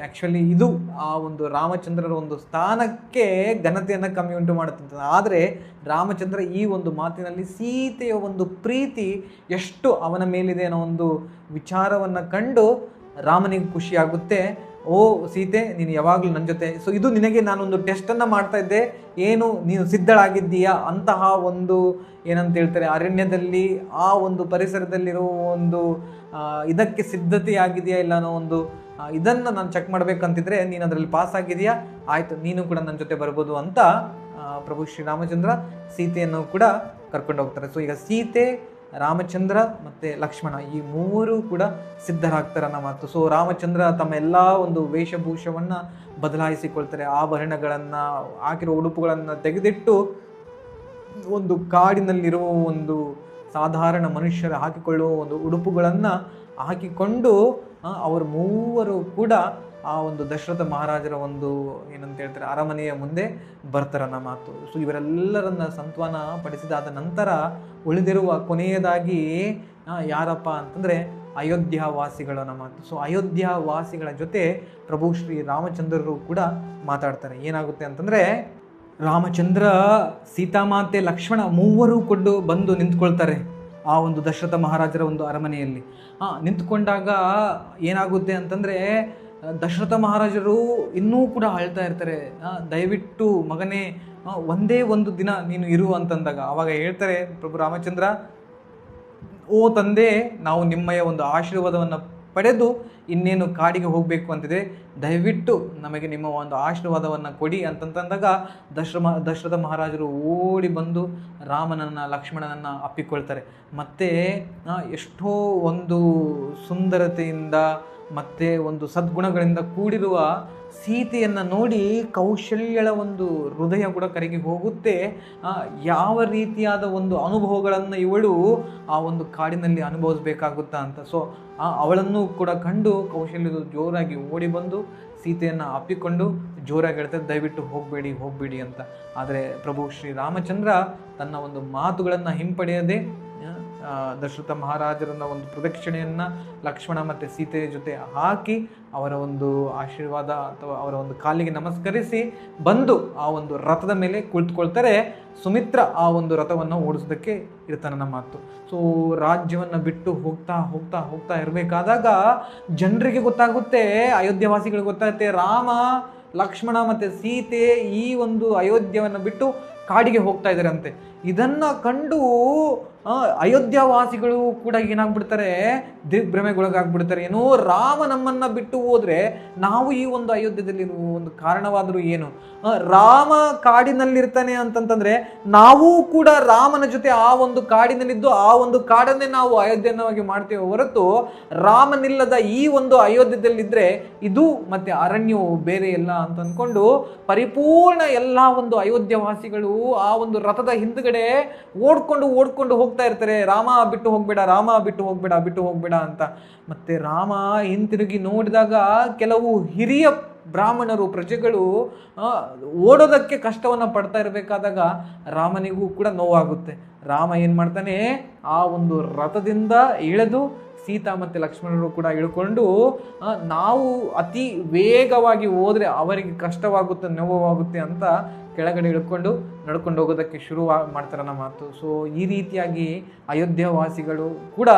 ಆ್ಯಕ್ಚುಲಿ ಇದು ಆ ಒಂದು ರಾಮಚಂದ್ರರ ಒಂದು ಸ್ಥಾನಕ್ಕೆ ಘನತೆಯನ್ನು ಕಮ್ಮಿ ಉಂಟು ಮಾಡುತ್ತದೆ. ಆದರೆ ರಾಮಚಂದ್ರ ಈ ಒಂದು ಮಾತಿನಲ್ಲಿ ಸೀತೆಯ ಒಂದು ಪ್ರೀತಿ ಎಷ್ಟು ಅವನ ಮೇಲಿದೆ ಅನ್ನೋ ಒಂದು ವಿಚಾರವನ್ನು ಕಂಡು ರಾಮನಿಗೆ ಖುಷಿಯಾಗುತ್ತೆ. ಓ ಸೀತೆ, ನೀನು ಯಾವಾಗಲೂ ನನ್ನ ಜೊತೆ, ಸೊ ಇದು ನಿನಗೆ ನಾನೊಂದು ಟೆಸ್ಟನ್ನು ಮಾಡ್ತಾ ಇದ್ದೆ, ಏನು ನೀನು ಸಿದ್ಧಳಾಗಿದ್ದೀಯಾ ಅಂತಹ ಒಂದು ಏನಂತ ಹೇಳ್ತಾರೆ ಅರಣ್ಯದಲ್ಲಿ ಆ ಒಂದು ಪರಿಸರದಲ್ಲಿರೋ ಒಂದು ಇದಕ್ಕೆ ಸಿದ್ಧತೆಯಾಗಿದೆಯಾ ಇಲ್ಲ ಅನ್ನೋ ಒಂದು ಇದನ್ನು ನಾನು ಚೆಕ್ ಮಾಡಬೇಕಂತಿದ್ರೆ ನೀನು ಅದರಲ್ಲಿ ಪಾಸ್ ಆಗಿದೆಯಾ, ಆಯಿತು ನೀನು ಕೂಡ ನನ್ನ ಜೊತೆ ಬರ್ಬೋದು ಅಂತ ಪ್ರಭು ಶ್ರೀರಾಮಚಂದ್ರ ಸೀತೆಯನ್ನು ಕೂಡ ಕರ್ಕೊಂಡು ಹೋಗ್ತಾರೆ. ಸೊ ಈಗ ಸೀತೆ, ರಾಮಚಂದ್ರ ಮತ್ತು ಲಕ್ಷ್ಮಣ ಈ ಮೂವರು ಕೂಡ ಸಿದ್ಧರಾಗ್ತಾರೆ ಅನ್ನೋ ಮಾತು. ಸೊ ರಾಮಚಂದ್ರ ತಮ್ಮ ಎಲ್ಲ ಒಂದು ವೇಷಭೂಷವನ್ನು ಬದಲಾಯಿಸಿಕೊಳ್ತಾರೆ, ಆಭರಣಗಳನ್ನು ಹಾಕಿರೋ ಉಡುಪುಗಳನ್ನು ತೆಗೆದಿಟ್ಟು ಒಂದು ಕಾಡಿನಲ್ಲಿರುವ ಒಂದು ಸಾಧಾರಣ ಮನುಷ್ಯರು ಹಾಕಿಕೊಳ್ಳುವ ಒಂದು ಉಡುಪುಗಳನ್ನು ಹಾಕಿಕೊಂಡು ಅವರು ಮೂವರು ಕೂಡ ಆ ಒಂದು ದಶರಥ ಮಹಾರಾಜರ ಒಂದು ಏನಂತ ಹೇಳ್ತಾರೆ ಅರಮನೆಯ ಮುಂದೆ ಬರ್ತಾರನ್ನ ಮಾತು. ಸೊ ಇವರೆಲ್ಲರನ್ನ ಸಂತಾನ ಪಡಿಸಿದಾದ ನಂತರ ಉಳಿದಿರುವ ಕೊನೆಯದಾಗಿ ಯಾರಪ್ಪ ಅಂತಂದರೆ ಅಯೋಧ್ಯಾವಾಸಿಗಳ ಮಾತು. ಸೊ ಅಯೋಧ್ಯಾವಾಸಿಗಳ ಜೊತೆ ಪ್ರಭು ಶ್ರೀ ರಾಮಚಂದ್ರರು ಕೂಡ ಮಾತಾಡ್ತಾರೆ. ಏನಾಗುತ್ತೆ ಅಂತಂದರೆ ರಾಮಚಂದ್ರ, ಸೀತಾಮಾತೆ, ಲಕ್ಷ್ಮಣ ಮೂವರು ಕೊಂಡು ಬಂದು ನಿಂತ್ಕೊಳ್ತಾರೆ ಆ ಒಂದು ದಶರಥ ಮಹಾರಾಜರ ಒಂದು ಅರಮನೆಯಲ್ಲಿ. ನಿಂತ್ಕೊಂಡಾಗ ಏನಾಗುತ್ತೆ ಅಂತಂದರೆ ದಶರಥ ಮಹಾರಾಜರು ಇನ್ನೂ ಕೂಡ ಅಳ್ತಾ ಇರ್ತಾರೆ. ದಯವಿಟ್ಟು ಮಗನೇ ಒಂದೇ ಒಂದು ದಿನ ನೀನು ಇರು ಅಂತಂದಾಗ ಆವಾಗ ಹೇಳ್ತಾರೆ ಪ್ರಭು ರಾಮಚಂದ್ರ, ಓ ತಂದೆ, ನಾವು ನಿಮ್ಮಯ ಒಂದು ಆಶೀರ್ವಾದವನ್ನು ಪಡೆದು ಇನ್ನೇನು ಕಾಡಿಗೆ ಹೋಗಬೇಕು ಅಂತಿದೆ, ದಯವಿಟ್ಟು ನಮಗೆ ನಿಮ್ಮ ಒಂದು ಆಶೀರ್ವಾದವನ್ನು ಕೊಡಿ ಅಂತಂದಾಗ ದಶರಥ ಮಹಾರಾಜರು ಓಡಿ ಬಂದು ರಾಮನನ್ನು ಲಕ್ಷ್ಮಣನನ್ನು ಅಪ್ಪಿಕೊಳ್ತಾರೆ. ಮತ್ತು ಎಷ್ಟೋ ಒಂದು ಸುಂದರತೆಯಿಂದ ಮತ್ತು ಒಂದು ಸದ್ಗುಣಗಳಿಂದ ಕೂಡಿರುವ ಸೀತೆಯನ್ನು ನೋಡಿ ಕೌಶಲ್ಯಳ ಒಂದು ಹೃದಯ ಕೂಡ ಕರಗಿ ಹೋಗುತ್ತೆ. ಯಾವ ರೀತಿಯಾದ ಒಂದು ಅನುಭವಗಳನ್ನು ಇವಳು ಆ ಒಂದು ಕಾಡಿನಲ್ಲಿ ಅನುಭವಿಸ್ಬೇಕಾಗುತ್ತಾ ಅಂತ. ಸೊ ಅವಳನ್ನು ಕೂಡ ಕಂಡು ಕೌಶಲ್ಯದ ಜೋರಾಗಿ ಓಡಿ ಬಂದು ಸೀತೆಯನ್ನು ಅಪ್ಪಿಕೊಂಡು ಜೋರಾಗಿ ಹೇಳ್ತಾರೆ, ದಯವಿಟ್ಟು ಹೋಗಬೇಡಿ ಅಂತ. ಆದರೆ ಪ್ರಭು ಶ್ರೀರಾಮಚಂದ್ರ ತನ್ನ ಒಂದು ಮಾತುಗಳನ್ನು ಹಿಂಪಡೆಯದೆ ದಶರಥ ಮಹಾರಾಜರನ್ನ ಒಂದು ಪ್ರದಕ್ಷಿಣೆಯನ್ನು ಲಕ್ಷ್ಮಣ ಮತ್ತು ಸೀತೆಯ ಜೊತೆ ಹಾಕಿ ಅವರ ಒಂದು ಆಶೀರ್ವಾದ ಅಥವಾ ಅವರ ಒಂದು ಕಾಲಿಗೆ ನಮಸ್ಕರಿಸಿ ಬಂದು ಆ ಒಂದು ರಥದ ಮೇಲೆ ಕುಳಿತುಕೊಳ್ತಾರೆ. ಸುಮಿತ್ರ ಆ ಒಂದು ರಥವನ್ನು ಓಡಿಸೋದಕ್ಕೆ ಇರ್ತಾನ ಮಾತು. ಸೊ ರಾಜ್ಯವನ್ನು ಬಿಟ್ಟು ಹೋಗ್ತಾ ಇರಬೇಕಾದಾಗ ಜನರಿಗೆ ಗೊತ್ತಾಗುತ್ತೆ, ಅಯೋಧ್ಯವಾಸಿಗಳಿಗೆ ಗೊತ್ತಾಗುತ್ತೆ, ರಾಮ, ಲಕ್ಷ್ಮಣ ಮತ್ತು ಸೀತೆ ಈ ಒಂದು ಅಯೋಧ್ಯವನ್ನು ಬಿಟ್ಟು ಕಾಡಿಗೆ ಹೋಗ್ತಾ ಇದ್ದಾರಂತೆ. ಇದನ್ನು ಕಂಡು ಅಯೋಧ್ಯವಾಸಿಗಳು ಕೂಡ ಏನಾಗ್ಬಿಡ್ತಾರೆ, ದಿಗ್ಭ್ರಮೆಗೊಳಗಾಗ್ಬಿಡ್ತಾರೆ. ಏನೋ ರಾಮ ನಮ್ಮನ್ನು ಬಿಟ್ಟು ಹೋದರೆ ನಾವು ಈ ಒಂದು ಅಯೋಧ್ಯದಲ್ಲಿ ಒಂದು ಕಾರಣವಾದರೂ ಏನು, ರಾಮ ಕಾಡಿನಲ್ಲಿರ್ತಾನೆ ಅಂತಂತಂದರೆ ನಾವು ಕೂಡ ರಾಮನ ಜೊತೆ ಆ ಒಂದು ಕಾಡಿನಲ್ಲಿದ್ದು ಆ ಒಂದು ಕಾಡನ್ನೇ ನಾವು ಅಯೋಧ್ಯೆಯನ್ನಾಗಿ ಮಾಡ್ತೇವೆ ಹೊರತು ರಾಮನಿಲ್ಲದ ಈ ಒಂದು ಅಯೋಧ್ಯದಲ್ಲಿದ್ದರೆ ಇದು ಮತ್ತೆ ಅರಣ್ಯವು ಬೇರೆ ಇಲ್ಲ ಅಂತ ಅಂದ್ಕೊಂಡು ಪರಿಪೂರ್ಣ ಎಲ್ಲ ಒಂದು ಅಯೋಧ್ಯವಾಸಿಗಳು ಆ ಒಂದು ರಥದ ಹಿಂದ್ಗಡೆ ಓಡ್ಕೊಂಡು ಹೋಗ್ತಾ ಇರ್ತಾರೆ. ರಾಮ ಬಿಟ್ಟು ಹೋಗ್ಬೇಡ ಅಂತ. ಮತ್ತೆ ರಾಮ ಹಿಂತಿರುಗಿ ನೋಡಿದಾಗ ಕೆಲವು ಹಿರಿಯ ಬ್ರಾಹ್ಮಣರು, ಪ್ರಜೆಗಳು ಓಡೋದಕ್ಕೆ ಕಷ್ಟವನ್ನು ಪಡ್ತಾ ಇರಬೇಕಾದಾಗ ರಾಮನಿಗೂ ಕೂಡ ನೋವಾಗುತ್ತೆ. ರಾಮ ಏನು ಮಾಡ್ತಾನೆ, ಆ ಒಂದು ರಥದಿಂದ ಇಳಿದು ಸೀತಾ ಮತ್ತು ಲಕ್ಷ್ಮಣರು ಕೂಡ ಇಳ್ಕೊಂಡು ನಾವು ಅತಿ ವೇಗವಾಗಿ ಹೋದರೆ ಅವರಿಗೆ ಕಷ್ಟವಾಗುತ್ತೆ, ನೋವಾಗುತ್ತೆ ಅಂತ ಕೆಳಗಡೆ ಇಳ್ಕೊಂಡು ನಡ್ಕೊಂಡು ಹೋಗೋದಕ್ಕೆ ಶುರು ಮಾಡ್ತಾರೆ ನಮ್ಮ ಮಾತು. ಸೊ ಈ ರೀತಿಯಾಗಿ ಅಯೋಧ್ಯವಾಸಿಗಳು ಕೂಡ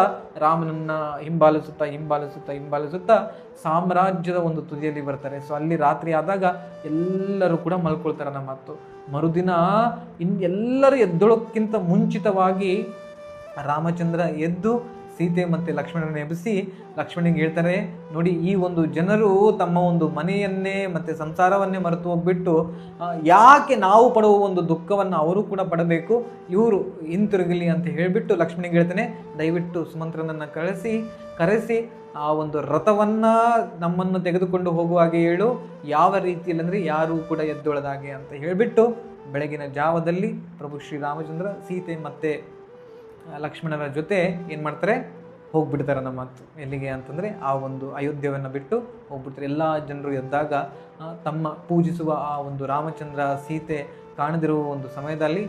ರಾಮನನ್ನು ಹಿಂಬಾಲಿಸುತ್ತಾ ಸಾಮ್ರಾಜ್ಯದ ಒಂದು ತುದಿಯಲ್ಲಿ ಬರ್ತಾರೆ. ಸೊ ಅಲ್ಲಿ ರಾತ್ರಿ ಆದಾಗ ಎಲ್ಲರೂ ಕೂಡ ಮಲ್ಕೊಳ್ತಾರೆ ನಮ್ಮ ಮಾತು. ಮರುದಿನ ಎಲ್ಲರೂ ಎದ್ದೊಳಕ್ಕಿಂತ ಮುಂಚಿತವಾಗಿ ರಾಮಚಂದ್ರ ಎದ್ದು ಸೀತೆ ಮತ್ತು ಲಕ್ಷ್ಮಣನ ಎಬ್ಬಿಸಿ ಲಕ್ಷ್ಮಣನಿಗೆ ಹೇಳ್ತಾರೆ, ನೋಡಿ ಈ ಒಂದು ಜನರು ತಮ್ಮ ಒಂದು ಮನೆಯನ್ನೇ ಮತ್ತು ಸಂಸಾರವನ್ನೇ ಮರೆತು ಹೋಗ್ಬಿಟ್ಟು ಯಾಕೆ ನಾವು ಪಡುವ ಒಂದು ದುಃಖವನ್ನು ಅವರು ಕೂಡ ಪಡಬೇಕು, ಇವರು ಹಿಂತಿರುಗಲಿ ಅಂತ ಹೇಳಿಬಿಟ್ಟು ಲಕ್ಷ್ಮಣನಿಗೆ ಹೇಳ್ತಾನೆ, ದಯವಿಟ್ಟು ಸುಮಂತ್ರನನ್ನು ಕರೆಸಿ ಆ ಒಂದು ರಥವನ್ನು ನಮ್ಮನ್ನು ತೆಗೆದುಕೊಂಡು ಹೋಗುವಾಗೆ ಹೇಳು, ಯಾವ ರೀತಿಯಲ್ಲಿ ಅಂದರೆ ಯಾರೂ ಕೂಡ ಎದ್ದೊಳದಾಗೆ ಅಂತ ಹೇಳಿಬಿಟ್ಟು ಬೆಳಗಿನ ಜಾವದಲ್ಲಿ ಪ್ರಭು ಶ್ರೀರಾಮಚಂದ್ರ ಸೀತೆ ಮತ್ತು ಲಕ್ಷ್ಮಣರ ಜೊತೆ ಏನು ಮಾಡ್ತಾರೆ, ಹೋಗ್ಬಿಡ್ತಾರೆ ನಮ್ಮ ಮಾತು. ಎಲ್ಲಿಗೆ ಅಂತಂದರೆ ಆ ಒಂದು ಅಯೋಧ್ಯವನ್ನು ಬಿಟ್ಟು ಹೋಗ್ಬಿಡ್ತಾರೆ. ಎಲ್ಲ ಜನರು ಎದ್ದಾಗ ತಮ್ಮ ಪೂಜಿಸುವ ಆ ಒಂದು ರಾಮಚಂದ್ರ, ಸೀತೆ ಕಾಣದಿರುವ ಒಂದು ಸಮಯದಲ್ಲಿ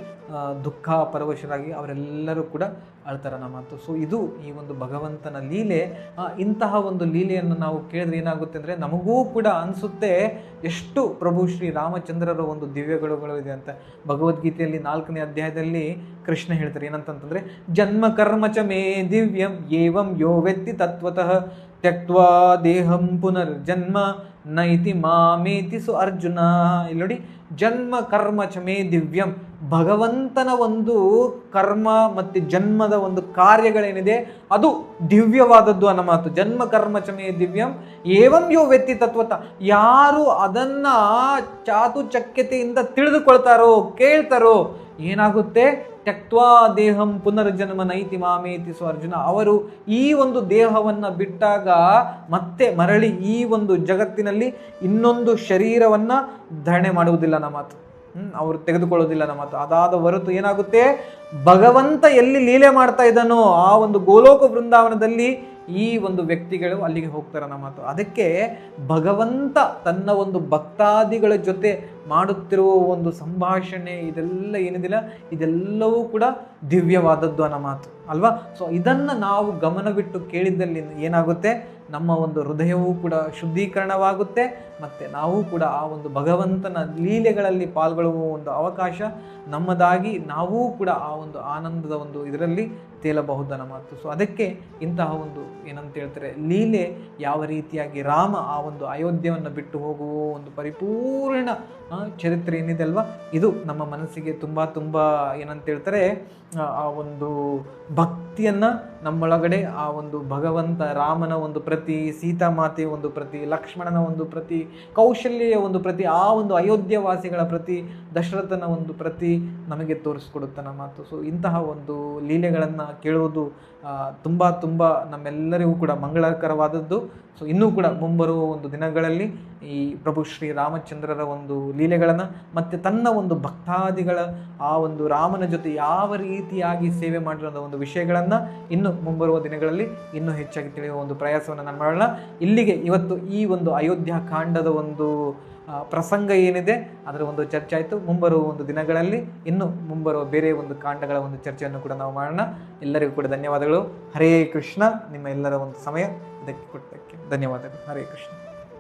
ದುಃಖ ಪರವಶರಾಗಿ ಅವರೆಲ್ಲರೂ ಕೂಡ ಅಳ್ತಾರ ನಮ್ಮ ಮಾತು. ಸೊ ಇದು ಈ ಒಂದು ಭಗವಂತನ ಲೀಲೆ. ಇಂತಹ ಒಂದು ಲೀಲೆಯನ್ನು ನಾವು ಕೇಳಿದ್ರೆ ಏನಾಗುತ್ತೆ ಅಂದರೆ ನಮಗೂ ಕೂಡ ಅನಿಸುತ್ತೆ ಎಷ್ಟು ಪ್ರಭು ಶ್ರೀ ರಾಮಚಂದ್ರರ ಒಂದು ದಿವ್ಯಗಳು ಇದೆ ಅಂತ. ಭಗವದ್ಗೀತೆಯಲ್ಲಿ 4ನೇ ಅಧ್ಯಾಯದಲ್ಲಿ ಕೃಷ್ಣ ಹೇಳ್ತಾರೆ ಏನಂತಂತಂದರೆ, ಜನ್ಮ ಕರ್ಮ ಚ ಮೇ ದಿವ್ಯಂ ಏವಂ ಯೋ ವೆತ್ತಿ ತತ್ವತಃ ತ್ಯಕ್ತ್ವಾ ದೇಹಂ ಪುನರ್ಜನ್ಮ ನೈತಿ ಮಾಮೇತಿ ಸು ಅರ್ಜುನ. ಇಲ್ಲಿ ನೋಡಿ, ಜನ್ಮ ಕರ್ಮ ಚ ಮೇ ದಿವ್ಯಂ, ಭಗವಂತನ ಒಂದು ಕರ್ಮ ಮತ್ತು ಜನ್ಮದ ಒಂದು ಕಾರ್ಯಗಳೇನಿದೆ ಅದು ದಿವ್ಯವಾದದ್ದು ಅನ್ನೋ ಮಾತು. ಜನ್ಮ ಕರ್ಮ ಚ ಮೇ ದಿವ್ಯಂ ಏವಂ ಯೋ ವ್ಯಕ್ತಿ ತತ್ವತ, ಯಾರು ಅದನ್ನ ಚಾತುಚಕ್ಯತೆಯಿಂದ ತಿಳಿದುಕೊಳ್ತಾರೋ ಕೇಳ್ತಾರೋ ಏನಾಗುತ್ತೆ, ತ್ಯಕ್ತ್ವಾ ದೇಹಂ ಪುನರ್ಜನ್ಮ ನೈತಿ ಮಾಮೇತಿ ಸು ಅರ್ಜುನ, ಅವರು ಈ ಒಂದು ದೇಹವನ್ನು ಬಿಟ್ಟಾಗ ಮತ್ತೆ ಮರಳಿ ಈ ಒಂದು ಜಗತ್ತಿನಲ್ಲಿ ಇನ್ನೊಂದು ಶರೀರವನ್ನ ಧಾರಣೆ ಮಾಡುವುದಿಲ್ಲ ನಮ್ಮ ಮಾತು. ಅವರು ತೆಗೆದುಕೊಳ್ಳೋದಿಲ್ಲ ನಮ್ಮ ಮಾತು. ಅದಾದ ಹೊರತು ಏನಾಗುತ್ತೆ, ಭಗವಂತ ಎಲ್ಲಿ ಲೀಲೆ ಮಾಡ್ತಾ ಇದ್ದಾನೋ ಆ ಒಂದು ಗೋಲೋಕ ಬೃಂದಾವನದಲ್ಲಿ ಈ ಒಂದು ವ್ಯಕ್ತಿಗಳು ಅಲ್ಲಿಗೆ ಹೋಗ್ತಾರೆ ನಮ್ಮ ಮಾತು. ಅದಕ್ಕೆ ಭಗವಂತ ತನ್ನ ಒಂದು ಭಕ್ತಾದಿಗಳ ಜೊತೆ ಮಾಡುತ್ತಿರುವ ಒಂದು ಸಂಭಾಷಣೆ ಇದೆಲ್ಲ ಏನಿದಿಲ್ಲ, ಇದೆಲ್ಲವೂ ಕೂಡ ದಿವ್ಯವಾದದ್ದು ಅನ್ನೋ ಮಾತು ಅಲ್ವಾ. ಸೊ ಇದನ್ನು ನಾವು ಗಮನವಿಟ್ಟು ಕೇಳಿದ್ದಲ್ಲಿ ಏನಾಗುತ್ತೆ, ನಮ್ಮ ಒಂದು ಹೃದಯವೂ ಕೂಡ ಶುದ್ಧೀಕರಣವಾಗುತ್ತೆ, ಮತ್ತು ನಾವು ಕೂಡ ಆ ಒಂದು ಭಗವಂತನ ಲೀಲೆಗಳಲ್ಲಿ ಪಾಲ್ಗೊಳ್ಳುವ ಒಂದು ಅವಕಾಶ ನಮ್ಮದಾಗಿ ನಾವೂ ಕೂಡ ಆ ಒಂದು ಆನಂದದ ಒಂದು ಇದರಲ್ಲಿ ತೇಲಬಹುದನ್ನ ಮಾತು. ಸೊ ಅದಕ್ಕೆ ಇಂತಹ ಒಂದು ಏನಂತ ಹೇಳ್ತಾರೆ ಲೀಲೆ, ಯಾವ ರೀತಿಯಾಗಿ ರಾಮ ಆ ಒಂದು ಅಯೋಧ್ಯೆಯನ್ನು ಬಿಟ್ಟು ಹೋಗುವ ಒಂದು ಪರಿಪೂರ್ಣ ಚರಿತ್ರೆ ಏನಿದೆ ಅಲ್ವಾ, ಇದು ನಮ್ಮ ಮನಸ್ಸಿಗೆ ತುಂಬ ತುಂಬ ಏನಂತ ಹೇಳ್ತಾರೆ ಆ ಒಂದು ಭಕ್ತಿಯನ್ನು ನಮ್ಮೊಳಗಡೆ ಆ ಒಂದು ಭಗವಂತ ರಾಮನ ಒಂದು ಪ್ರತಿ, ಸೀತಾಮಾತೆಯ ಒಂದು ಪ್ರತಿ, ಲಕ್ಷ್ಮಣನ ಒಂದು ಪ್ರತಿ, ಕೌಶಲ್ಯ ಒಂದು ಪ್ರತಿ, ಆ ಒಂದು ಅಯೋಧ್ಯವಾಸಿಗಳ ಪ್ರತಿ, ದಶರಥನ ಒಂದು ಪ್ರತಿ ನಮಗೆ ತೋರಿಸ್ಕೊಡುತ್ತಾನ ಮಾತು. ಸೊ ಇಂತಹ ಒಂದು ಲೀಲೆಗಳನ್ನು ಕೇಳುವುದು ತುಂಬ ತುಂಬ ನಮ್ಮೆಲ್ಲರಿಗೂ ಕೂಡ ಮಂಗಳಕರವಾದದ್ದು. ಸೊ ಇನ್ನೂ ಕೂಡ ಮುಂಬರುವ ಒಂದು ದಿನಗಳಲ್ಲಿ ಈ ಪ್ರಭು ಶ್ರೀ ರಾಮಚಂದ್ರರ ಒಂದು ಲೀಲೆಗಳನ್ನು ಮತ್ತು ತನ್ನ ಒಂದು ಭಕ್ತಾದಿಗಳ ಆ ಒಂದು ರಾಮನ ಜೊತೆ ಯಾವ ರೀತಿಯಾಗಿ ಸೇವೆ ಮಾಡಿರೋ ಒಂದು ವಿಷಯಗಳನ್ನು ಇನ್ನು ಮುಂಬರುವ ದಿನಗಳಲ್ಲಿ ಇನ್ನೂ ಹೆಚ್ಚಾಗಿ ತಿಳಿಯುವ ಒಂದು ಪ್ರಯಾಸವನ್ನು ನಾನು ಮಾಡೋಣ. ಇಲ್ಲಿಗೆ ಇವತ್ತು ಈ ಒಂದು ಅಯೋಧ್ಯ ಕಾಂಡದ ಒಂದು ಪ್ರಸಂಗ ಏನಿದೆ ಅದರ ಒಂದು ಚರ್ಚೆ ಆಯಿತು. ಮುಂಬರುವ ಒಂದು ದಿನಗಳಲ್ಲಿ ಇನ್ನು ಮುಂಬರುವ ಬೇರೆ ಒಂದು ಕಾಂಡಗಳ ಒಂದು ಚರ್ಚೆಯನ್ನು ಕೂಡ ನಾವು ಮಾಡೋಣ. ಎಲ್ಲರಿಗೂ ಕೂಡ ಧನ್ಯವಾದಗಳು. ಹರೇ ಕೃಷ್ಣ. ನಿಮ್ಮ ಎಲ್ಲರ ಒಂದು ಸಮಯ ಇದಕ್ಕೆ ಕೊಟ್ಟಕ್ಕೆ ಧನ್ಯವಾದಗಳು. ಹರೇ ಕೃಷ್ಣ.